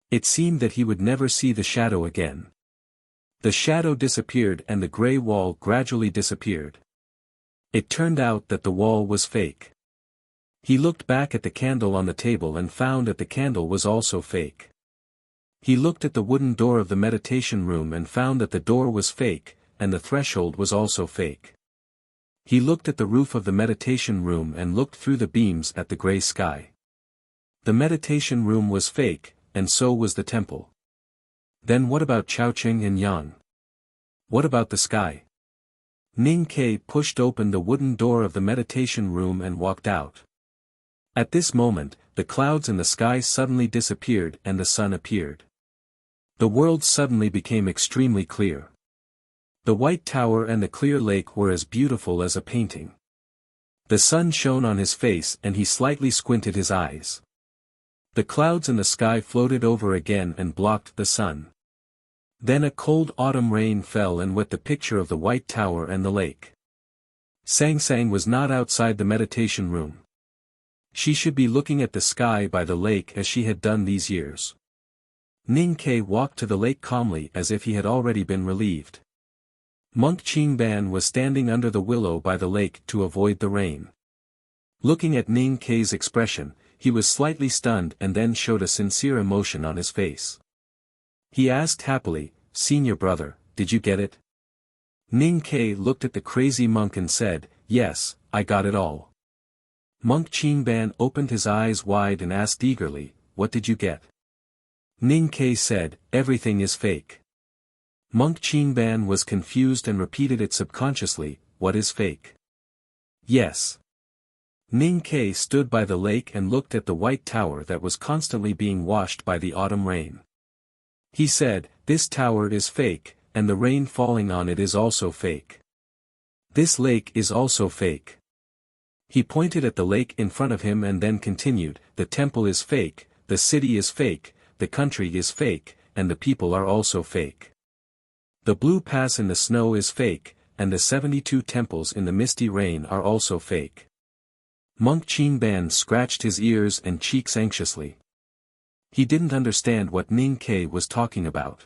It seemed that he would never see the shadow again. The shadow disappeared and the gray wall gradually disappeared. It turned out that the wall was fake. He looked back at the candle on the table and found that the candle was also fake. He looked at the wooden door of the meditation room and found that the door was fake, and the threshold was also fake. He looked at the roof of the meditation room and looked through the beams at the gray sky. The meditation room was fake, and so was the temple. Then what about Chowching and Yang? What about the sky? Ning Ke pushed open the wooden door of the meditation room and walked out. At this moment, the clouds in the sky suddenly disappeared and the sun appeared. The world suddenly became extremely clear. The white tower and the clear lake were as beautiful as a painting. The sun shone on his face and he slightly squinted his eyes. The clouds in the sky floated over again and blocked the sun. Then a cold autumn rain fell and wet the picture of the white tower and the lake. Sang Sang was not outside the meditation room. She should be looking at the sky by the lake as she had done these years. Ning Ke walked to the lake calmly as if he had already been relieved. Monk Qingban was standing under the willow by the lake to avoid the rain. Looking at Ning Ke's expression, he was slightly stunned and then showed a sincere emotion on his face. He asked happily, "Senior brother, did you get it?" Ning Ke looked at the crazy monk and said, "Yes, I got it all." Monk Qingban opened his eyes wide and asked eagerly, "What did you get?" Ning Ke said, "Everything is fake." Monk Qingban was confused and repeated it subconsciously, "What is fake?" "Yes." Ning Ke stood by the lake and looked at the white tower that was constantly being washed by the autumn rain. He said, "This tower is fake, and the rain falling on it is also fake. This lake is also fake." He pointed at the lake in front of him and then continued, "The temple is fake, the city is fake, the country is fake, and the people are also fake. The blue pass in the snow is fake, and the 72 temples in the misty rain are also fake." Monk Qingban scratched his ears and cheeks anxiously. He didn't understand what Ning Ke was talking about.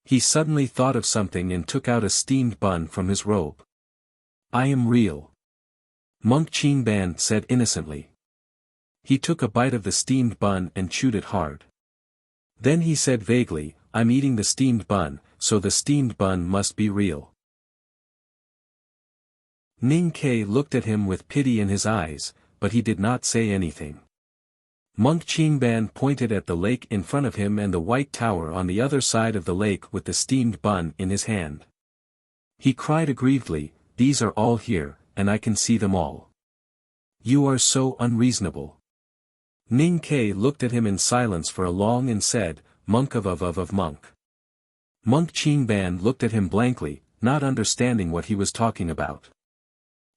He suddenly thought of something and took out a steamed bun from his robe. "I am real," Monk Qingban said innocently. He took a bite of the steamed bun and chewed it hard. Then he said vaguely, "I'm eating the steamed bun, so the steamed bun must be real." Ning Ke looked at him with pity in his eyes, but he did not say anything. Monk Qingban pointed at the lake in front of him and the white tower on the other side of the lake with the steamed bun in his hand. He cried aggrievedly, "These are all here, and I can see them all. You are so unreasonable." Ning Ke looked at him in silence for a long and said, "Monk of monk." Monk Qingban looked at him blankly, not understanding what he was talking about.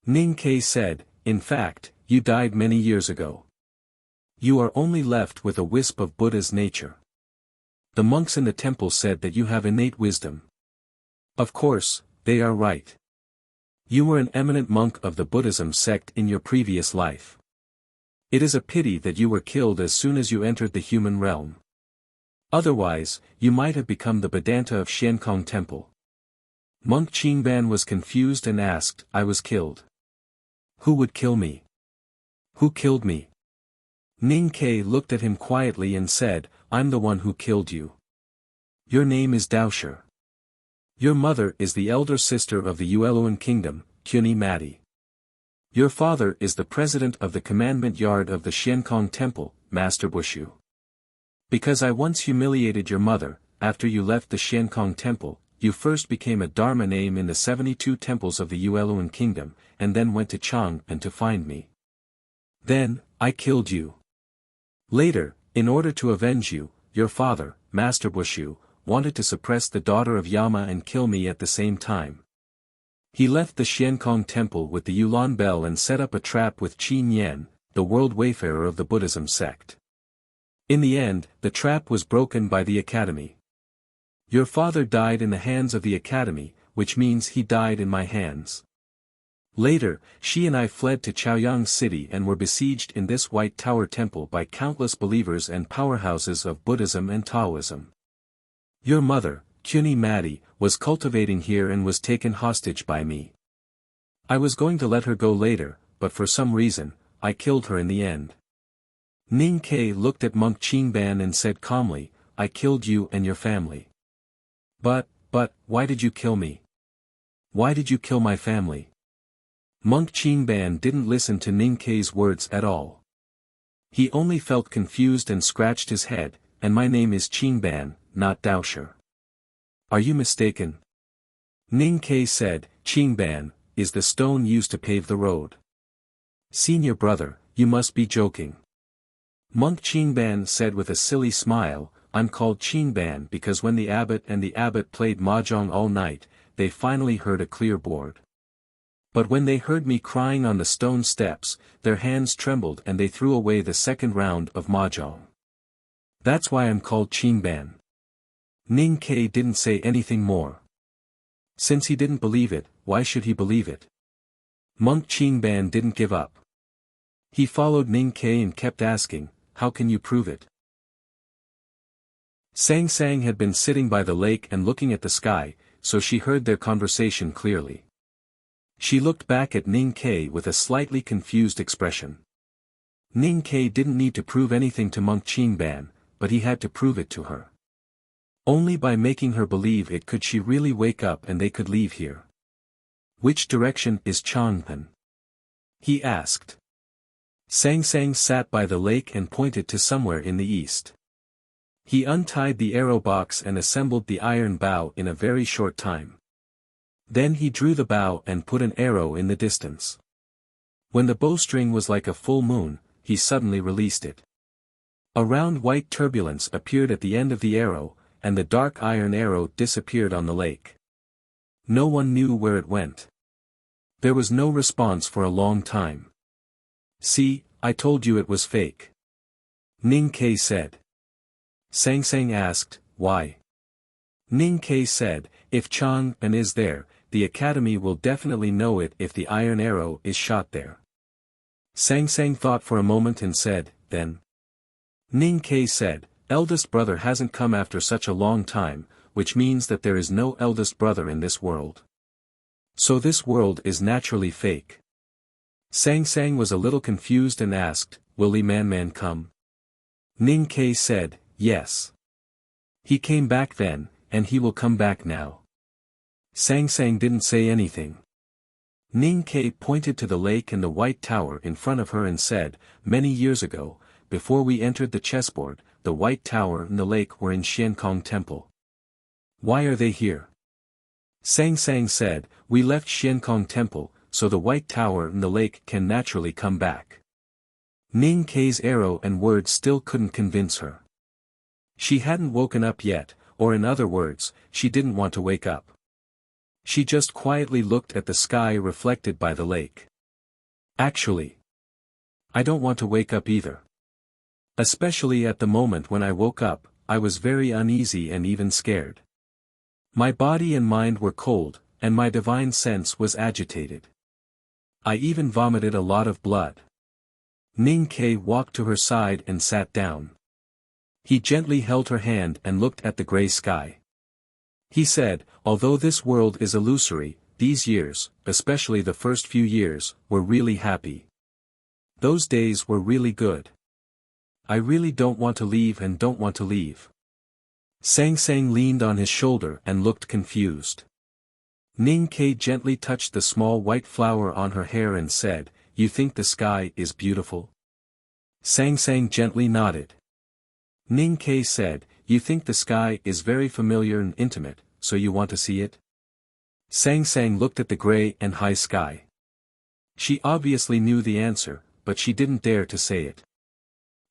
Ning Ke said, "In fact, you died many years ago. You are only left with a wisp of Buddha's nature. The monks in the temple said that you have innate wisdom. Of course, they are right. You were an eminent monk of the Buddhism sect in your previous life. It is a pity that you were killed as soon as you entered the human realm. Otherwise, you might have become the Vedanta of Xiankong Temple." Monk Qingban was confused and asked, "I was killed. Who would kill me? Who killed me?" Ning Ke looked at him quietly and said, "I'm the one who killed you. Your name is Daoshi. Your mother is the elder sister of the Yueluan kingdom, Quni Mati. Your father is the president of the commandment yard of the Xiankong Temple, Master Bushu. Because I once humiliated your mother, after you left the Xiankong Temple, you first became a Dharma name in the 72 temples of the Yueluan kingdom, and then went to Chang'an to find me. Then, I killed you. Later, in order to avenge you, your father, Master Bushu, wanted to suppress the daughter of Yama and kill me at the same time. He left the Xiankong Temple with the Yulan bell and set up a trap with Qin Yan, the world wayfarer of the Buddhism sect. In the end, the trap was broken by the academy. Your father died in the hands of the academy, which means he died in my hands. Later, she and I fled to Chaoyang City and were besieged in this White Tower Temple by countless believers and powerhouses of Buddhism and Taoism. Your mother, Quni Mati, was cultivating here and was taken hostage by me. I was going to let her go later, but for some reason, I killed her in the end." Ning Ke looked at Monk Qingban and said calmly, "I killed you and your family. But, why did you kill me? Why did you kill my family?" Monk Qingban didn't listen to Ning Ke's words at all. He only felt confused and scratched his head, "And my name is Qingban, not Daoshi. Are you mistaken?" Ning Ke said, "Qingban is the stone used to pave the road. Senior brother, You must be joking. Monk Qingban said with a silly smile, I'm called Qingban because when the abbot played mahjong all night, they finally heard a clear board. But when they heard me crying on the stone steps, their hands trembled and they threw away the second round of mahjong. That's why I'm called Qingban. Ning Ke didn't say anything more. Since he didn't believe it, why should he believe it? Monk Qingban didn't give up. He followed Ning Ke and kept asking, how can you prove it? Sang Sang had been sitting by the lake and looking at the sky, so she heard their conversation clearly. She looked back at Ning Ke with a slightly confused expression. Ning Ke didn't need to prove anything to Monk Qingban, but he had to prove it to her. Only by making her believe it could she really wake up and they could leave here. Which direction is Changpan? He asked. Sang Sang sat by the lake and pointed to somewhere in the east. He untied the arrow box and assembled the iron bow in a very short time. Then he drew the bow and put an arrow in the distance. When the bowstring was like a full moon, he suddenly released it. A round white turbulence appeared at the end of the arrow, and the dark iron arrow disappeared on the lake. No one knew where it went. There was no response for a long time. See, I told you it was fake. Ning Ke said. Sang Sang asked, why? Ning Ke said, if Changpan is there, the academy will definitely know it if the iron arrow is shot there. Sang Sang thought for a moment and said, then. Ning Ke said, eldest brother hasn't come after such a long time, which means that there is no eldest brother in this world. So this world is naturally fake. Sang Sang was a little confused and asked, will Li Man come? Ning Ke said, yes. He came back then, and he will come back now. Sang Sang didn't say anything. Ning Ke pointed to the lake and the white tower in front of her and said, many years ago, before we entered the chessboard, the white tower and the lake were in Xiankong Temple. Why are they here? Sang Sang said, we left Xiankong Temple, so the white tower and the lake can naturally come back. Ning Ke's arrow and words still couldn't convince her. She hadn't woken up yet, or in other words, she didn't want to wake up. She just quietly looked at the sky reflected by the lake. Actually, I don't want to wake up either. Especially at the moment when I woke up, I was very uneasy and even scared. My body and mind were cold, and my divine sense was agitated. I even vomited a lot of blood. Ning Ke walked to her side and sat down. He gently held her hand and looked at the gray sky. He said, although this world is illusory, these years, especially the first few years, were really happy. Those days were really good. I really don't want to leave and don't want to leave. Sang Sang leaned on his shoulder and looked confused. Ning Ke gently touched the small white flower on her hair and said, you think the sky is beautiful? Sang Sang gently nodded. Ning Ke said, you think the sky is very familiar and intimate, so you want to see it? Sang Sang looked at the gray and high sky. She obviously knew the answer, but she didn't dare to say it.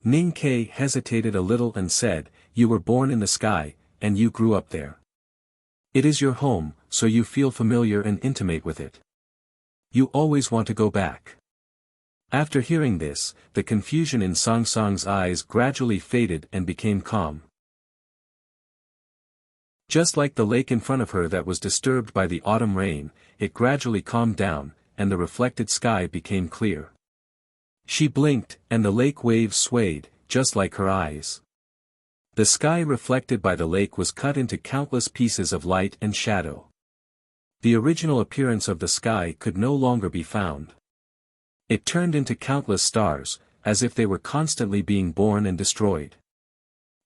Ning Ke hesitated a little and said, you were born in the sky, and you grew up there. It is your home, so you feel familiar and intimate with it. You always want to go back. After hearing this, the confusion in Sang Sang's eyes gradually faded and became calm. Just like the lake in front of her that was disturbed by the autumn rain, it gradually calmed down, and the reflected sky became clear. She blinked, and the lake waves swayed, just like her eyes. The sky reflected by the lake was cut into countless pieces of light and shadow. The original appearance of the sky could no longer be found. It turned into countless stars, as if they were constantly being born and destroyed.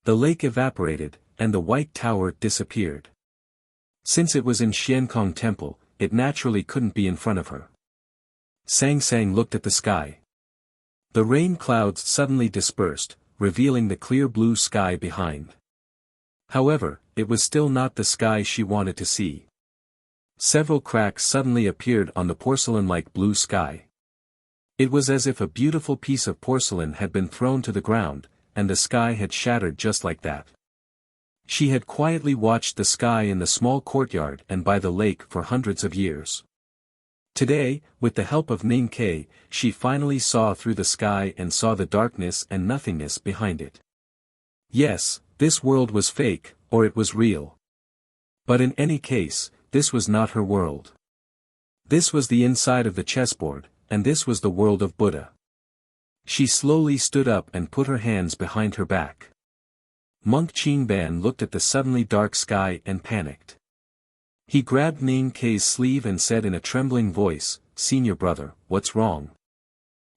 The lake evaporated, and the white tower disappeared. Since it was in Xiankong Temple, it naturally couldn't be in front of her. Sang Sang looked at the sky. The rain clouds suddenly dispersed, revealing the clear blue sky behind. However, it was still not the sky she wanted to see. Several cracks suddenly appeared on the porcelain-like blue sky. It was as if a beautiful piece of porcelain had been thrown to the ground, and the sky had shattered just like that. She had quietly watched the sky in the small courtyard and by the lake for hundreds of years. Today, with the help of Ning Ke, she finally saw through the sky and saw the darkness and nothingness behind it. Yes, this world was fake, or it was real. But in any case, this was not her world. This was the inside of the chessboard, and this was the world of Buddha. She slowly stood up and put her hands behind her back. Monk Qingban looked at the suddenly dark sky and panicked. He grabbed Ning Ke's sleeve and said in a trembling voice, "Senior brother, what's wrong?"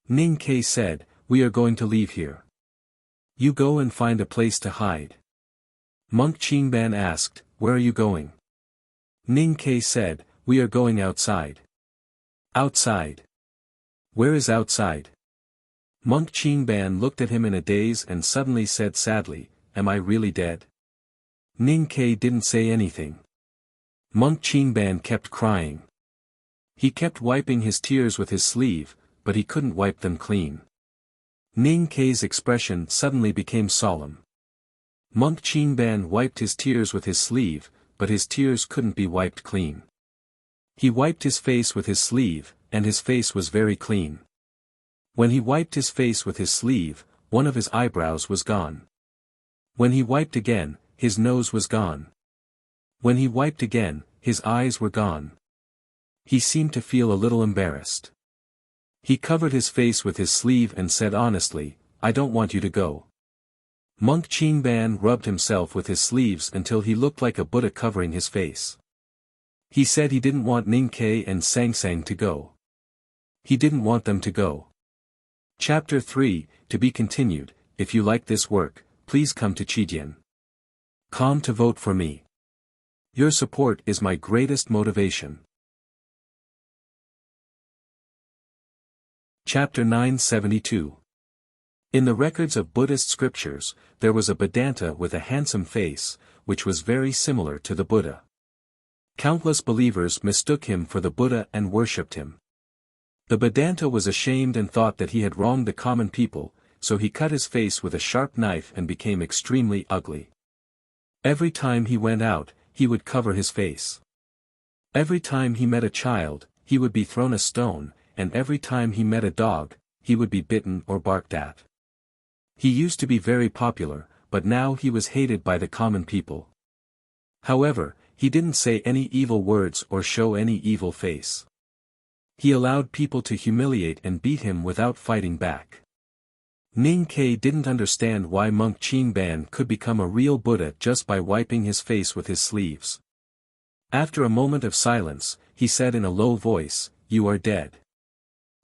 Ning Ke said, "We are going to leave here. You go and find a place to hide." Monk Qingban asked, "Where are you going?" Ning Ke said, "We are going outside." "Outside? Where is outside?" Monk Qingban looked at him in a daze and suddenly said sadly, "Am I really dead?" Ning Ke didn't say anything. Monk Qingban kept crying. He kept wiping his tears with his sleeve, but he couldn't wipe them clean. Ning Ke's expression suddenly became solemn. Monk Qingban wiped his tears with his sleeve, but his tears couldn't be wiped clean. He wiped his face with his sleeve, and his face was very clean. When he wiped his face with his sleeve, one of his eyebrows was gone. When he wiped again, his nose was gone. When he wiped again, his eyes were gone. He seemed to feel a little embarrassed. He covered his face with his sleeve and said honestly, "I don't want you to go." Monk Qingban rubbed himself with his sleeves until he looked like a Buddha covering his face. He said he didn't want Ning Ke and Sang Sang to go. He didn't want them to go. Chapter 3, to be continued. If you like this work, please come to Chidian.com to vote for me. Your support is my greatest motivation. Chapter 972. In the records of Buddhist scriptures, there was a Vedanta with a handsome face, which was very similar to the Buddha. Countless believers mistook him for the Buddha and worshipped him. The Vedanta was ashamed and thought that he had wronged the common people, so he cut his face with a sharp knife and became extremely ugly. Every time he went out, he would cover his face. Every time he met a child, he would be thrown a stone, and every time he met a dog, he would be bitten or barked at. He used to be very popular, but now he was hated by the common people. However, he didn't say any evil words or show any evil face. He allowed people to humiliate and beat him without fighting back. Ning Ke didn't understand why Monk Qingban could become a real Buddha just by wiping his face with his sleeves. After a moment of silence, he said in a low voice, "You are dead.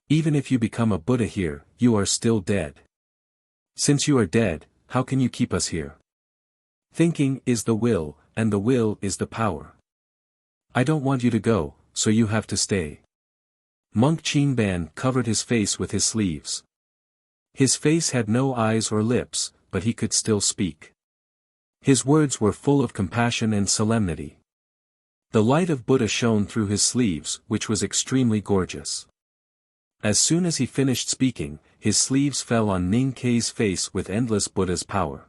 Even if you become a Buddha here, you are still dead. Since you are dead, how can you keep us here? Thinking is the will, and the will is the power. I don't want you to go, so you have to stay." Monk Qingban covered his face with his sleeves. His face had no eyes or lips, but he could still speak. His words were full of compassion and solemnity. The light of Buddha shone through his sleeves, which was extremely gorgeous. As soon as he finished speaking, his sleeves fell on Ning Ke's face with endless Buddha's power.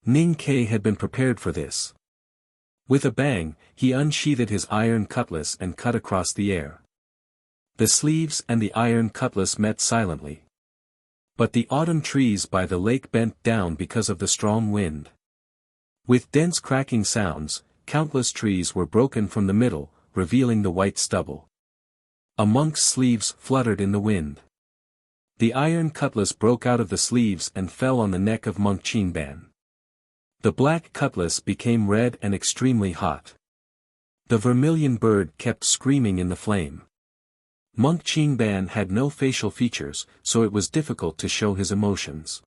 Ning Ke had been prepared for this. With a bang, he unsheathed his iron cutlass and cut across the air. The sleeves and the iron cutlass met silently. But the autumn trees by the lake bent down because of the strong wind. With dense cracking sounds, countless trees were broken from the middle, revealing the white stubble. A monk's sleeves fluttered in the wind. The iron cutlass broke out of the sleeves and fell on the neck of Monk Qingban. The black cutlass became red and extremely hot. The vermilion bird kept screaming in the flame. Monk Qingban had no facial features, so it was difficult to show his emotions.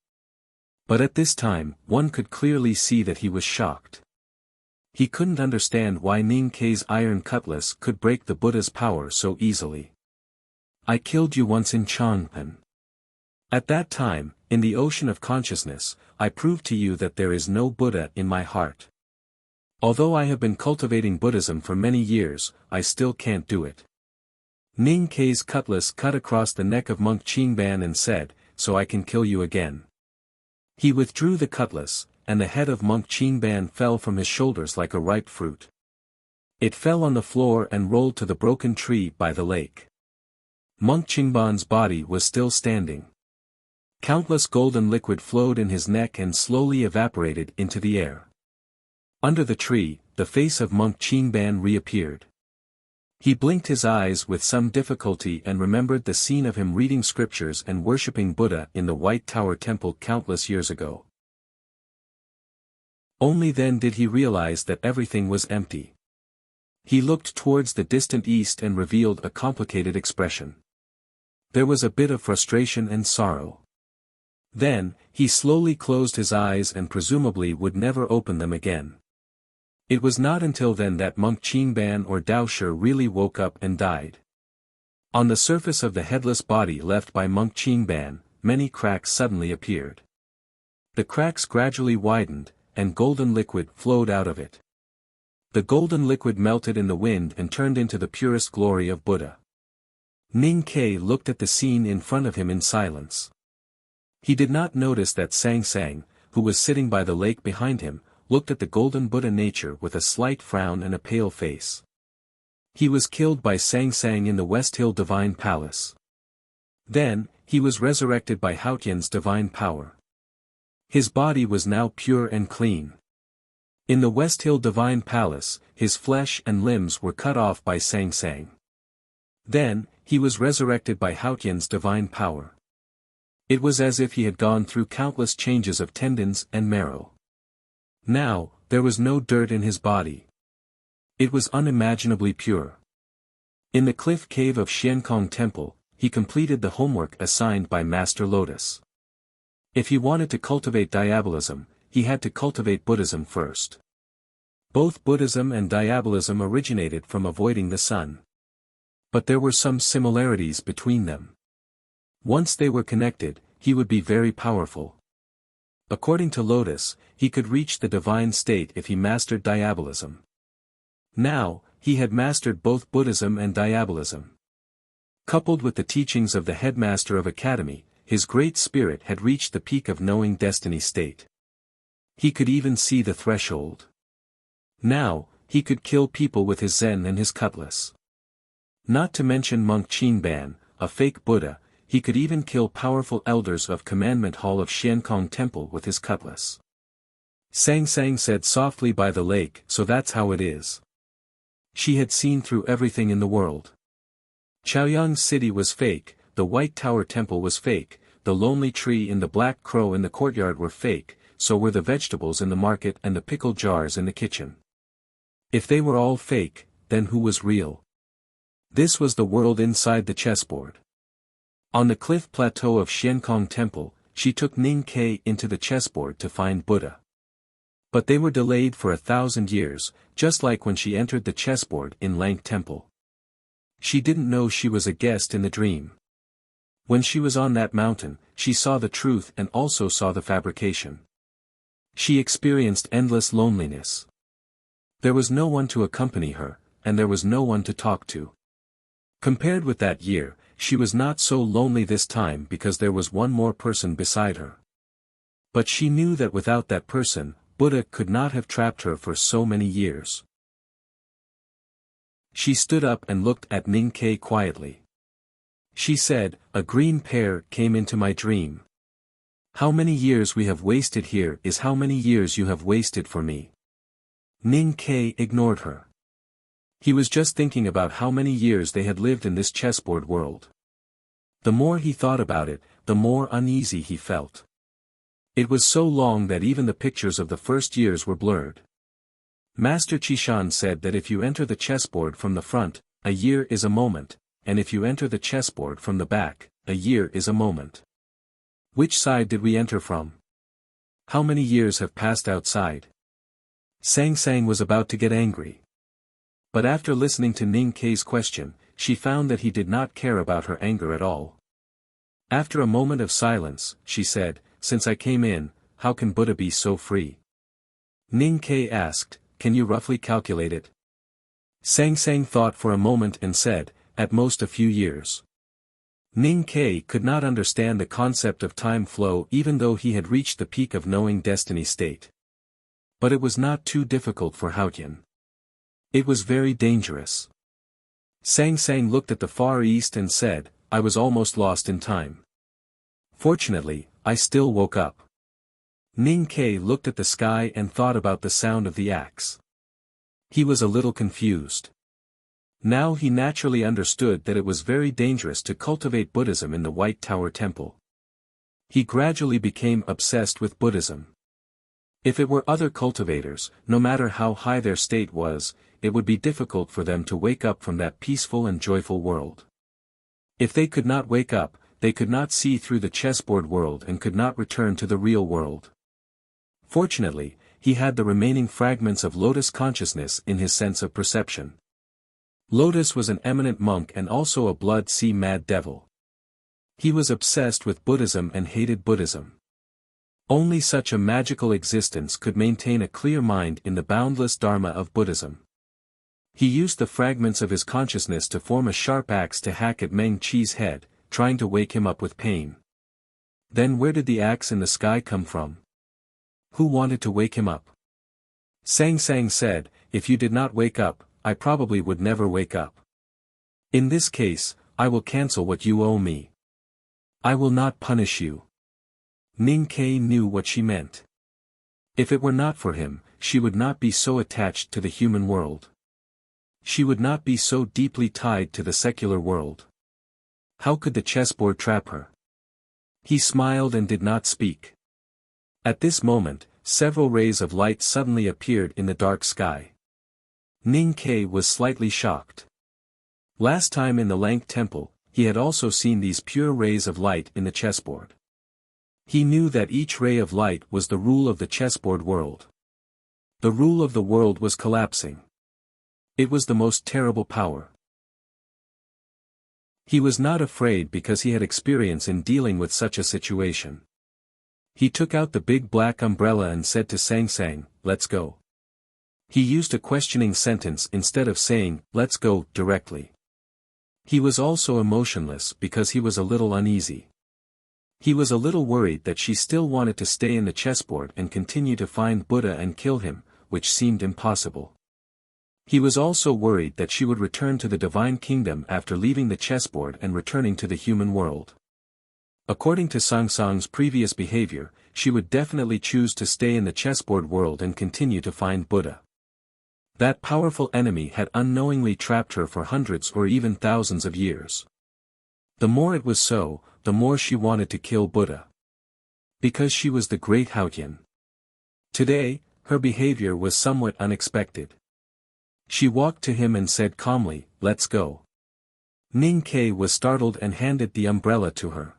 But at this time, one could clearly see that he was shocked. He couldn't understand why Ning Ke's iron cutlass could break the Buddha's power so easily. "I killed you once in Changpan. At that time, in the ocean of consciousness, I proved to you that there is no Buddha in my heart. Although I have been cultivating Buddhism for many years, I still can't do it. Ning Kei's cutlass cut across the neck of Monk Qingban and said, "So I can kill you again." He withdrew the cutlass, and the head of Monk Qingban fell from his shoulders like a ripe fruit. It fell on the floor and rolled to the broken tree by the lake. Monk Qingban's body was still standing. Countless golden liquid flowed in his neck and slowly evaporated into the air. Under the tree, the face of Monk Qingban reappeared. He blinked his eyes with some difficulty and remembered the scene of him reading scriptures and worshipping Buddha in the White Tower Temple countless years ago. Only then did he realize that everything was empty. He looked towards the distant east and revealed a complicated expression. There was a bit of frustration and sorrow. Then, he slowly closed his eyes and presumably would never open them again. It was not until then that Monk Qingban or Daoshe really woke up and died. On the surface of the headless body left by Monk Qingban, many cracks suddenly appeared. The cracks gradually widened, and golden liquid flowed out of it. The golden liquid melted in the wind and turned into the purest glory of Buddha. Ning Kei looked at the scene in front of him in silence. He did not notice that Sang Sang, who was sitting by the lake behind him, looked at the golden Buddha nature with a slight frown and a pale face. He was killed by Sang Sang in the West Hill Divine Palace. Then, he was resurrected by Haotian's divine power. His body was now pure and clean. In the West Hill Divine Palace, his flesh and limbs were cut off by Sang Sang. Then, he was resurrected by Haotian's divine power. It was as if he had gone through countless changes of tendons and marrow. Now, there was no dirt in his body. It was unimaginably pure. In the cliff cave of Xiankong Temple, he completed the homework assigned by Master Lotus. If he wanted to cultivate diabolism, he had to cultivate Buddhism first. Both Buddhism and diabolism originated from avoiding the sun. But there were some similarities between them. Once they were connected, he would be very powerful. According to Lotus, he could reach the divine state if he mastered diabolism. Now, he had mastered both Buddhism and diabolism. Coupled with the teachings of the headmaster of academy, his great spirit had reached the peak of knowing destiny state. He could even see the threshold. Now, he could kill people with his Zen and his cutlass. Not to mention Monk Qingban, a fake Buddha, he could even kill powerful elders of Commandment Hall of Xiankong Temple with his cutlass. Sang Sang said softly by the lake, "So that's how it is." She had seen through everything in the world. Chaoyang's city was fake, the White Tower Temple was fake, the lonely tree and the black crow in the courtyard were fake, so were the vegetables in the market and the pickle jars in the kitchen. If they were all fake, then who was real? This was the world inside the chessboard. On the cliff plateau of Xiankong Temple, she took Ning Kei into the chessboard to find Buddha. But they were delayed for 1,000 years, just like when she entered the chessboard in Lank Temple. She didn't know she was a guest in the dream. When she was on that mountain, she saw the truth and also saw the fabrication. She experienced endless loneliness. There was no one to accompany her, and there was no one to talk to. Compared with that year, she was not so lonely this time because there was one more person beside her. But she knew that without that person, Buddha could not have trapped her for so many years. She stood up and looked at Ning Kei quietly. She said, "A green pear came into my dream. How many years we have wasted here is how many years you have wasted for me." Ning Kei ignored her. He was just thinking about how many years they had lived in this chessboard world. The more he thought about it, the more uneasy he felt. It was so long that even the pictures of the first years were blurred. Master Qishan said that if you enter the chessboard from the front, a year is a moment, and if you enter the chessboard from the back, a year is a moment. Which side did we enter from? How many years have passed outside? Sang Sang was about to get angry. But after listening to Ning Kei's question, she found that he did not care about her anger at all. After a moment of silence, she said, "Since I came in, how can Buddha be so free?" Ning Kei asked, "Can you roughly calculate it?" Sang Sang thought for a moment and said, at most a few years. Ning Ke could not understand the concept of time flow even though he had reached the peak of knowing destiny state. But it was not too difficult for Haotian. It was very dangerous. Sang Sang looked at the far east and said, I was almost lost in time. Fortunately, I still woke up. Ning Ke looked at the sky and thought about the sound of the axe. He was a little confused. Now he naturally understood that it was very dangerous to cultivate Buddhism in the White Tower Temple. He gradually became obsessed with Buddhism. If it were other cultivators, no matter how high their state was, it would be difficult for them to wake up from that peaceful and joyful world. If they could not wake up, they could not see through the chessboard world and could not return to the real world. Fortunately, he had the remaining fragments of Lotus consciousness in his sense of perception. Lotus was an eminent monk and also a blood sea mad devil. He was obsessed with Buddhism and hated Buddhism. Only such a magical existence could maintain a clear mind in the boundless Dharma of Buddhism. He used the fragments of his consciousness to form a sharp axe to hack at Meng Qi's head, trying to wake him up with pain. Then where did the axe in the sky come from? Who wanted to wake him up? Sang Sang said, if you did not wake up, I probably would never wake up. In this case, I will cancel what you owe me. I will not punish you. Ning Ke knew what she meant. If it were not for him, she would not be so attached to the human world. She would not be so deeply tied to the secular world. How could the chessboard trap her? He smiled and did not speak. At this moment, several rays of light suddenly appeared in the dark sky. Ning Ke was slightly shocked. Last time in the Lank Temple, he had also seen these pure rays of light in the chessboard. He knew that each ray of light was the rule of the chessboard world. The rule of the world was collapsing. It was the most terrible power. He was not afraid because he had experience in dealing with such a situation. He took out the big black umbrella and said to Sang Sang, let's go. He used a questioning sentence instead of saying, let's go, directly. He was also emotionless because he was a little uneasy. He was a little worried that she still wanted to stay in the chessboard and continue to find Buddha and kill him, which seemed impossible. He was also worried that she would return to the divine kingdom after leaving the chessboard and returning to the human world. According to Sang Sang's previous behavior, she would definitely choose to stay in the chessboard world and continue to find Buddha. That powerful enemy had unknowingly trapped her for hundreds or even thousands of years. The more it was so, the more she wanted to kill Buddha. Because she was the great Haotian. Today, her behavior was somewhat unexpected. She walked to him and said calmly, let's go. Ning Ke was startled and handed the umbrella to her.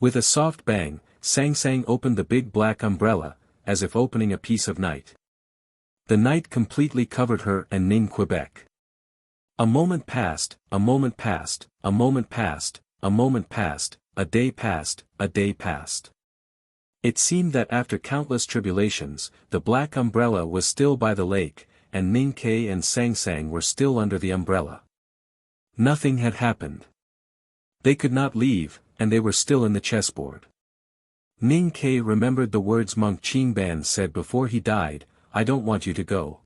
With a soft bang, Sang Sang opened the big black umbrella, as if opening a piece of night. The night completely covered her and Ning Quebec. A moment passed, a moment passed, a moment passed, a moment passed, a day passed, a day passed. It seemed that after countless tribulations, the black umbrella was still by the lake, and Ning Ke and Sang Sang were still under the umbrella. Nothing had happened. They could not leave, and they were still in the chessboard. Ning Ke remembered the words Monk Qingban said before he died, I don't want you to go.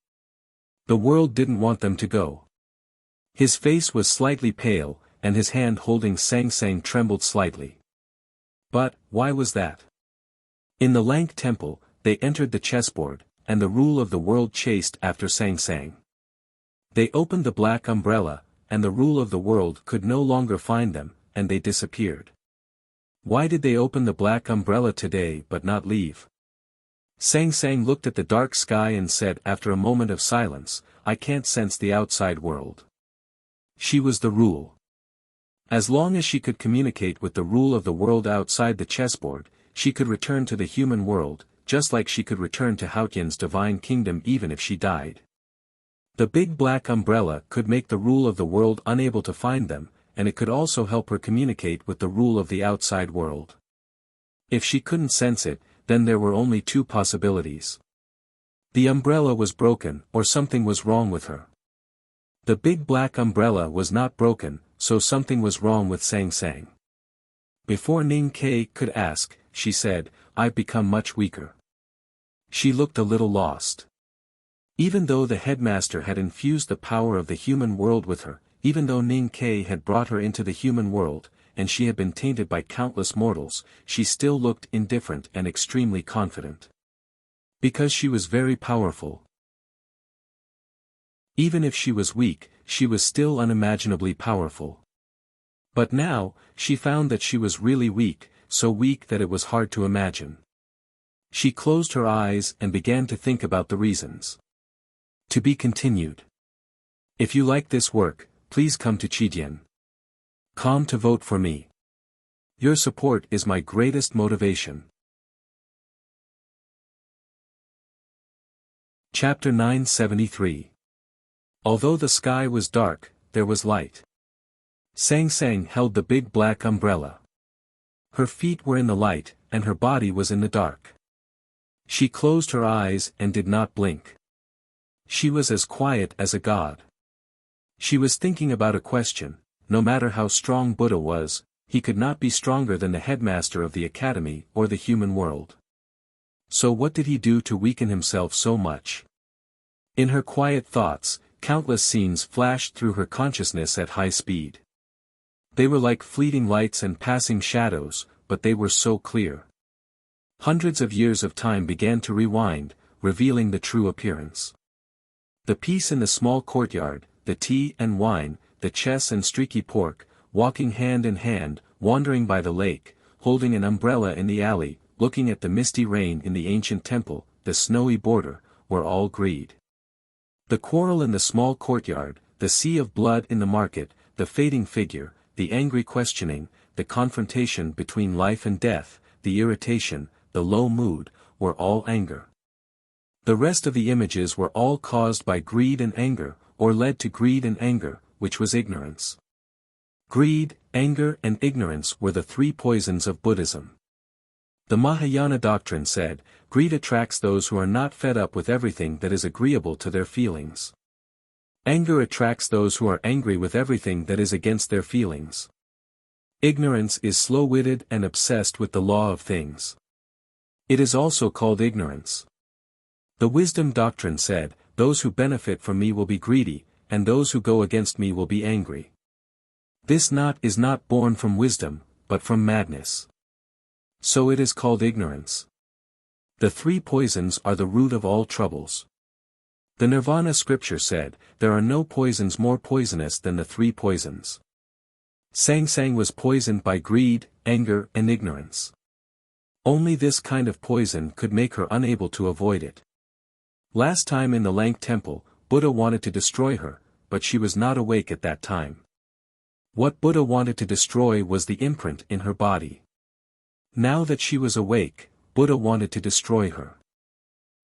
The world didn't want them to go. His face was slightly pale, and his hand holding Sang Sang trembled slightly. But, why was that? In the Lank Temple, they entered the chessboard, and the rule of the world chased after Sang Sang. They opened the black umbrella, and the rule of the world could no longer find them, and they disappeared. Why did they open the black umbrella today but not leave? Sang Sang looked at the dark sky and said after a moment of silence, I can't sense the outside world. She was the rule. As long as she could communicate with the rule of the world outside the chessboard, she could return to the human world, just like she could return to Haotian's divine kingdom even if she died. The big black umbrella could make the rule of the world unable to find them, and it could also help her communicate with the rule of the outside world. If she couldn't sense it, then there were only two possibilities. The umbrella was broken, or something was wrong with her. The big black umbrella was not broken, so something was wrong with Sang Sang. Before Ning Kai could ask, she said, "I've become much weaker." She looked a little lost. Even though the headmaster had infused the power of the human world with her, even though Ning Kai had brought her into the human world, and she had been tainted by countless mortals, she still looked indifferent and extremely confident. Because she was very powerful. Even if she was weak, she was still unimaginably powerful. But now, she found that she was really weak, so weak that it was hard to imagine. She closed her eyes and began to think about the reasons. To be continued. If you like this work, please come to Chidian.com to vote for me. Your support is my greatest motivation. Chapter 973. Although the sky was dark, there was light. Sang Sang held the big black umbrella. Her feet were in the light, and her body was in the dark. She closed her eyes and did not blink. She was as quiet as a god. She was thinking about a question: no matter how strong Buddha was, he could not be stronger than the headmaster of the academy or the human world. So what did he do to weaken himself so much? In her quiet thoughts, countless scenes flashed through her consciousness at high speed. They were like fleeting lights and passing shadows, but they were so clear. Hundreds of years of time began to rewind, revealing the true appearance. The peace in the small courtyard, the tea and wine, the chess and streaky pork, walking hand in hand, wandering by the lake, holding an umbrella in the alley, looking at the misty rain in the ancient temple, the snowy border, were all greed. The quarrel in the small courtyard, the sea of blood in the market, the fading figure, the angry questioning, the confrontation between life and death, the irritation, the low mood, were all anger. The rest of the images were all caused by greed and anger, or led to greed and anger, which was ignorance. Greed, anger and ignorance were the three poisons of Buddhism. The Mahayana doctrine said, greed attracts those who are not fed up with everything that is agreeable to their feelings. Anger attracts those who are angry with everything that is against their feelings. Ignorance is slow-witted and obsessed with the law of things. It is also called ignorance. The wisdom doctrine said, those who benefit from me will be greedy, and those who go against me will be angry. This knot is not born from wisdom, but from madness. So it is called ignorance. The three poisons are the root of all troubles. The Nirvana scripture said, there are no poisons more poisonous than the three poisons. Sang Sang was poisoned by greed, anger and ignorance. Only this kind of poison could make her unable to avoid it. Last time in the Lank Temple, Buddha wanted to destroy her, but she was not awake at that time. What Buddha wanted to destroy was the imprint in her body. Now that she was awake, Buddha wanted to destroy her.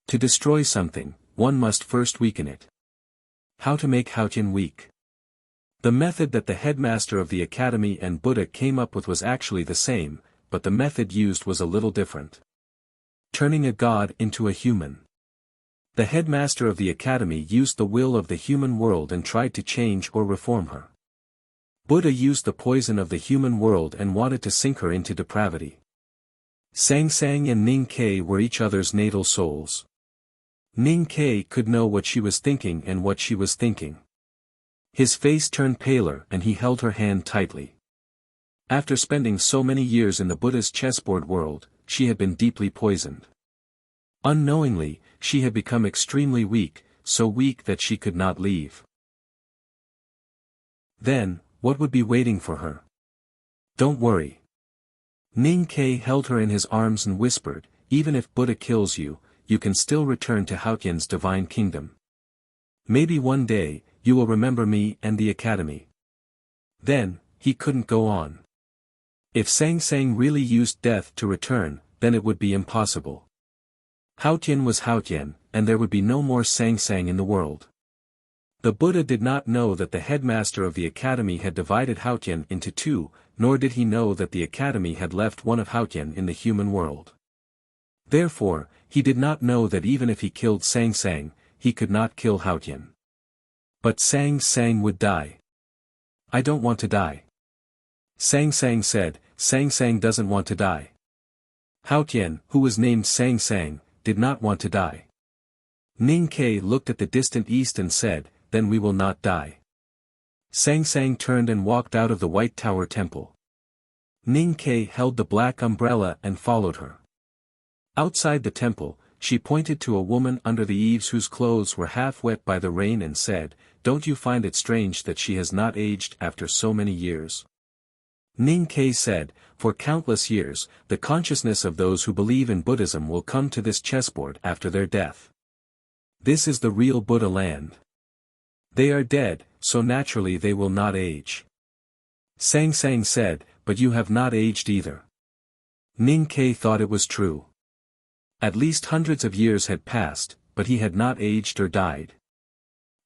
To destroy something, one must first weaken it. How to make Haotian weak? The method that the headmaster of the academy and Buddha came up with was actually the same, but the method used was a little different. Turning a god into a human. The headmaster of the academy used the will of the human world and tried to change or reform her. Buddha used the poison of the human world and wanted to sink her into depravity. Sang Sang and Ning Kai were each other's natal souls. Ning Kai could know what she was thinking and what she was thinking. His face turned paler and he held her hand tightly. After spending so many years in the Buddha's chessboard world, she had been deeply poisoned. Unknowingly, she had become extremely weak, so weak that she could not leave. Then, what would be waiting for her? Don't worry. Ning Kai held her in his arms and whispered, even if Buddha kills you, you can still return to Haotian's divine kingdom. Maybe one day, you will remember me and the academy. Then, he couldn't go on. If Sang Sang really used death to return, then it would be impossible. Haotian was Haotian, and there would be no more Sang Sang in the world. The Buddha did not know that the headmaster of the academy had divided Haotian into two, nor did he know that the academy had left one of Haotian in the human world. Therefore, he did not know that even if he killed Sang Sang, he could not kill Haotian. But Sang Sang would die. I don't want to die. Sang Sang said, Sang Sang doesn't want to die. Hao Tian, who was named Sang Sang, did not want to die. Ning Ke looked at the distant east and said, then we will not die. Sang Sang turned and walked out of the White Tower Temple. Ning Ke held the black umbrella and followed her. Outside the temple, she pointed to a woman under the eaves whose clothes were half wet by the rain and said, don't you find it strange that she has not aged after so many years? Ning Ke said, for countless years, the consciousness of those who believe in Buddhism will come to this chessboard after their death. This is the real Buddha land. They are dead, so naturally they will not age. Sang Sang said, but you have not aged either. Ning Ke thought it was true. At least hundreds of years had passed, but he had not aged or died.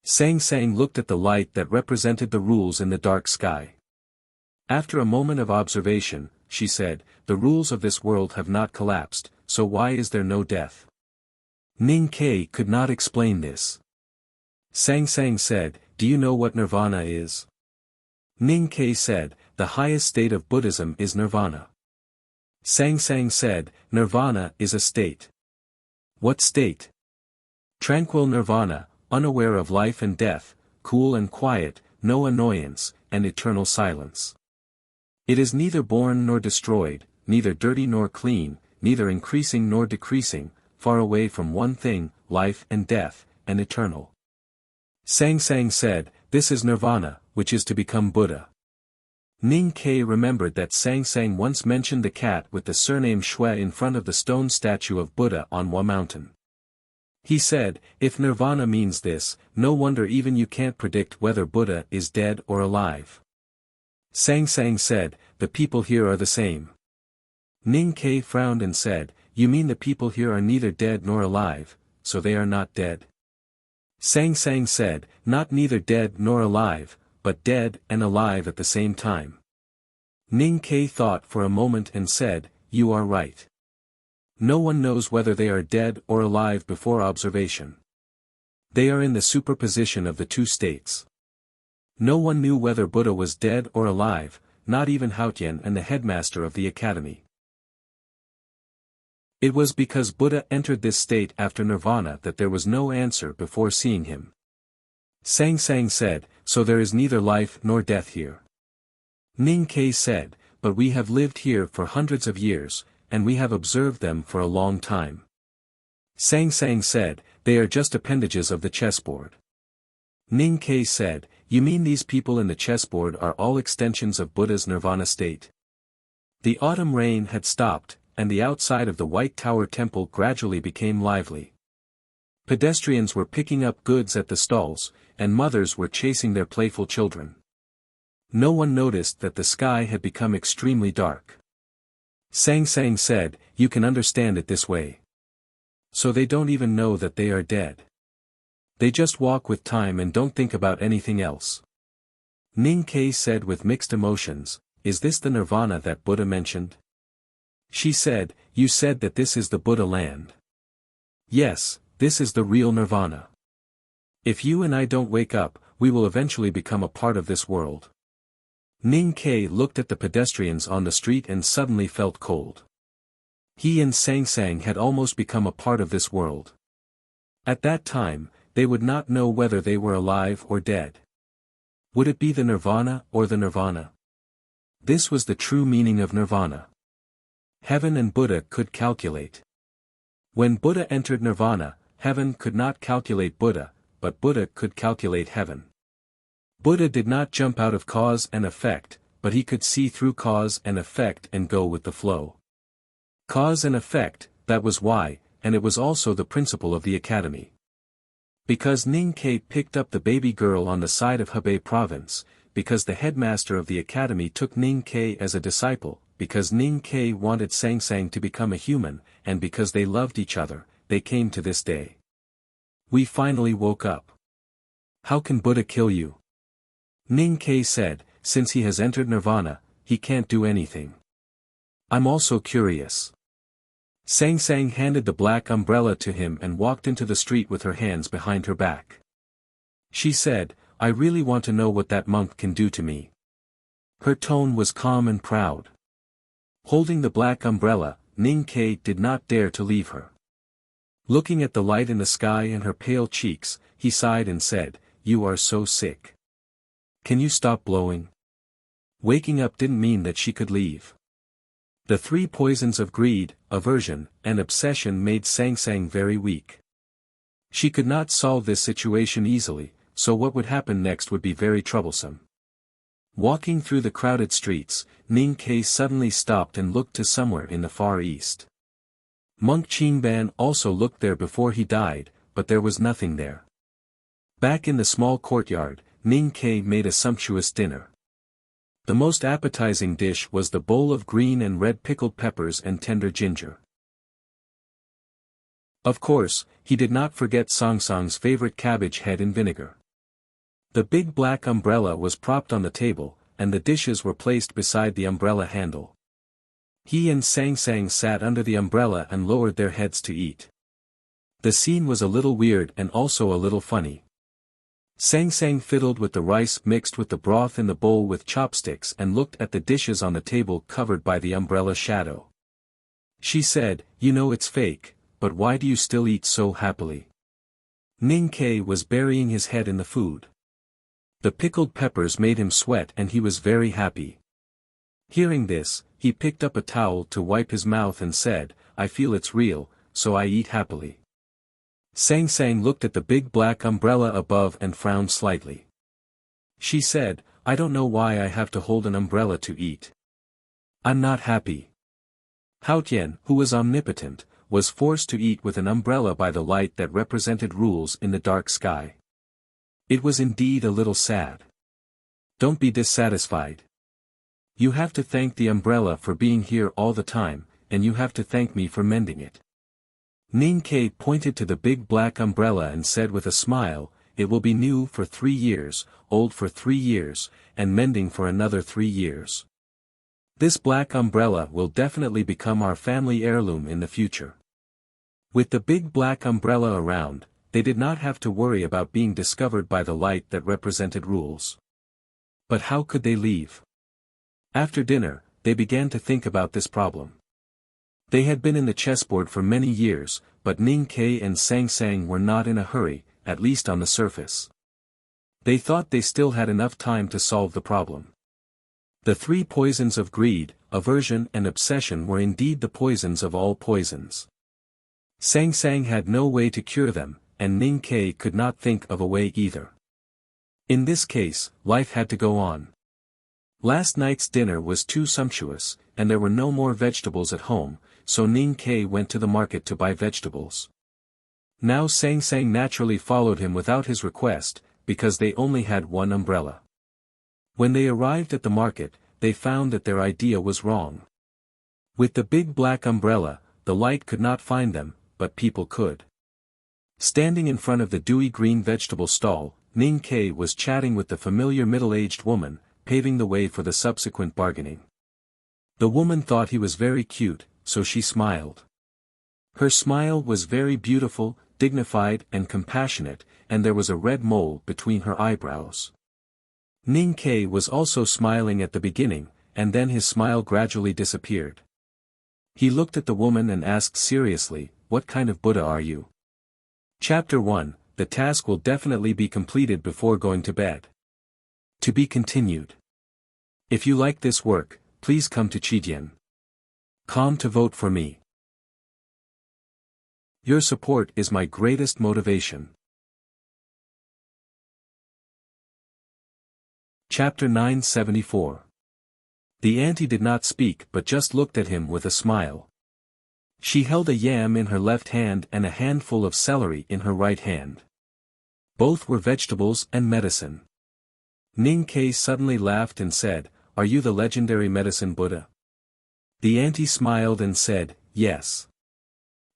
Sang Sang looked at the light that represented the rules in the dark sky. After a moment of observation, she said, the rules of this world have not collapsed, so why is there no death? Ning Ke could not explain this. Sang Sang said, do you know what nirvana is? Ning Ke said, the highest state of Buddhism is nirvana. Sang Sang said, nirvana is a state. What state? Tranquil nirvana, unaware of life and death, cool and quiet, no annoyance, and eternal silence. It is neither born nor destroyed, neither dirty nor clean, neither increasing nor decreasing, far away from one thing, life and death, and eternal. Sang Sang said, this is nirvana, which is to become Buddha. Ning Ke remembered that Sang Sang once mentioned the cat with the surname Shui in front of the stone statue of Buddha on Hua Mountain. He said, if nirvana means this, no wonder even you can't predict whether Buddha is dead or alive. Sang Sang said, the people here are the same. Ning Ke frowned and said, you mean the people here are neither dead nor alive, so they are not dead? Sang Sang said, not neither dead nor alive, but dead and alive at the same time. Ning Ke thought for a moment and said, you are right. No one knows whether they are dead or alive before observation. They are in the superposition of the two states. No one knew whether Buddha was dead or alive, not even Hao Tian and the headmaster of the academy. It was because Buddha entered this state after nirvana that there was no answer before seeing him. Sang Sang said, so there is neither life nor death here. Ning Ke said, but we have lived here for hundreds of years, and we have observed them for a long time. Sang Sang said, they are just appendages of the chessboard. Ning Ke said, you mean these people in the chessboard are all extensions of Buddha's nirvana state? The autumn rain had stopped, and the outside of the White Tower Temple gradually became lively. Pedestrians were picking up goods at the stalls, and mothers were chasing their playful children. No one noticed that the sky had become extremely dark. Sang Sang said, you can understand it this way. So they don't even know that they are dead. They just walk with time and don't think about anything else. Ning Ke said with mixed emotions, is this the nirvana that Buddha mentioned? She said, you said that this is the Buddha land. Yes, this is the real nirvana. If you and I don't wake up, we will eventually become a part of this world. Ning Ke looked at the pedestrians on the street and suddenly felt cold. He and Sang Sang had almost become a part of this world. At that time, they would not know whether they were alive or dead. Would it be the nirvana or the nirvana? This was the true meaning of nirvana. Heaven and Buddha could calculate. When Buddha entered nirvana, heaven could not calculate Buddha, but Buddha could calculate heaven. Buddha did not jump out of cause and effect, but he could see through cause and effect and go with the flow. Cause and effect, that was why, and it was also the principle of the academy. Because Ning Ke picked up the baby girl on the side of Hebei province, because the headmaster of the academy took Ning Ke as a disciple, because Ning Ke wanted Sang Sang to become a human, and because they loved each other, they came to this day. We finally woke up. How can Buddha kill you? Ning Ke said, since he has entered nirvana, he can't do anything. I'm also curious. Sang Sang handed the black umbrella to him and walked into the street with her hands behind her back. She said, I really want to know what that monk can do to me. Her tone was calm and proud. Holding the black umbrella, Ning Ke did not dare to leave her. Looking at the light in the sky and her pale cheeks, he sighed and said, "You are so sick. Can you stop blowing?" Waking up didn't mean that she could leave. The three poisons of greed, aversion, and obsession made Sang Sang very weak. She could not solve this situation easily, so what would happen next would be very troublesome. Walking through the crowded streets, Ning Ke suddenly stopped and looked to somewhere in the far east. Monk Qingban also looked there before he died, but there was nothing there. Back in the small courtyard, Ning Ke made a sumptuous dinner. The most appetizing dish was the bowl of green and red pickled peppers and tender ginger. Of course, he did not forget Song Song's favorite cabbage head in vinegar. The big black umbrella was propped on the table, and the dishes were placed beside the umbrella handle. He and Sang Sang sat under the umbrella and lowered their heads to eat. The scene was a little weird and also a little funny. Sang Sang fiddled with the rice mixed with the broth in the bowl with chopsticks and looked at the dishes on the table covered by the umbrella shadow. She said, "You know it's fake, but why do you still eat so happily?" Ning Ke was burying his head in the food. The pickled peppers made him sweat and he was very happy. Hearing this, he picked up a towel to wipe his mouth and said, "I feel it's real, so I eat happily." Sang Sang looked at the big black umbrella above and frowned slightly. She said, "I don't know why I have to hold an umbrella to eat. I'm not happy." Hao Tian, who was omnipotent, was forced to eat with an umbrella by the light that represented rules in the dark sky. It was indeed a little sad. Don't be dissatisfied. You have to thank the umbrella for being here all the time, and you have to thank me for mending it. Ning Ke pointed to the big black umbrella and said with a smile, "It will be new for 3 years, old for 3 years, and mending for another 3 years. This black umbrella will definitely become our family heirloom in the future." With the big black umbrella around, they did not have to worry about being discovered by the light that represented rules. But how could they leave? After dinner, they began to think about this problem. They had been in the chessboard for many years, but Ning Ke and Sang Sang were not in a hurry, at least on the surface. They thought they still had enough time to solve the problem. The three poisons of greed, aversion and obsession were indeed the poisons of all poisons. Sang Sang had no way to cure them, and Ning Ke could not think of a way either. In this case, life had to go on. Last night's dinner was too sumptuous, and there were no more vegetables at home, so Ning Ke went to the market to buy vegetables. Now Sang Sang naturally followed him without his request, because they only had one umbrella. When they arrived at the market, they found that their idea was wrong. With the big black umbrella, the light could not find them, but people could. Standing in front of the dewy green vegetable stall, Ning Ke was chatting with the familiar middle-aged woman, paving the way for the subsequent bargaining. The woman thought he was very cute, so she smiled. Her smile was very beautiful, dignified and compassionate, and there was a red mole between her eyebrows. Ning Ke was also smiling at the beginning, and then his smile gradually disappeared. He looked at the woman and asked seriously, "What kind of Buddha are you?" Chapter 1, the task will definitely be completed before going to bed. To be continued. If you like this work, please come to Chidian.com to vote for me. Your support is my greatest motivation. Chapter 974. The auntie did not speak but just looked at him with a smile. She held a yam in her left hand and a handful of celery in her right hand. Both were vegetables and medicine. Ning Ke suddenly laughed and said, "Are you the legendary medicine Buddha?" The auntie smiled and said, "Yes."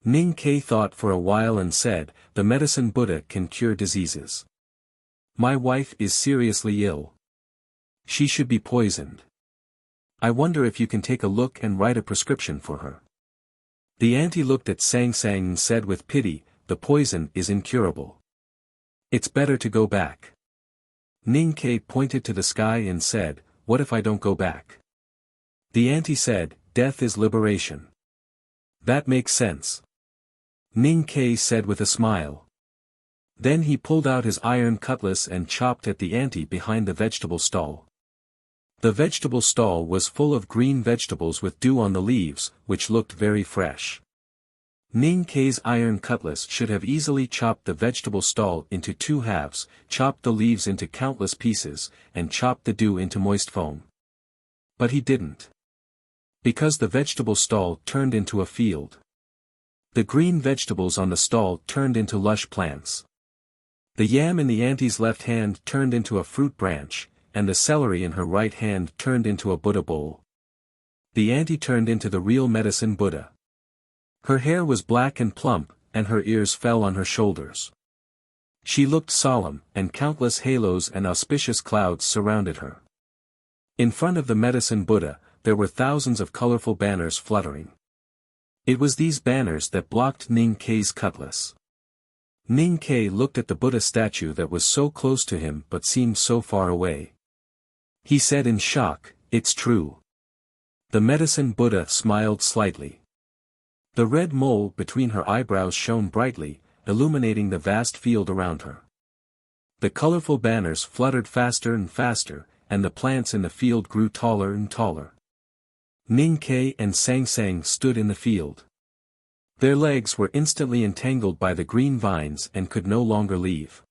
Ning Ke thought for a while and said, "The medicine Buddha can cure diseases. My wife is seriously ill. She should be poisoned. I wonder if you can take a look and write a prescription for her." The auntie looked at Sang Sang and said with pity, "The poison is incurable. It's better to go back." Ning Ke pointed to the sky and said, "What if I don't go back?" The auntie said, "Death is liberation." "That makes sense," Ning Ke said with a smile. Then he pulled out his iron cutlass and chopped at the auntie behind the vegetable stall. The vegetable stall was full of green vegetables with dew on the leaves, which looked very fresh. Ning Ke's iron cutlass should have easily chopped the vegetable stall into 2 halves, chopped the leaves into countless pieces, and chopped the dew into moist foam. But he didn't. Because the vegetable stall turned into a field. The green vegetables on the stall turned into lush plants. The yam in the auntie's left hand turned into a fruit branch, and the celery in her right hand turned into a Buddha bowl. The auntie turned into the real medicine Buddha. Her hair was black and plump, and her ears fell on her shoulders. She looked solemn, and countless halos and auspicious clouds surrounded her. In front of the medicine Buddha, there were thousands of colorful banners fluttering. It was these banners that blocked Ning Ke's cutlass. Ning Ke looked at the Buddha statue that was so close to him but seemed so far away. He said in shock, "It's true." The medicine Buddha smiled slightly. The red mole between her eyebrows shone brightly, illuminating the vast field around her. The colorful banners fluttered faster and faster, and the plants in the field grew taller and taller. Ning Ke and Sang Sang stood in the field. Their legs were instantly entangled by the green vines and could no longer leave.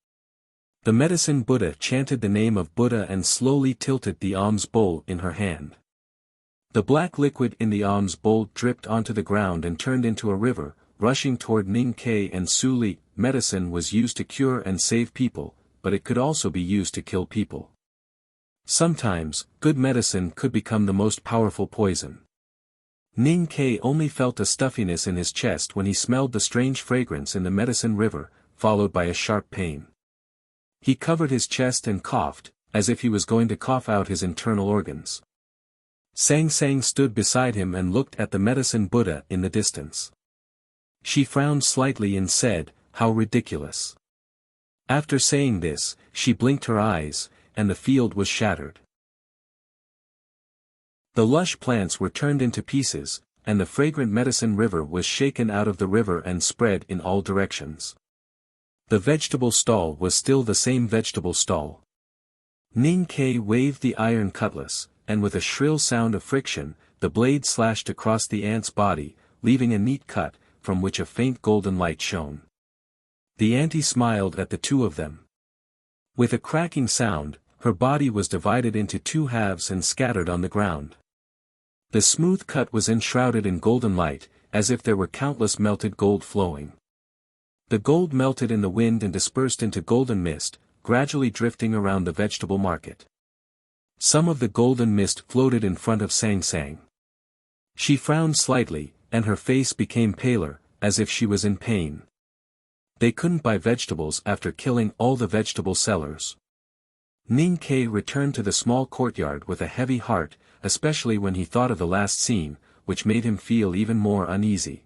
The medicine Buddha chanted the name of Buddha and slowly tilted the alms bowl in her hand. The black liquid in the alms bowl dripped onto the ground and turned into a river, rushing toward Ning Ke and Su Li. Medicine was used to cure and save people, but it could also be used to kill people. Sometimes, good medicine could become the most powerful poison. Ning Ke only felt a stuffiness in his chest when he smelled the strange fragrance in the medicine river, followed by a sharp pain. He covered his chest and coughed, as if he was going to cough out his internal organs. Sang Sang stood beside him and looked at the medicine Buddha in the distance. She frowned slightly and said, "How ridiculous." After saying this, she blinked her eyes, and the field was shattered. The lush plants were turned into pieces, and the fragrant medicine river was shaken out of the river and spread in all directions. The vegetable stall was still the same vegetable stall. Ning Ke waved the iron cutlass, and with a shrill sound of friction, the blade slashed across the ant's body, leaving a neat cut, from which a faint golden light shone. The auntie smiled at the two of them. With a cracking sound, her body was divided into 2 halves and scattered on the ground. The smooth cut was enshrouded in golden light, as if there were countless melted gold flowing. The gold melted in the wind and dispersed into golden mist, gradually drifting around the vegetable market. Some of the golden mist floated in front of Sang Sang. She frowned slightly, and her face became paler, as if she was in pain. They couldn't buy vegetables after killing all the vegetable sellers. Ning Ke returned to the small courtyard with a heavy heart, especially when he thought of the last scene, which made him feel even more uneasy.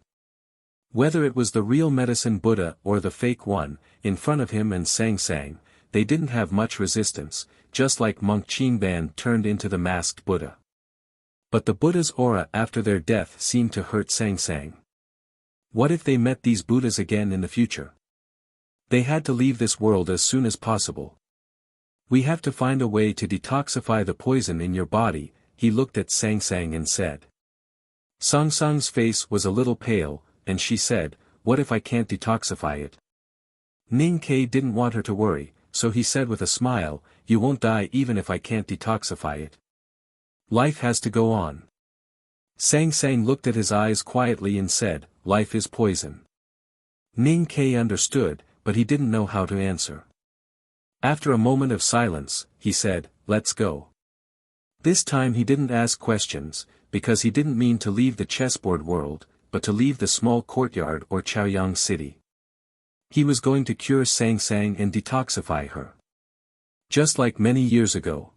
Whether it was the real medicine Buddha or the fake one, in front of him and Sang Sang, they didn't have much resistance, just like Monk Qingban turned into the masked Buddha. But the Buddha's aura after their death seemed to hurt Sang Sang. What if they met these Buddhas again in the future? They had to leave this world as soon as possible. "We have to find a way to detoxify the poison in your body," he looked at Sang Sang and said. Sang Sang's face was a little pale, and she said, "What if I can't detoxify it?" Ning Ke didn't want her to worry, so he said with a smile, "You won't die even if I can't detoxify it. Life has to go on." Sang Sang looked at his eyes quietly and said, "Life is poison." Ning Ke understood, but he didn't know how to answer. After a moment of silence, he said, "Let's go." This time he didn't ask questions, because he didn't mean to leave the chessboard world, but to leave the small courtyard or Chaoyang city. He was going to cure Sang Sang and detoxify her. Just like many years ago.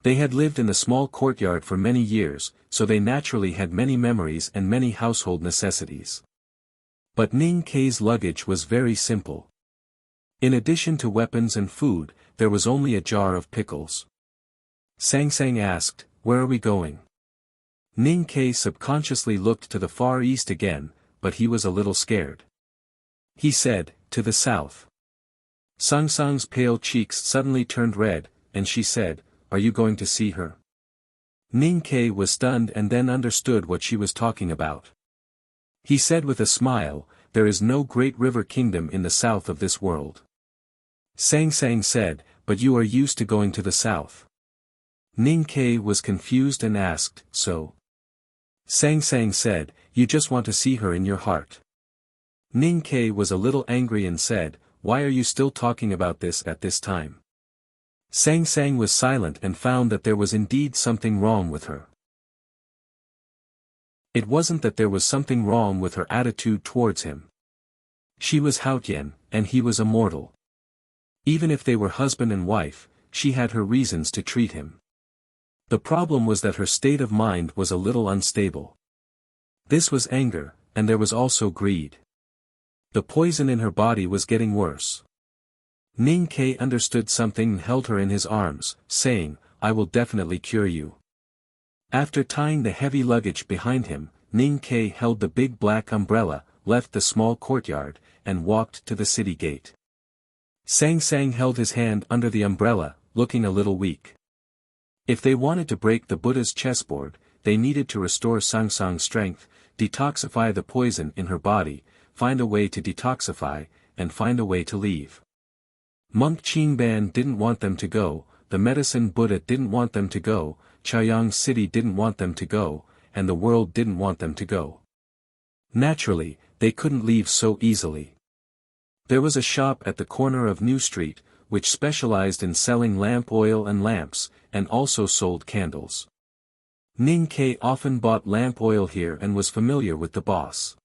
They had lived in the small courtyard for many years, so they naturally had many memories and many household necessities. But Ning Ke's luggage was very simple. In addition to weapons and food, there was only a jar of pickles. Sang Sang asked, "Where are we going?" Ning Ke subconsciously looked to the far east again, but he was a little scared. He said, "To the south." Sang Sang's pale cheeks suddenly turned red, and she said, "Are you going to see her?" Ning Ke was stunned and then understood what she was talking about. He said with a smile, "There is no great river kingdom in the south of this world." Sang Sang said, "But you are used to going to the south." Ning Ke was confused and asked, "So?" Sang Sang said, "You just want to see her in your heart." Ning Ke was a little angry and said, "Why are you still talking about this at this time?" Sang Sang was silent and found that there was indeed something wrong with her. It wasn't that there was something wrong with her attitude towards him. She was Haotian, and he was a mortal. Even if they were husband and wife, she had her reasons to treat him. The problem was that her state of mind was a little unstable. This was anger, and there was also greed. The poison in her body was getting worse. Ning Ke understood something and held her in his arms, saying, "I will definitely cure you." After tying the heavy luggage behind him, Ning Ke held the big black umbrella, left the small courtyard, and walked to the city gate. Sang Sang held his hand under the umbrella, looking a little weak. If they wanted to break the Buddha's chessboard, they needed to restore Sang Sang's strength, detoxify the poison in her body, find a way to detoxify, and find a way to leave. Monk Qingban didn't want them to go, the Medicine Buddha didn't want them to go, Chaoyang City didn't want them to go, and the world didn't want them to go. Naturally, they couldn't leave so easily. There was a shop at the corner of New Street, which specialized in selling lamp oil and lamps, and also sold candles. Ning Ke often bought lamp oil here and was familiar with the boss.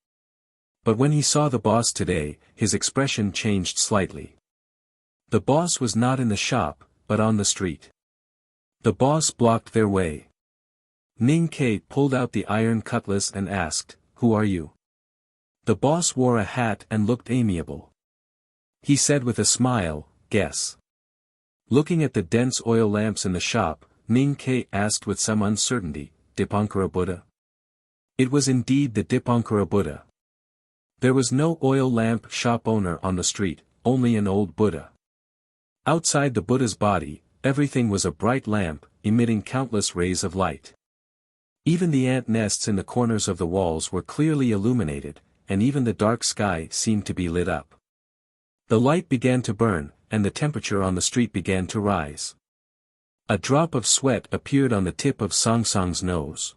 But when he saw the boss today, his expression changed slightly. The boss was not in the shop, but on the street. The boss blocked their way. Ning Ke pulled out the iron cutlass and asked, "Who are you?" The boss wore a hat and looked amiable. He said with a smile, "Guess." Looking at the dense oil lamps in the shop, Ning Ke asked with some uncertainty, "Dipankara Buddha?" It was indeed the Dipankara Buddha. There was no oil lamp shop owner on the street, only an old Buddha. Outside the Buddha's body, everything was a bright lamp, emitting countless rays of light. Even the ant nests in the corners of the walls were clearly illuminated, and even the dark sky seemed to be lit up. The light began to burn, and the temperature on the street began to rise. A drop of sweat appeared on the tip of Sang Sang's nose.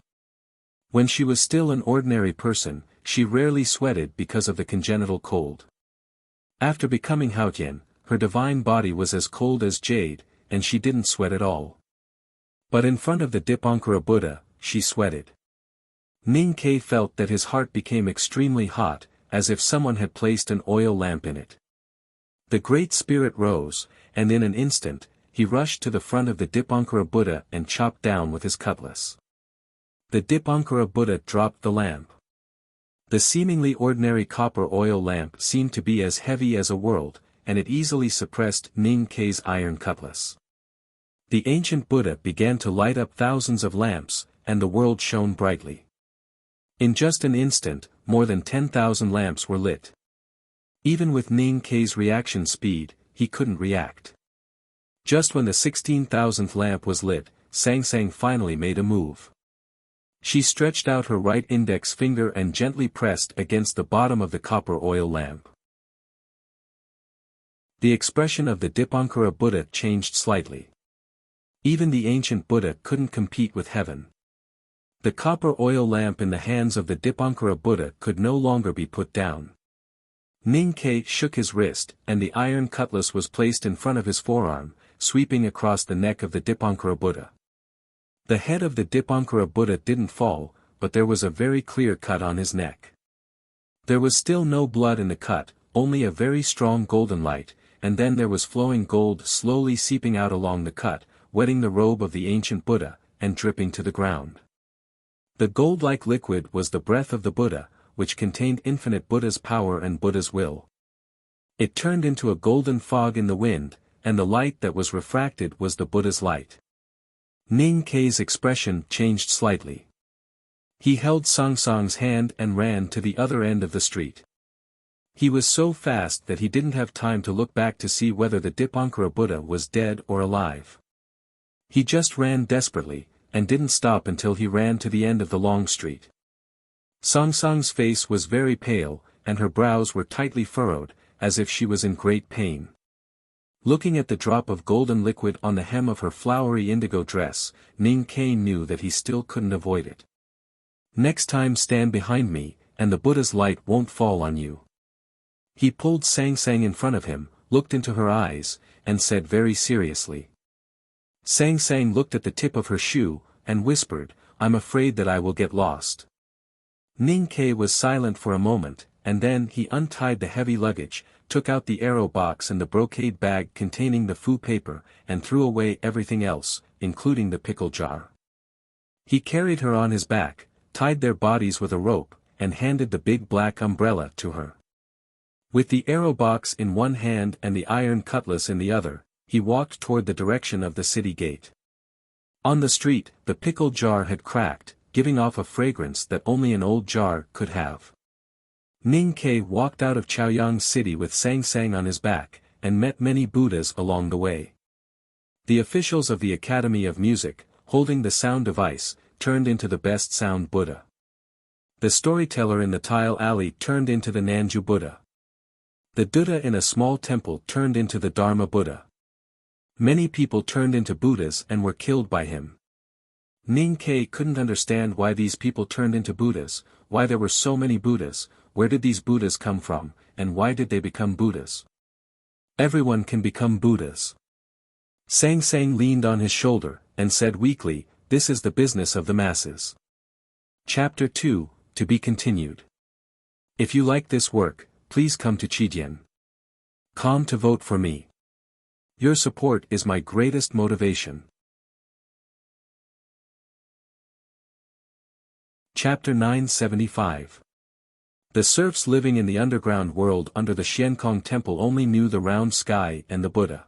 When she was still an ordinary person, she rarely sweated because of the congenital cold. After becoming Haotian, her divine body was as cold as jade, and she didn't sweat at all. But in front of the Dipankara Buddha, she sweated. Ning Ke felt that his heart became extremely hot, as if someone had placed an oil lamp in it. The Great Spirit rose, and in an instant, he rushed to the front of the Dipankara Buddha and chopped down with his cutlass. The Dipankara Buddha dropped the lamp. The seemingly ordinary copper oil lamp seemed to be as heavy as a world, and it easily suppressed Ning Ke's iron cutlass. The ancient Buddha began to light up thousands of lamps, and the world shone brightly. In just an instant, more than 10,000 lamps were lit. Even with Ning Ke's reaction speed, he couldn't react. Just when the 16,000th lamp was lit, Sang Sang finally made a move. She stretched out her right index finger and gently pressed against the bottom of the copper oil lamp. The expression of the Dipankara Buddha changed slightly. Even the ancient Buddha couldn't compete with heaven. The copper oil lamp in the hands of the Dipankara Buddha could no longer be put down. Ning Ke shook his wrist, and the iron cutlass was placed in front of his forearm, sweeping across the neck of the Dipankara Buddha. The head of the Dipankara Buddha didn't fall, but there was a very clear cut on his neck. There was still no blood in the cut, only a very strong golden light, and then there was flowing gold slowly seeping out along the cut, wetting the robe of the ancient Buddha, and dripping to the ground. The gold-like liquid was the breath of the Buddha, which contained infinite Buddha's power and Buddha's will. It turned into a golden fog in the wind, and the light that was refracted was the Buddha's light. Ning Kei's expression changed slightly. He held Song Song's hand and ran to the other end of the street. He was so fast that he didn't have time to look back to see whether the Dipankara Buddha was dead or alive. He just ran desperately, and didn't stop until he ran to the end of the long street. Song Song's face was very pale, and her brows were tightly furrowed, as if she was in great pain. Looking at the drop of golden liquid on the hem of her flowery indigo dress, Ning Kei knew that he still couldn't avoid it. Next time stand behind me, and the Buddha's light won't fall on you. He pulled Sang Sang in front of him, looked into her eyes, and said very seriously. Sang Sang looked at the tip of her shoe, and whispered, "I'm afraid that I will get lost." Ning Kei was silent for a moment, and then he untied the heavy luggage, took out the arrow box and the brocade bag containing the fu paper, and threw away everything else, including the pickle jar. He carried her on his back, tied their bodies with a rope, and handed the big black umbrella to her. With the arrow box in one hand and the iron cutlass in the other, he walked toward the direction of the city gate. On the street, the pickle jar had cracked, giving off a fragrance that only an old jar could have. Ning Kei walked out of Chaoyang City with Sang Sang on his back, and met many Buddhas along the way. The officials of the Academy of Music, holding the sound device, turned into the best sound Buddha. The storyteller in the tile alley turned into the Nanju Buddha. The Buddha in a small temple turned into the Dharma Buddha. Many people turned into Buddhas and were killed by him. Ning Kei couldn't understand why these people turned into Buddhas, why there were so many Buddhas, where did these Buddhas come from, and why did they become Buddhas? Everyone can become Buddhas. Sang Sang leaned on his shoulder, and said weakly, "This is the business of the masses." Chapter 2, to be continued. If you like this work, please come to Chidian.com to vote for me. Your support is my greatest motivation. Chapter 975. The serfs living in the underground world under the Xiankong Temple only knew the round sky and the Buddha.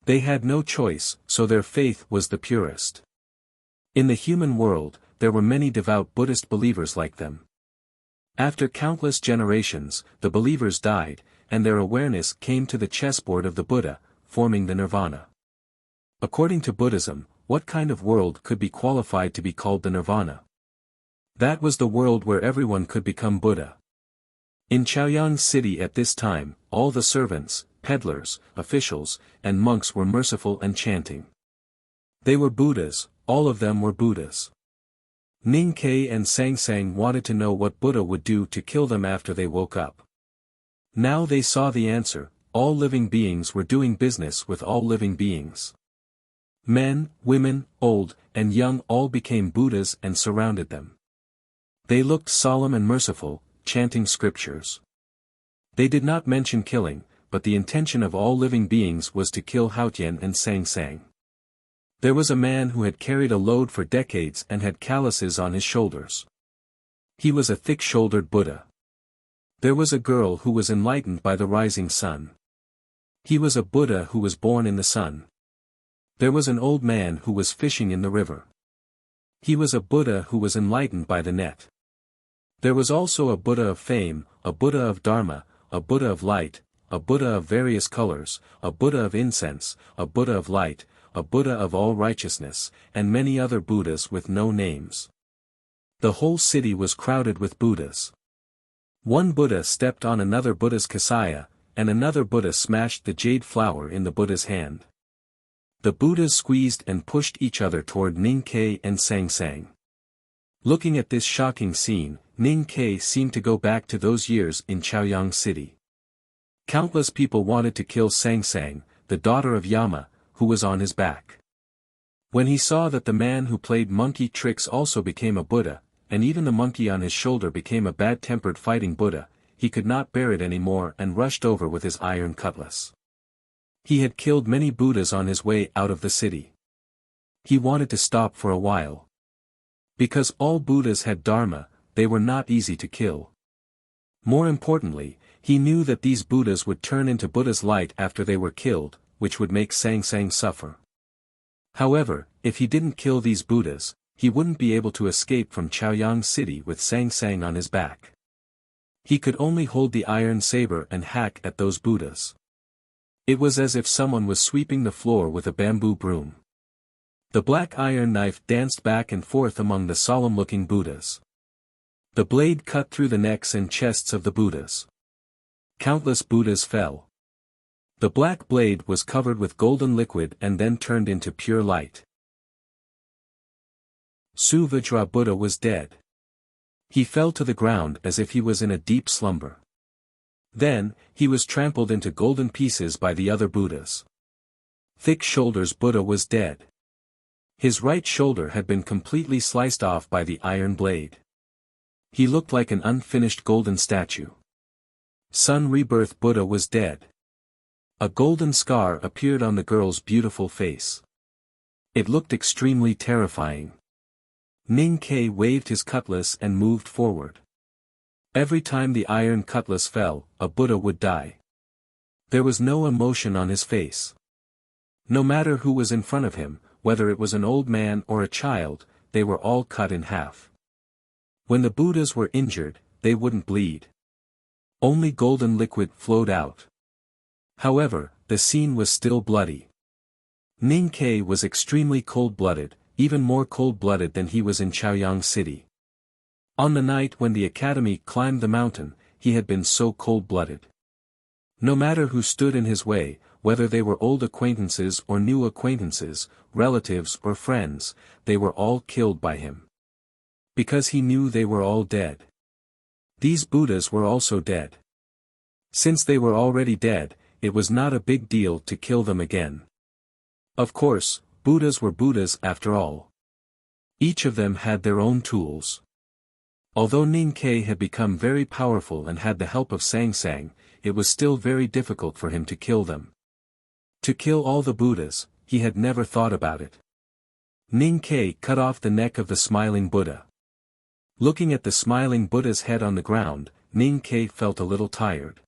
They had no choice, so their faith was the purest. In the human world, there were many devout Buddhist believers like them. After countless generations, the believers died, and their awareness came to the chessboard of the Buddha, forming the nirvana. According to Buddhism, what kind of world could be qualified to be called the nirvana? That was the world where everyone could become Buddha. In Chaoyang City at this time, all the servants, peddlers, officials, and monks were merciful and chanting. They were Buddhas, all of them were Buddhas. Ning Kei and Sang Sang wanted to know what Buddha would do to kill them after they woke up. Now they saw the answer, all living beings were doing business with all living beings. Men, women, old, and young all became Buddhas and surrounded them. They looked solemn and merciful, chanting scriptures. They did not mention killing, but the intention of all living beings was to kill Haotian and Sang Sang. There was a man who had carried a load for decades and had calluses on his shoulders. He was a thick-shouldered Buddha. There was a girl who was enlightened by the rising sun. He was a Buddha who was born in the sun. There was an old man who was fishing in the river. He was a Buddha who was enlightened by the net. There was also a Buddha of fame, a Buddha of Dharma, a Buddha of light, a Buddha of various colors, a Buddha of incense, a Buddha of light, a Buddha of all righteousness, and many other Buddhas with no names. The whole city was crowded with Buddhas. One Buddha stepped on another Buddha's kasaya, and another Buddha smashed the jade flower in the Buddha's hand. The Buddhas squeezed and pushed each other toward Ning Kei and Sang Sang. Looking at this shocking scene, Ning Kei seemed to go back to those years in Chaoyang City. Countless people wanted to kill Sang Sang, the daughter of Yama, who was on his back. When he saw that the man who played monkey tricks also became a Buddha, and even the monkey on his shoulder became a bad-tempered fighting Buddha, he could not bear it anymore and rushed over with his iron cutlass. He had killed many Buddhas on his way out of the city. He wanted to stop for a while. Because all Buddhas had Dharma, they were not easy to kill. More importantly, he knew that these Buddhas would turn into Buddha's light after they were killed, which would make Sang Sang suffer. However, if he didn't kill these Buddhas, he wouldn't be able to escape from Chaoyang City with Sang Sang on his back. He could only hold the iron saber and hack at those Buddhas. It was as if someone was sweeping the floor with a bamboo broom. The black iron knife danced back and forth among the solemn-looking Buddhas. The blade cut through the necks and chests of the Buddhas. Countless Buddhas fell. The black blade was covered with golden liquid and then turned into pure light. Suvajra Buddha was dead. He fell to the ground as if he was in a deep slumber. Then, he was trampled into golden pieces by the other Buddhas. Thick Shoulders Buddha was dead. His right shoulder had been completely sliced off by the iron blade. He looked like an unfinished golden statue. Sun Rebirth Buddha was dead. A golden scar appeared on the girl's beautiful face. It looked extremely terrifying. Ning Ke waved his cutlass and moved forward. Every time the iron cutlass fell, a Buddha would die. There was no emotion on his face. No matter who was in front of him, whether it was an old man or a child, they were all cut in half. When the Buddhas were injured, they wouldn't bleed. Only golden liquid flowed out. However, the scene was still bloody. Ning Ke was extremely cold-blooded, even more cold-blooded than he was in Chaoyang City. On the night when the academy climbed the mountain, he had been so cold-blooded. No matter who stood in his way, whether they were old acquaintances or new acquaintances, relatives or friends, they were all killed by him. Because he knew they were all dead. These Buddhas were also dead. Since they were already dead, it was not a big deal to kill them again. Of course, Buddhas were Buddhas after all. Each of them had their own tools. Although Ning Ke had become very powerful and had the help of Sang Sang, it was still very difficult for him to kill them. To kill all the Buddhas, he had never thought about it. Ning Ke cut off the neck of the smiling Buddha. Looking at the smiling Buddha's head on the ground, Ning Ke felt a little tired.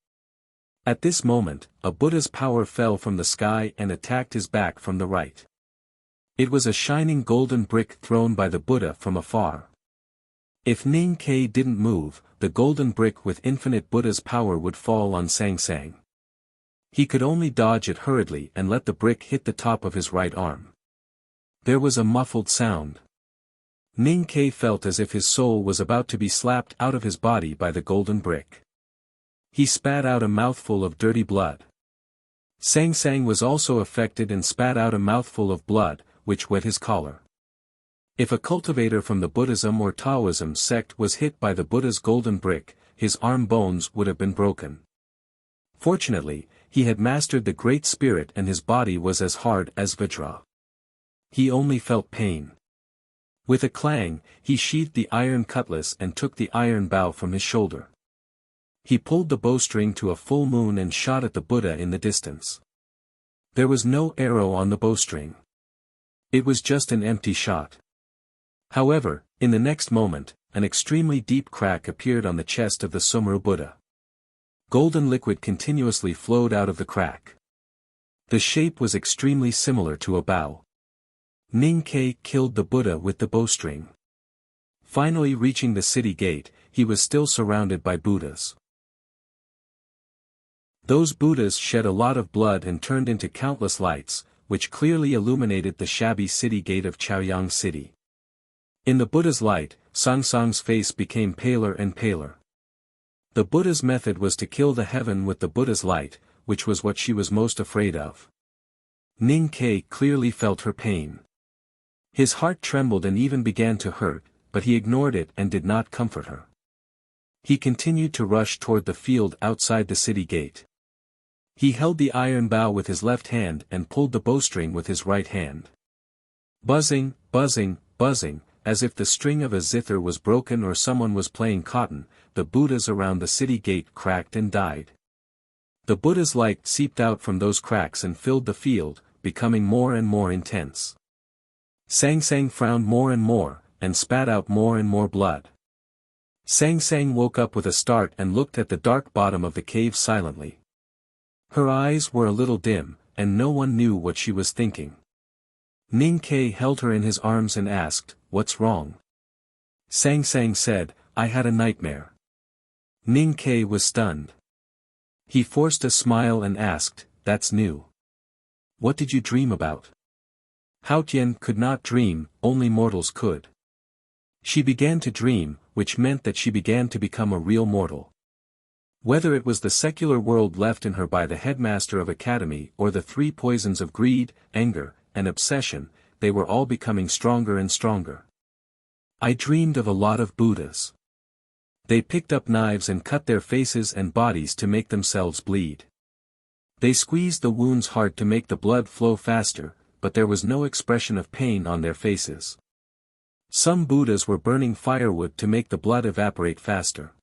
At this moment, a Buddha's power fell from the sky and attacked his back from the right. It was a shining golden brick thrown by the Buddha from afar. If Ning Ke didn't move, the golden brick with infinite Buddha's power would fall on Sang Sang. He could only dodge it hurriedly and let the brick hit the top of his right arm. There was a muffled sound. Ning Ke felt as if his soul was about to be slapped out of his body by the golden brick. He spat out a mouthful of dirty blood. Sang Sang was also affected and spat out a mouthful of blood, which wet his collar. If a cultivator from the Buddhism or Taoism sect was hit by the Buddha's golden brick, his arm bones would have been broken. Fortunately, he had mastered the Great Spirit and his body was as hard as Vajra. He only felt pain. With a clang, he sheathed the iron cutlass and took the iron bow from his shoulder. He pulled the bowstring to a full moon and shot at the Buddha in the distance. There was no arrow on the bowstring. It was just an empty shot. However, in the next moment, an extremely deep crack appeared on the chest of the Sumru Buddha. Golden liquid continuously flowed out of the crack. The shape was extremely similar to a bow. Ning Ke killed the Buddha with the bowstring. Finally reaching the city gate, he was still surrounded by Buddhas. Those Buddhas shed a lot of blood and turned into countless lights, which clearly illuminated the shabby city gate of Chaoyang City. In the Buddha's light, Sang Sang's face became paler and paler. The Buddha's method was to kill the heaven with the Buddha's light, which was what she was most afraid of. Ning Ke clearly felt her pain. His heart trembled and even began to hurt, but he ignored it and did not comfort her. He continued to rush toward the field outside the city gate. He held the iron bow with his left hand and pulled the bowstring with his right hand. Buzzing, buzzing, buzzing, as if the string of a zither was broken or someone was playing cotton, the Buddhas around the city gate cracked and died. The Buddha's light seeped out from those cracks and filled the field, becoming more and more intense. Sang Sang frowned more and more, and spat out more and more blood. Sang Sang woke up with a start and looked at the dark bottom of the cave silently. Her eyes were a little dim, and no one knew what she was thinking. Ning Ke held her in his arms and asked, "What's wrong?" Sang Sang said, "I had a nightmare." Ning Ke was stunned. He forced a smile and asked, "That's new. What did you dream about?" Hao Tian could not dream, only mortals could. She began to dream, which meant that she began to become a real mortal. Whether it was the secular world left in her by the headmaster of academy or the three poisons of greed, anger, and obsession, they were all becoming stronger and stronger. I dreamed of a lot of Buddhas. They picked up knives and cut their faces and bodies to make themselves bleed. They squeezed the wounds hard to make the blood flow faster, but there was no expression of pain on their faces. Some Buddhas were burning firewood to make the blood evaporate faster.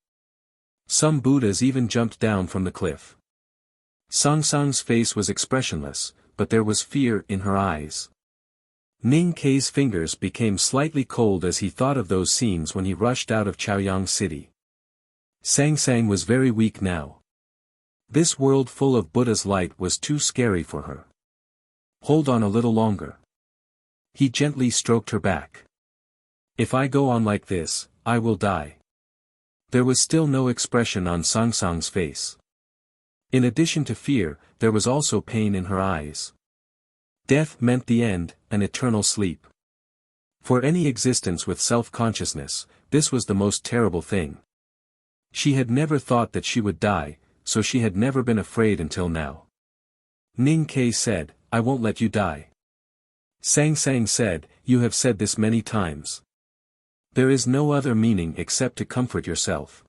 Some Buddhas even jumped down from the cliff. Sang Sang's face was expressionless, but there was fear in her eyes. Ning Ke's fingers became slightly cold as he thought of those scenes when he rushed out of Chaoyang City. Sang Sang was very weak now. This world full of Buddha's light was too scary for her. Hold on a little longer. He gently stroked her back. If I go on like this, I will die. There was still no expression on Sang Sang's face. In addition to fear, there was also pain in her eyes. Death meant the end, an eternal sleep. For any existence with self-consciousness, this was the most terrible thing. She had never thought that she would die, so she had never been afraid until now. Ning Ke said, "I won't let you die." Sang Sang said, "You have said this many times. There is no other meaning except to comfort yourself."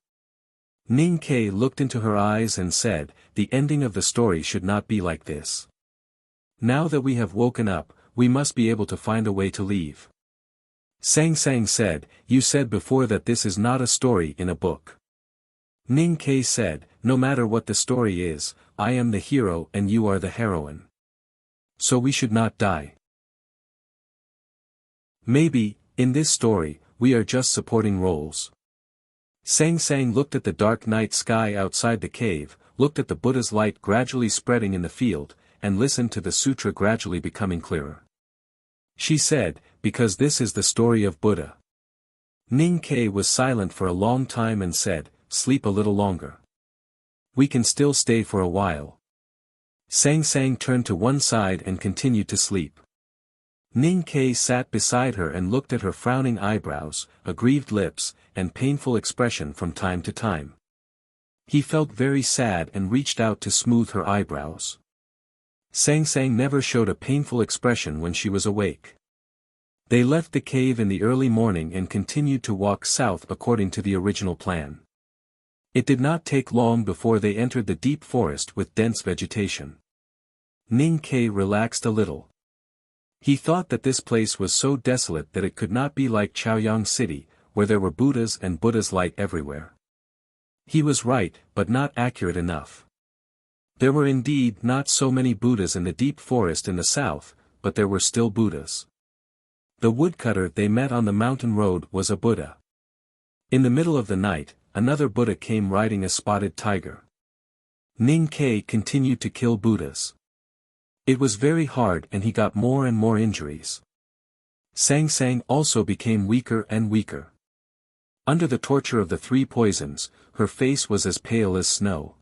Ning Ke looked into her eyes and said, "The ending of the story should not be like this. Now that we have woken up, we must be able to find a way to leave." Sang Sang said, "You said before that this is not a story in a book." Ning Ke said, "No matter what the story is, I am the hero and you are the heroine. So we should not die. Maybe, in this story, we are just supporting roles." Sang Sang looked at the dark night sky outside the cave, looked at the Buddha's light gradually spreading in the field, and listened to the sutra gradually becoming clearer. She said, "Because this is the story of Buddha." Ning Ke was silent for a long time and said, "Sleep a little longer. We can still stay for a while." Sang Sang turned to one side and continued to sleep. Ning Ke sat beside her and looked at her frowning eyebrows, aggrieved lips, and painful expression from time to time. He felt very sad and reached out to smooth her eyebrows. Sang Sang never showed a painful expression when she was awake. They left the cave in the early morning and continued to walk south according to the original plan. It did not take long before they entered the deep forest with dense vegetation. Ning Ke relaxed a little. He thought that this place was so desolate that it could not be like Chaoyang City, where there were Buddhas and Buddha's light everywhere. He was right, but not accurate enough. There were indeed not so many Buddhas in the deep forest in the south, but there were still Buddhas. The woodcutter they met on the mountain road was a Buddha. In the middle of the night, another Buddha came riding a spotted tiger. Ning Ke continued to kill Buddhas. It was very hard and he got more and more injuries. Sang Sang also became weaker and weaker. Under the torture of the three poisons, her face was as pale as snow.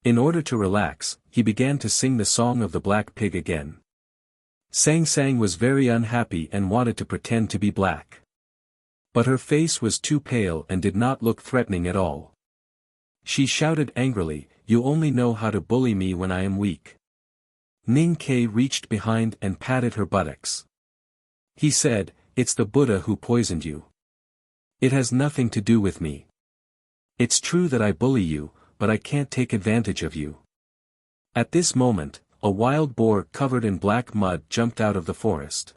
In order to relax, he began to sing the song of the black pig again. Sang Sang was very unhappy and wanted to pretend to be black. But her face was too pale and did not look threatening at all. She shouted angrily, "You only know how to bully me when I am weak." Ning Ke reached behind and patted her buttocks. He said, "It's the Buddha who poisoned you. It has nothing to do with me. It's true that I bully you, but I can't take advantage of you." At this moment, a wild boar covered in black mud jumped out of the forest.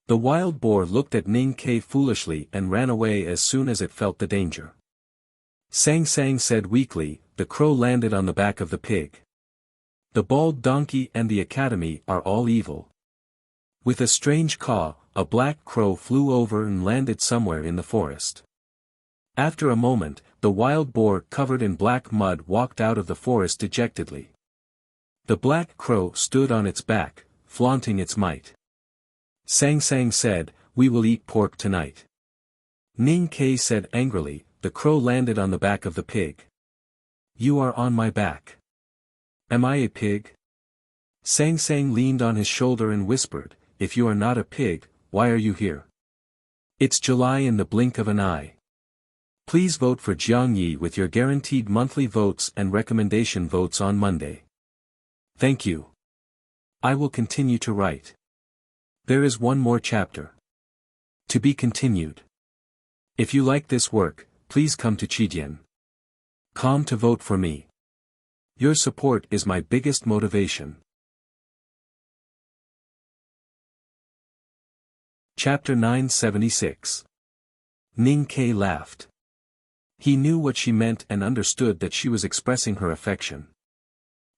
The wild boar looked at Ning Ke foolishly and ran away as soon as it felt the danger. Sang Sang said weakly, "The crow landed on the back of the pig. The bald donkey and the academy are all evil." With a strange caw, a black crow flew over and landed somewhere in the forest. After a moment, the wild boar covered in black mud walked out of the forest dejectedly. The black crow stood on its back, flaunting its might. Sang Sang said, "We will eat pork tonight." Ning Kai said angrily, "The crow landed on the back of the pig. You are on my back. Am I a pig?" Sang Sang leaned on his shoulder and whispered, "If you are not a pig, why are you here? It's July in the blink of an eye. Please vote for Jiang Yi with your guaranteed monthly votes and recommendation votes on Monday. Thank you. I will continue to write. There is one more chapter. To be continued. If you like this work, please come to Chidian.com to vote for me. Your support is my biggest motivation. Chapter 976. Ning Kai laughed. He knew what she meant and understood that she was expressing her affection.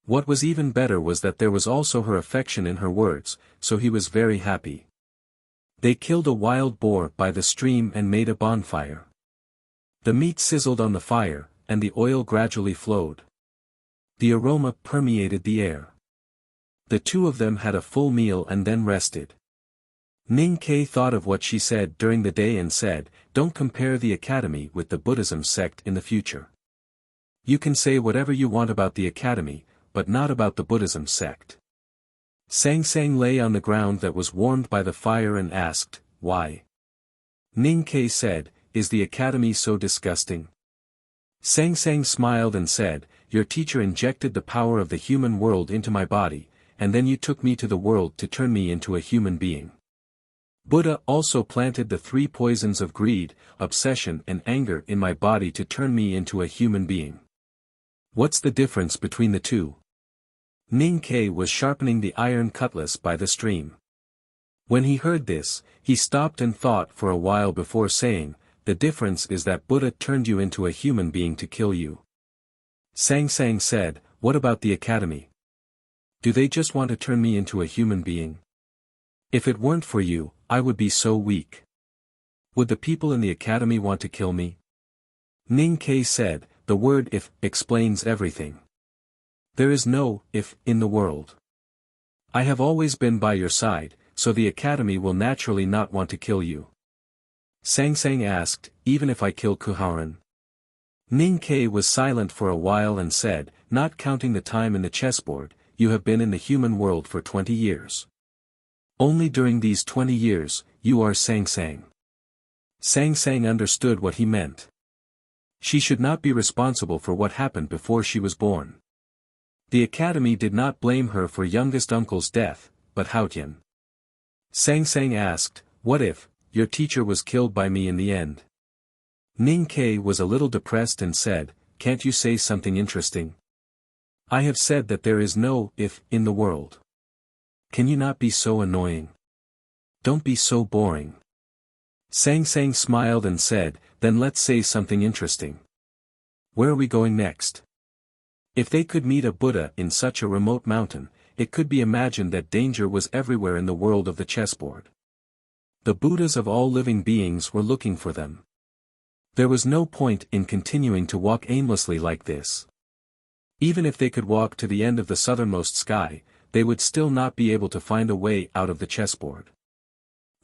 What was even better was that there was also her affection in her words, so he was very happy. They killed a wild boar by the stream and made a bonfire. The meat sizzled on the fire, and the oil gradually flowed. The aroma permeated the air. The two of them had a full meal and then rested. Ning Kai thought of what she said during the day and said, "Don't compare the academy with the Buddhism sect in the future. You can say whatever you want about the academy, but not about the Buddhism sect." Sang Sang lay on the ground that was warmed by the fire and asked, "Why?" Ning Kai said, "Is the academy so disgusting?" Sang Sang smiled and said, "Your teacher injected the power of the human world into my body, and then you took me to the world to turn me into a human being. Buddha also planted the 3 poisons of greed, obsession and anger in my body to turn me into a human being. What's the difference between the two?" Ning Kai was sharpening the iron cutlass by the stream. When he heard this, he stopped and thought for a while before saying, "The difference is that Buddha turned you into a human being to kill you." Sang Sang said, "What about the academy? Do they just want to turn me into a human being? If it weren't for you, I would be so weak. Would the people in the academy want to kill me?" Ning Kai said, "The word 'if' explains everything. There is no 'if' in the world. I have always been by your side, so the academy will naturally not want to kill you." Sang Sang asked, "Even if I kill Kuharan?" Ning Kai was silent for a while and said, "Not counting the time in the chessboard, you have been in the human world for 20 years. Only during these 20 years, you are Sang Sang." Sang Sang understood what he meant. She should not be responsible for what happened before she was born. The academy did not blame her for youngest uncle's death, but Haotian. Sang Sang asked, "What if your teacher was killed by me in the end?" Ning Kai was a little depressed and said, "Can't you say something interesting? I have said that there is no 'if' in the world. Can you not be so annoying? Don't be so boring." Sang Sang smiled and said, "Then let's say something interesting. Where are we going next?" If they could meet a Buddha in such a remote mountain, it could be imagined that danger was everywhere in the world of the chessboard. The Buddhas of all living beings were looking for them. There was no point in continuing to walk aimlessly like this. Even if they could walk to the end of the southernmost sky, they would still not be able to find a way out of the chessboard.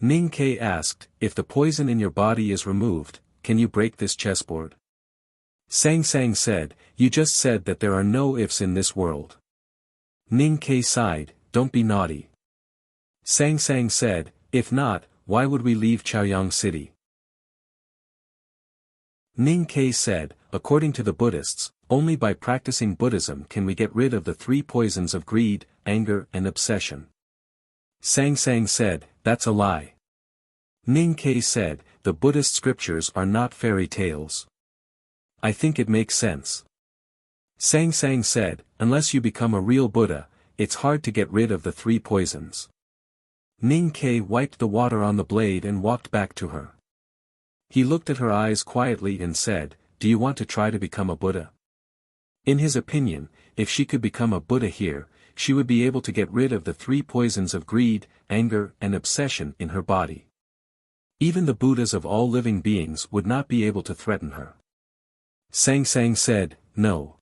Ning Kai asked, "If the poison in your body is removed, can you break this chessboard?" Sang Sang said, "You just said that there are no ifs in this world." Ning Kai sighed, "Don't be naughty." Sang Sang said, "If not, why would we leave Chaoyang City?" Ning Kai said, "According to the Buddhists, only by practicing Buddhism can we get rid of the 3 poisons of greed, anger and obsession." Sang Sang said, "That's a lie." Ning Kai said, "The Buddhist scriptures are not fairy tales. I think it makes sense." Sang Sang said, "Unless you become a real Buddha, it's hard to get rid of the 3 poisons." Ning Kai wiped the water on the blade and walked back to her. He looked at her eyes quietly and said, "Do you want to try to become a Buddha?" In his opinion, if she could become a Buddha here, she would be able to get rid of the 3 poisons of greed, anger and obsession in her body. Even the Buddhas of all living beings would not be able to threaten her. Sang Sang said, "No."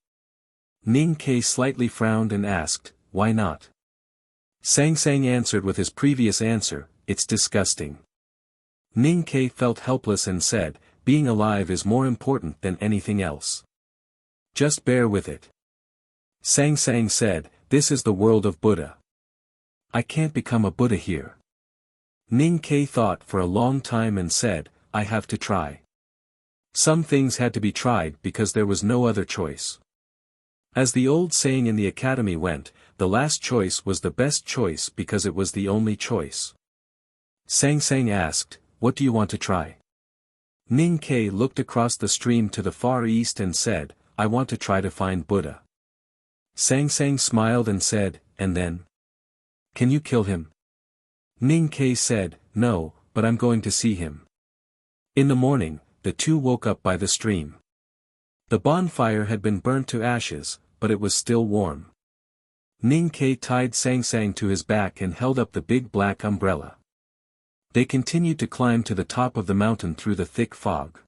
Ning Ke slightly frowned and asked, "Why not?" Sang Sang answered with his previous answer, "It's disgusting." Ning Ke felt helpless and said, "Being alive is more important than anything else. Just bear with it." Sang Sang said, "This is the world of Buddha. I can't become a Buddha here." Ning Ke thought for a long time and said, "I have to try." Some things had to be tried because there was no other choice. As the old saying in the academy went, the last choice was the best choice because it was the only choice. Sang Sang asked, "What do you want to try?" Ning Ke looked across the stream to the far east and said, "I want to try to find Buddha." Sang Sang smiled and said, "And then? Can you kill him?" Ning Ke said, "No, but I'm going to see him." In the morning, the two woke up by the stream. The bonfire had been burnt to ashes, but it was still warm. Ning Ke tied Sang Sang to his back and held up the big black umbrella. They continued to climb to the top of the mountain through the thick fog.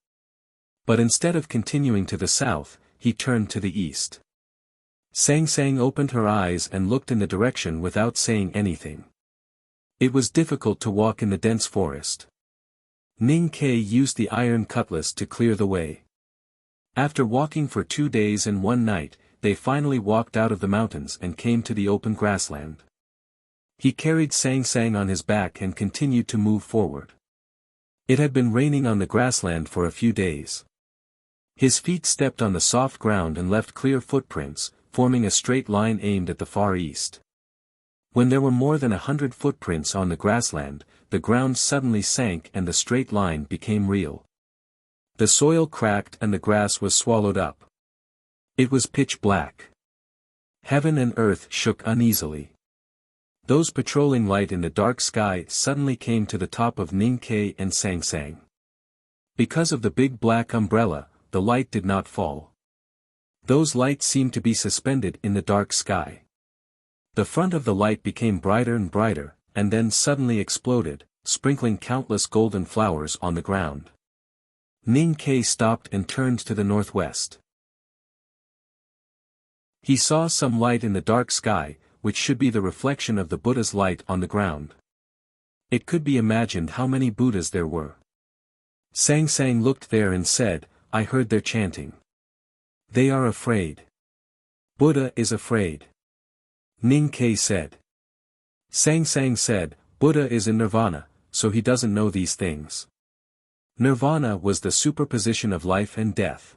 But instead of continuing to the south, he turned to the east. Sang Sang opened her eyes and looked in the direction without saying anything. It was difficult to walk in the dense forest. Ning Ke used the iron cutlass to clear the way. After walking for 2 days and 1 night, they finally walked out of the mountains and came to the open grassland. He carried Sang Sang on his back and continued to move forward. It had been raining on the grassland for a few days. His feet stepped on the soft ground and left clear footprints, forming a straight line aimed at the far east. When there were more than 100 footprints on the grassland, the ground suddenly sank and the straight line became real. The soil cracked and the grass was swallowed up. It was pitch black. Heaven and earth shook uneasily. Those patrolling light in the dark sky suddenly came to the top of Ning Ke and Sang Sang. Because of the big black umbrella, the light did not fall. Those lights seemed to be suspended in the dark sky. The front of the light became brighter and brighter, and then suddenly exploded, sprinkling countless golden flowers on the ground. Ning Ke stopped and turned to the northwest. He saw some light in the dark sky, which should be the reflection of the Buddha's light on the ground. It could be imagined how many Buddhas there were. Sang Sang looked there and said, "I heard their chanting. They are afraid. Buddha is afraid." Ning Ke said. Sang Sang said, "Buddha is in nirvana, so he doesn't know these things." Nirvana was the superposition of life and death.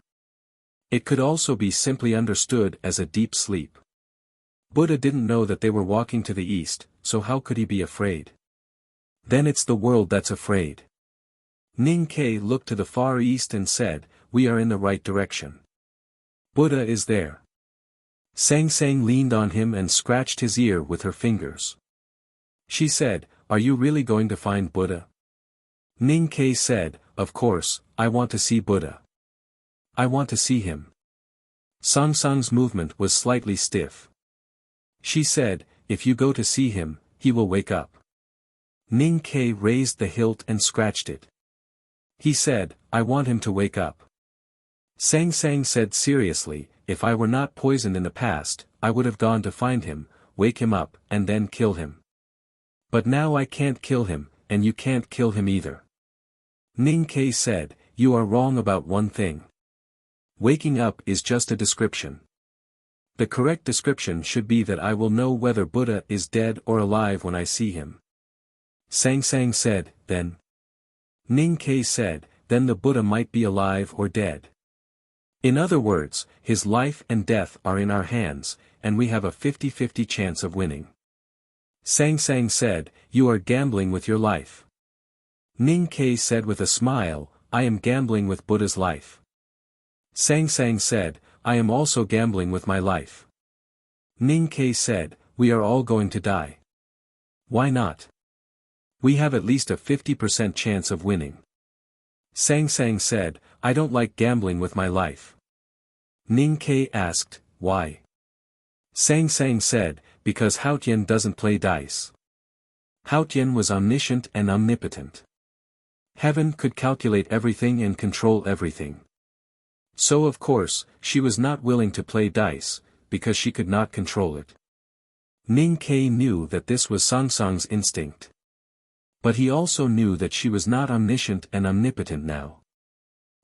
It could also be simply understood as a deep sleep. Buddha didn't know that they were walking to the east, so how could he be afraid? Then it's the world that's afraid. Ning Ke looked to the far east and said, "We are in the right direction. Buddha is there." Sang Sang leaned on him and scratched his ear with her fingers. She said, "Are you really going to find Buddha?" Ning Ke said, "Of course, I want to see Buddha. I want to see him." Sang Sang's movement was slightly stiff. She said, "If you go to see him, he will wake up." Ning Ke raised the hilt and scratched it. He said, "I want him to wake up." Sang Sang said seriously, "If I were not poisoned in the past, I would have gone to find him, wake him up, and then kill him. But now I can't kill him, and you can't kill him either." Ning Ke said, "You are wrong about one thing. Waking up is just a description. The correct description should be that I will know whether Buddha is dead or alive when I see him." Sang Sang said, "Then?" Ning Ke said, "Then the Buddha might be alive or dead. In other words, his life and death are in our hands, and we have a 50-50 chance of winning." Sang Sang said, "You are gambling with your life." Ning Ke said with a smile, "I am gambling with Buddha's life." Sang Sang said, "I am also gambling with my life." Ning Ke said, "We are all going to die. Why not? We have at least a 50% chance of winning." Sang Sang said, "I don't like gambling with my life." Ning Ke asked, "Why?" Sang Sang said, "Because Hao Tian doesn't play dice." Hao Tian was omniscient and omnipotent. Heaven could calculate everything and control everything. So of course, she was not willing to play dice, because she could not control it. Ning Ke knew that this was Song Song's instinct. But he also knew that she was not omniscient and omnipotent now.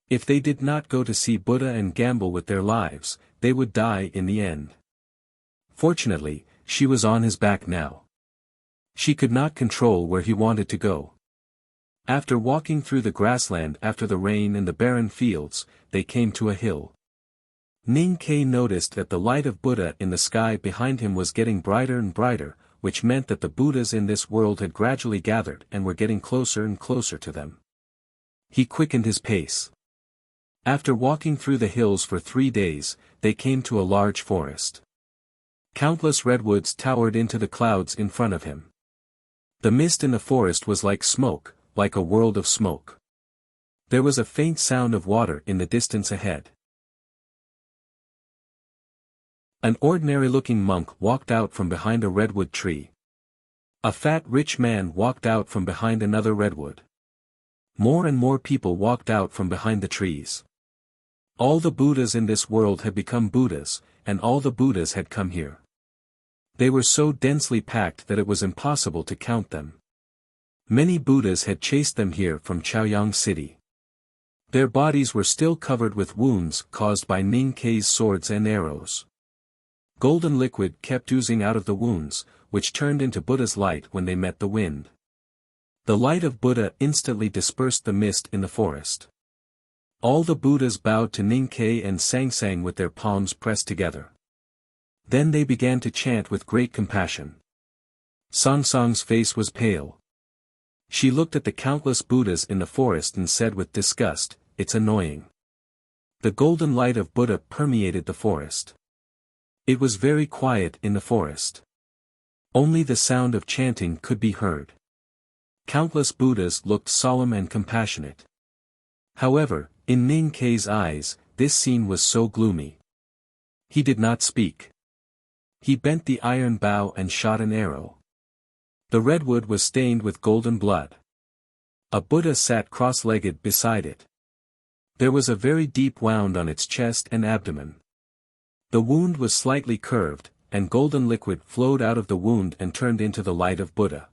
If they did not go to see Buddha and gamble with their lives, they would die in the end. Fortunately, she was on his back now. She could not control where he wanted to go. After walking through the grassland after the rain and the barren fields, they came to a hill. Ning Ke noticed that the light of Buddha in the sky behind him was getting brighter and brighter, which meant that the Buddhas in this world had gradually gathered and were getting closer and closer to them. He quickened his pace. After walking through the hills for 3 days, they came to a large forest. Countless redwoods towered into the clouds in front of him. The mist in the forest was like smoke, like a world of smoke. There was a faint sound of water in the distance ahead. An ordinary-looking monk walked out from behind a redwood tree. A fat rich man walked out from behind another redwood. More and more people walked out from behind the trees. All the Buddhas in this world had become Buddhas, and all the Buddhas had come here. They were so densely packed that it was impossible to count them. Many Buddhas had chased them here from Chaoyang City. Their bodies were still covered with wounds caused by Ning Ke's swords and arrows. Golden liquid kept oozing out of the wounds, which turned into Buddha's light when they met the wind. The light of Buddha instantly dispersed the mist in the forest. All the Buddhas bowed to Ning Ke and sang with their palms pressed together. Then they began to chant with great compassion. Song Song's face was pale. She looked at the countless Buddhas in the forest and said with disgust, "It's annoying." The golden light of Buddha permeated the forest. It was very quiet in the forest. Only the sound of chanting could be heard. Countless Buddhas looked solemn and compassionate. However, in Ning Ke's eyes, this scene was so gloomy. He did not speak. He bent the iron bow and shot an arrow. The redwood was stained with golden blood. A Buddha sat cross-legged beside it. There was a very deep wound on its chest and abdomen. The wound was slightly curved, and golden liquid flowed out of the wound and turned into the light of Buddha.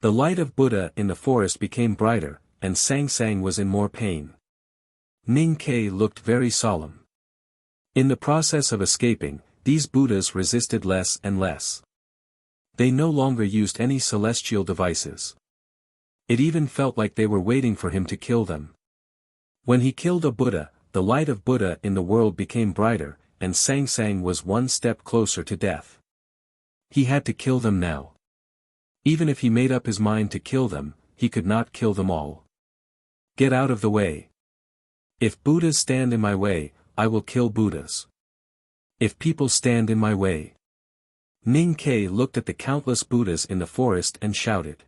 The light of Buddha in the forest became brighter, and Sang was in more pain. Ning Ke looked very solemn. In the process of escaping, these Buddhas resisted less and less. They no longer used any celestial devices. It even felt like they were waiting for him to kill them. When he killed a Buddha, the light of Buddha in the world became brighter, and Sang was one step closer to death. He had to kill them now. Even if he made up his mind to kill them, he could not kill them all. Get out of the way. If Buddhas stand in my way, I will kill Buddhas. If people stand in my way. Ning Ke looked at the countless Buddhas in the forest and shouted.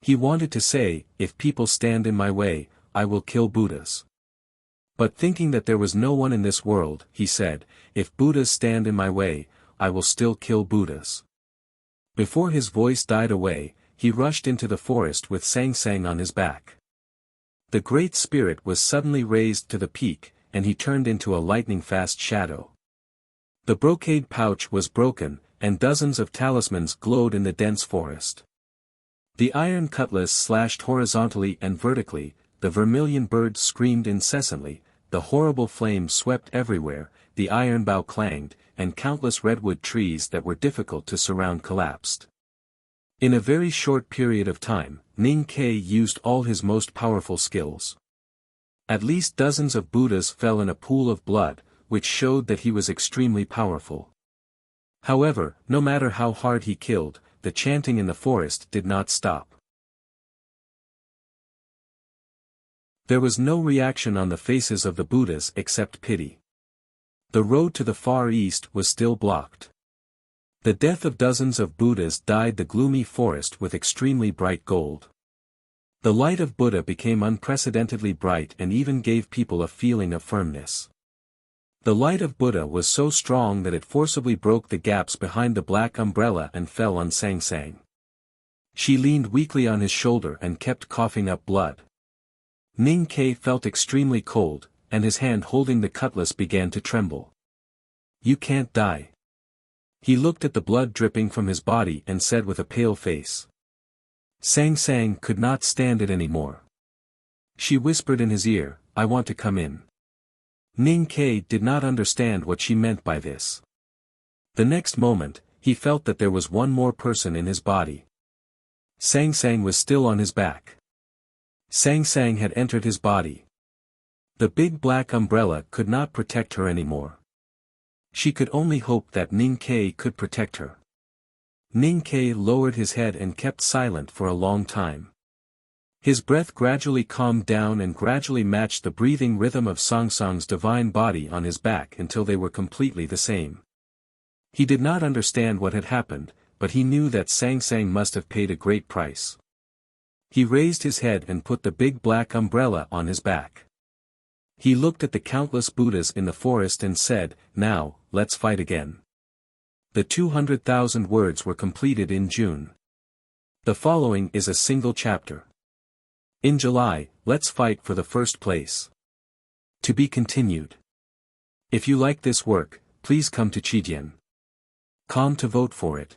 He wanted to say, if people stand in my way, I will kill Buddhas. But thinking that there was no one in this world, he said, if Buddhas stand in my way, I will still kill Buddhas. Before his voice died away, he rushed into the forest with Sang on his back. The Great Spirit was suddenly raised to the peak, and he turned into a lightning-fast shadow. The brocade pouch was broken, and dozens of talismans glowed in the dense forest. The iron cutlass slashed horizontally and vertically, the vermilion birds screamed incessantly, the horrible flames swept everywhere, the iron bow clanged, and countless redwood trees that were difficult to surround collapsed. In a very short period of time, Ning Ke used all his most powerful skills. At least dozens of Buddhas fell in a pool of blood, which showed that he was extremely powerful. However, no matter how hard he killed, the chanting in the forest did not stop. There was no reaction on the faces of the Buddhas except pity. The road to the Far East was still blocked. The death of dozens of Buddhas dyed the gloomy forest with extremely bright gold. The light of Buddha became unprecedentedly bright and even gave people a feeling of firmness. The light of Buddha was so strong that it forcibly broke the gaps behind the black umbrella and fell on Sang. She leaned weakly on his shoulder and kept coughing up blood. Ning Ke felt extremely cold, and his hand holding the cutlass began to tremble. You can't die. He looked at the blood dripping from his body and said with a pale face. Sang Sang could not stand it anymore. She whispered in his ear, I want to come in. Ning Ke did not understand what she meant by this. The next moment, he felt that there was one more person in his body. Sang Sang was still on his back. Sang Sang had entered his body. The big black umbrella could not protect her anymore. She could only hope that Ning Ke could protect her. Ning Ke lowered his head and kept silent for a long time. His breath gradually calmed down and gradually matched the breathing rhythm of Sang Sang's divine body on his back until they were completely the same. He did not understand what had happened, but he knew that Sang Sang must have paid a great price. He raised his head and put the big black umbrella on his back. He looked at the countless Buddhas in the forest and said, Now, let's fight again. The 200,000 words were completed in June. The following is a single chapter. In July, let's fight for the first place. To be continued. If you like this work, please come to Chijien.com to vote for it.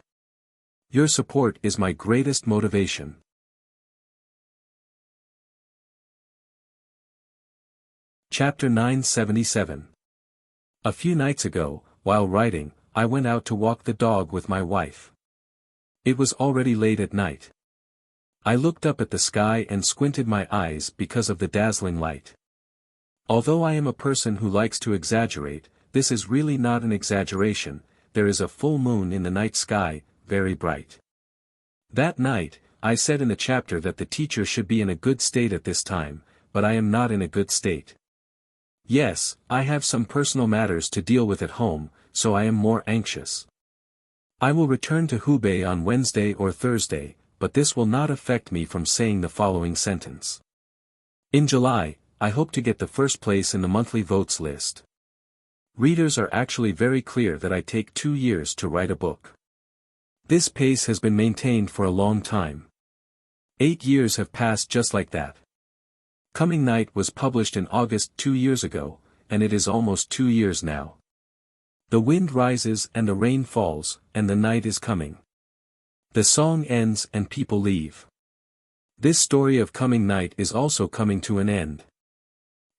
Your support is my greatest motivation. Chapter 977. A few nights ago, while writing, I went out to walk the dog with my wife. It was already late at night. I looked up at the sky and squinted my eyes because of the dazzling light. Although I am a person who likes to exaggerate, this is really not an exaggeration. There is a full moon in the night sky, very bright. That night, I said in the chapter that the teacher should be in a good state at this time, but I am not in a good state. Yes, I have some personal matters to deal with at home, so I am more anxious. I will return to Hubei on Wednesday or Thursday, but this will not affect me from saying the following sentence. In July, I hope to get the first place in the monthly votes list. Readers are actually very clear that I take 2 years to write a book. This pace has been maintained for a long time. 8 years have passed just like that. Coming Night was published in August 2 years ago, and it is almost 2 years now. The wind rises and the rain falls, and the night is coming. The song ends and people leave. This story of Coming Night is also coming to an end.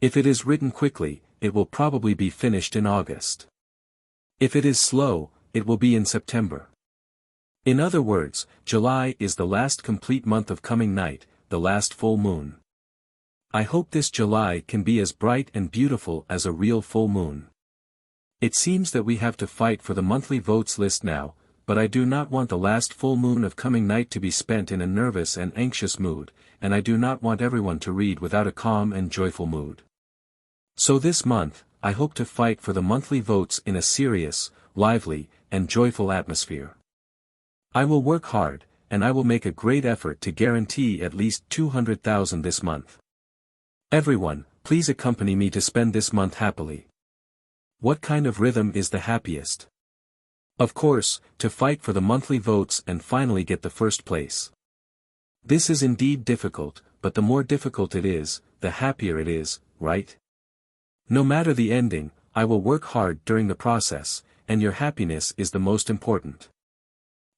If it is written quickly, it will probably be finished in August. If it is slow, it will be in September. In other words, July is the last complete month of Coming Night, the last full moon. I hope this July can be as bright and beautiful as a real full moon. It seems that we have to fight for the monthly votes list now, but I do not want the last full moon of Coming Night to be spent in a nervous and anxious mood, and I do not want everyone to read without a calm and joyful mood. So this month, I hope to fight for the monthly votes in a serious, lively, and joyful atmosphere. I will work hard, and I will make a great effort to guarantee at least 200,000 this month. Everyone, please accompany me to spend this month happily. What kind of rhythm is the happiest? Of course, to fight for the monthly votes and finally get the first place. This is indeed difficult, but the more difficult it is, the happier it is, right? No matter the ending, I will work hard during the process, and your happiness is the most important.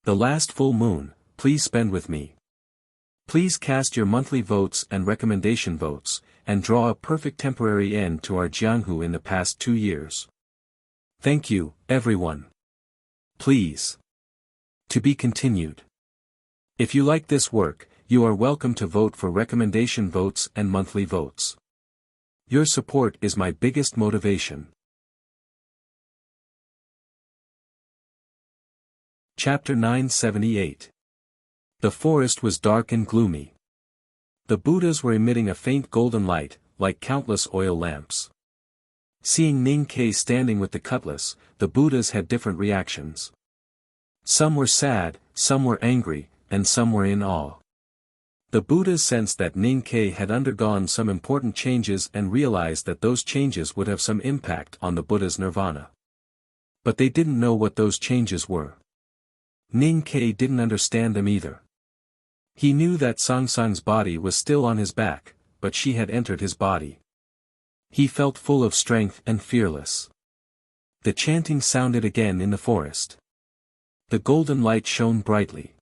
The last full moon, please spend with me. Please cast your monthly votes and recommendation votes, and draw a perfect temporary end to our Jianghu in the past 2 years. Thank you, everyone. Please. To be continued. If you like this work, you are welcome to vote for recommendation votes and monthly votes. Your support is my biggest motivation. Chapter 978. The forest was dark and gloomy. The Buddhas were emitting a faint golden light, like countless oil lamps. Seeing Ning Ke standing with the cutlass, the Buddhas had different reactions. Some were sad, some were angry, and some were in awe. The Buddhas sensed that Ning Ke had undergone some important changes and realized that those changes would have some impact on the Buddha's nirvana. But they didn't know what those changes were. Ning Ke didn't understand them either. He knew that Sangsang's body was still on his back, but she had entered his body. He felt full of strength and fearless. The chanting sounded again in the forest. The golden light shone brightly.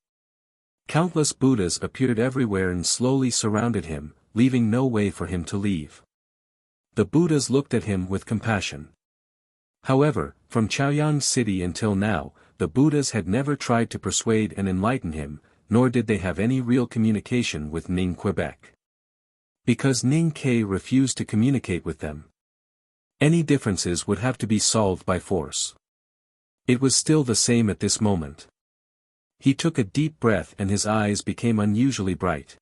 Countless Buddhas appeared everywhere and slowly surrounded him, leaving no way for him to leave. The Buddhas looked at him with compassion. However, from Chaoyang City until now, the Buddhas had never tried to persuade and enlighten him, nor did they have any real communication with Ning Quebec. Because Ning Ke refused to communicate with them. Any differences would have to be solved by force. It was still the same at this moment. He took a deep breath and his eyes became unusually bright.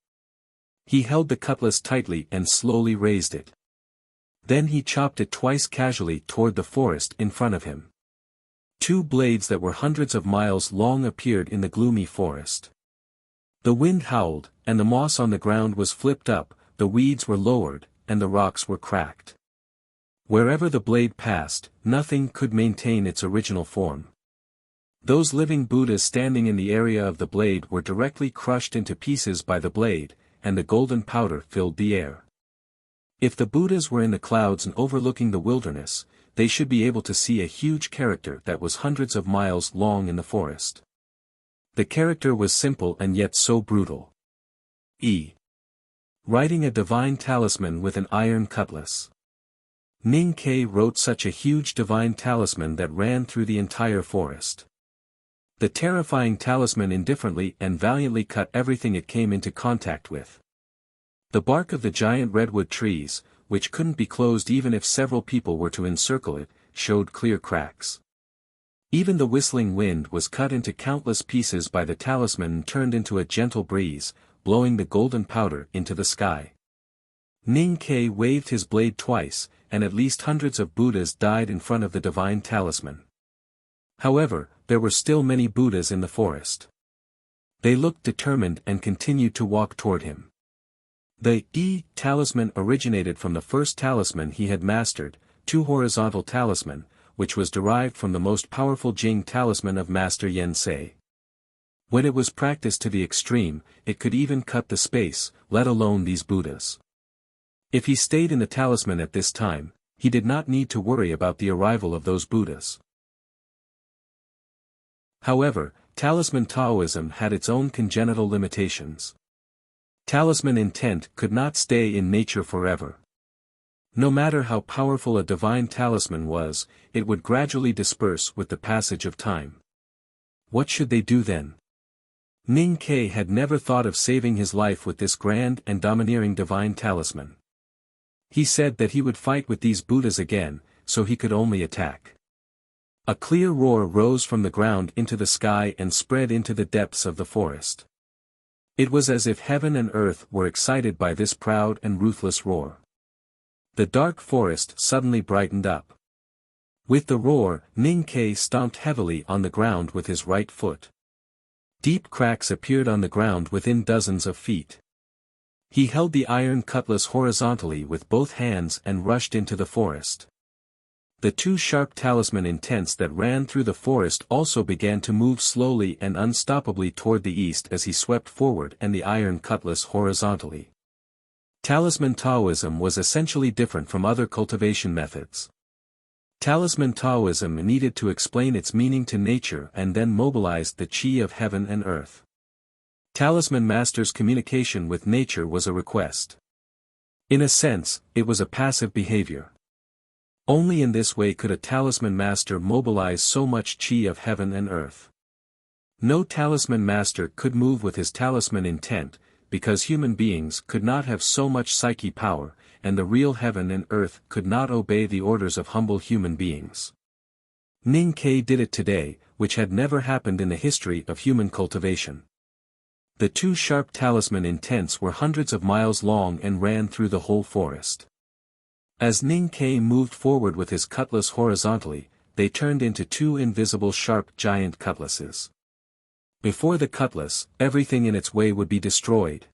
He held the cutlass tightly and slowly raised it. Then he chopped it twice casually toward the forest in front of him. Two blades that were hundreds of miles long appeared in the gloomy forest. The wind howled, and the moss on the ground was flipped up, the weeds were lowered, and the rocks were cracked. Wherever the blade passed, nothing could maintain its original form. Those living Buddhas standing in the area of the blade were directly crushed into pieces by the blade, and the golden powder filled the air. If the Buddhas were in the clouds and overlooking the wilderness, they should be able to see a huge character that was hundreds of miles long in the forest. The character was simple and yet so brutal. Writing a divine talisman with an iron cutlass. Ning Ke wrote such a huge divine talisman that ran through the entire forest. The terrifying talisman indifferently and valiantly cut everything it came into contact with. The bark of the giant redwood trees, which couldn't be closed even if several people were to encircle it, showed clear cracks. Even the whistling wind was cut into countless pieces by the talisman and turned into a gentle breeze, blowing the golden powder into the sky. Ning Ke waved his blade twice, and at least hundreds of Buddhas died in front of the divine talisman. However, there were still many Buddhas in the forest. They looked determined and continued to walk toward him. The talisman originated from the first talisman he had mastered, two horizontal talisman, which was derived from the most powerful Jing talisman of Master Yen Sei. When it was practiced to the extreme, it could even cut the space, let alone these Buddhas. If he stayed in the talisman at this time, he did not need to worry about the arrival of those Buddhas. However, talisman Taoism had its own congenital limitations. Talisman intent could not stay in nature forever. No matter how powerful a divine talisman was, it would gradually disperse with the passage of time. What should they do then? Ning Ke had never thought of saving his life with this grand and domineering divine talisman. He said that he would fight with these Buddhas again, so he could only attack. A clear roar rose from the ground into the sky and spread into the depths of the forest. It was as if heaven and earth were excited by this proud and ruthless roar. The dark forest suddenly brightened up. With the roar, Ning Ke stomped heavily on the ground with his right foot. Deep cracks appeared on the ground within dozens of feet. He held the iron cutlass horizontally with both hands and rushed into the forest. The two sharp talisman intents that ran through the forest also began to move slowly and unstoppably toward the east as he swept forward and the iron cutlass horizontally. Talisman Taoism was essentially different from other cultivation methods. Talisman Taoism needed to explain its meaning to nature and then mobilized the qi of heaven and earth. Talisman Master's communication with nature was a request. In a sense, it was a passive behavior. Only in this way could a talisman master mobilize so much qi of heaven and earth. No talisman master could move with his talisman intent, because human beings could not have so much psyche power, and the real heaven and earth could not obey the orders of humble human beings. Ning Ke did it today, which had never happened in the history of human cultivation. The two sharp talisman intents were hundreds of miles long and ran through the whole forest. As Ning Ke moved forward with his cutlass horizontally, they turned into two invisible sharp giant cutlasses. Before the cutlass, everything in its way would be destroyed.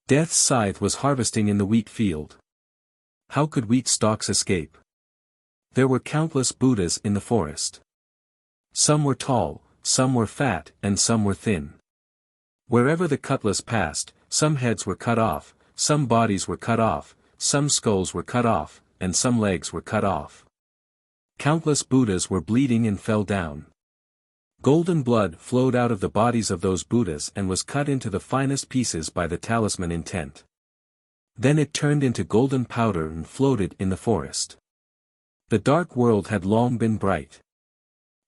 Death's scythe was harvesting in the wheat field. How could wheat stalks escape? There were countless Buddhas in the forest. Some were tall, some were fat, and some were thin. Wherever the cutlass passed, some heads were cut off, some bodies were cut off, some skulls were cut off, and some legs were cut off. Countless Buddhas were bleeding and fell down. Golden blood flowed out of the bodies of those Buddhas and was cut into the finest pieces by the talisman intent. Then it turned into golden powder and floated in the forest. The dark world had long been bright.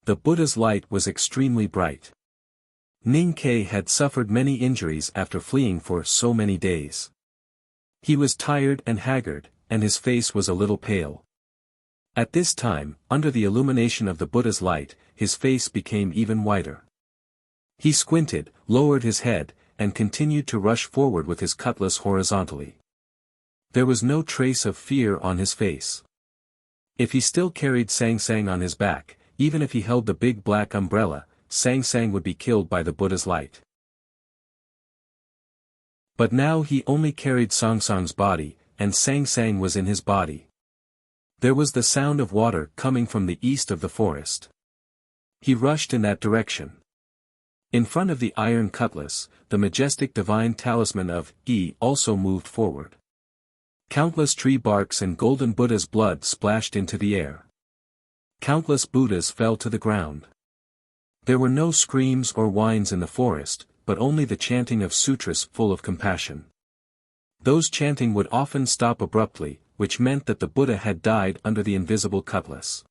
The Buddha's light was extremely bright. Ning-Ke had suffered many injuries after fleeing for so many days. He was tired and haggard, and his face was a little pale. At this time, under the illumination of the Buddha's light, his face became even whiter. He squinted, lowered his head, and continued to rush forward with his cutlass horizontally. There was no trace of fear on his face. If he still carried Sang Sang on his back, even if he held the big black umbrella, Sang Sang would be killed by the Buddha's light. But now he only carried Sang Sang's body, and Sang Sang was in his body. There was the sound of water coming from the east of the forest. He rushed in that direction. In front of the iron cutlass, the majestic divine talisman of Yi also moved forward. Countless tree barks and golden Buddha's blood splashed into the air. Countless Buddhas fell to the ground. There were no screams or whines in the forest, but only the chanting of sutras full of compassion. Those chanting would often stop abruptly, which meant that the Buddha had died under the invisible cutlass.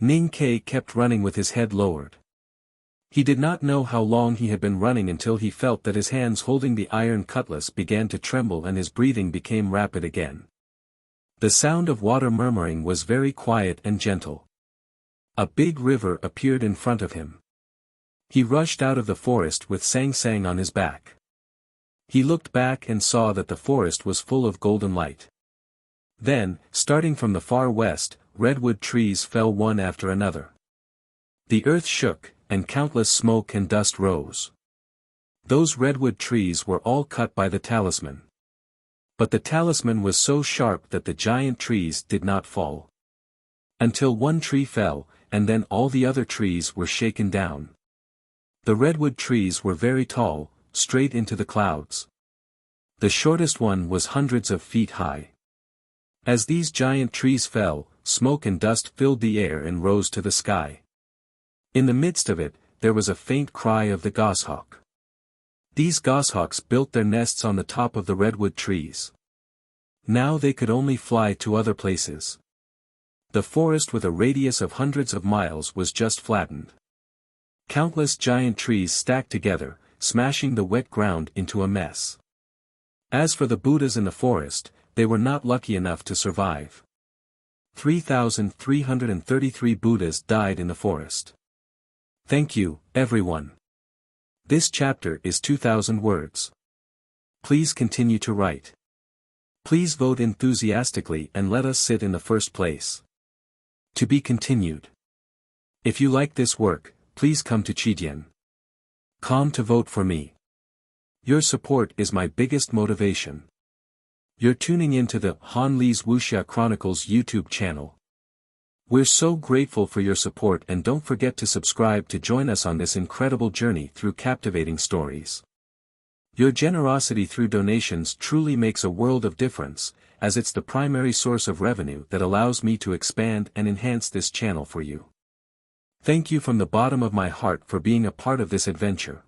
Ning-Ke kept running with his head lowered. He did not know how long he had been running until he felt that his hands holding the iron cutlass began to tremble and his breathing became rapid again. The sound of water murmuring was very quiet and gentle. A big river appeared in front of him. He rushed out of the forest with Sang Sang on his back. He looked back and saw that the forest was full of golden light. Then, starting from the far west, redwood trees fell one after another. The earth shook, and countless smoke and dust rose. Those redwood trees were all cut by the talisman. But the talisman was so sharp that the giant trees did not fall. Until one tree fell, and then all the other trees were shaken down. The redwood trees were very tall, straight into the clouds. The shortest one was hundreds of feet high. As these giant trees fell, smoke and dust filled the air and rose to the sky. In the midst of it, there was a faint cry of the goshawk. These goshawks built their nests on the top of the redwood trees. Now they could only fly to other places. The forest with a radius of hundreds of miles was just flattened. Countless giant trees stacked together, smashing the wet ground into a mess. As for the Buddhas in the forest, they were not lucky enough to survive. 3,333 Buddhas died in the forest. Thank you, everyone. This chapter is 2,000 words. Please continue to write. Please vote enthusiastically and let us sit in the first place. To be continued. If you like this work, please come to Chidian.com to vote for me. Your support is my biggest motivation. You're tuning into the Han Lee's Wuxia Chronicles YouTube channel. We're so grateful for your support and don't forget to subscribe to join us on this incredible journey through captivating stories. Your generosity through donations truly makes a world of difference, as it's the primary source of revenue that allows me to expand and enhance this channel for you. Thank you from the bottom of my heart for being a part of this adventure.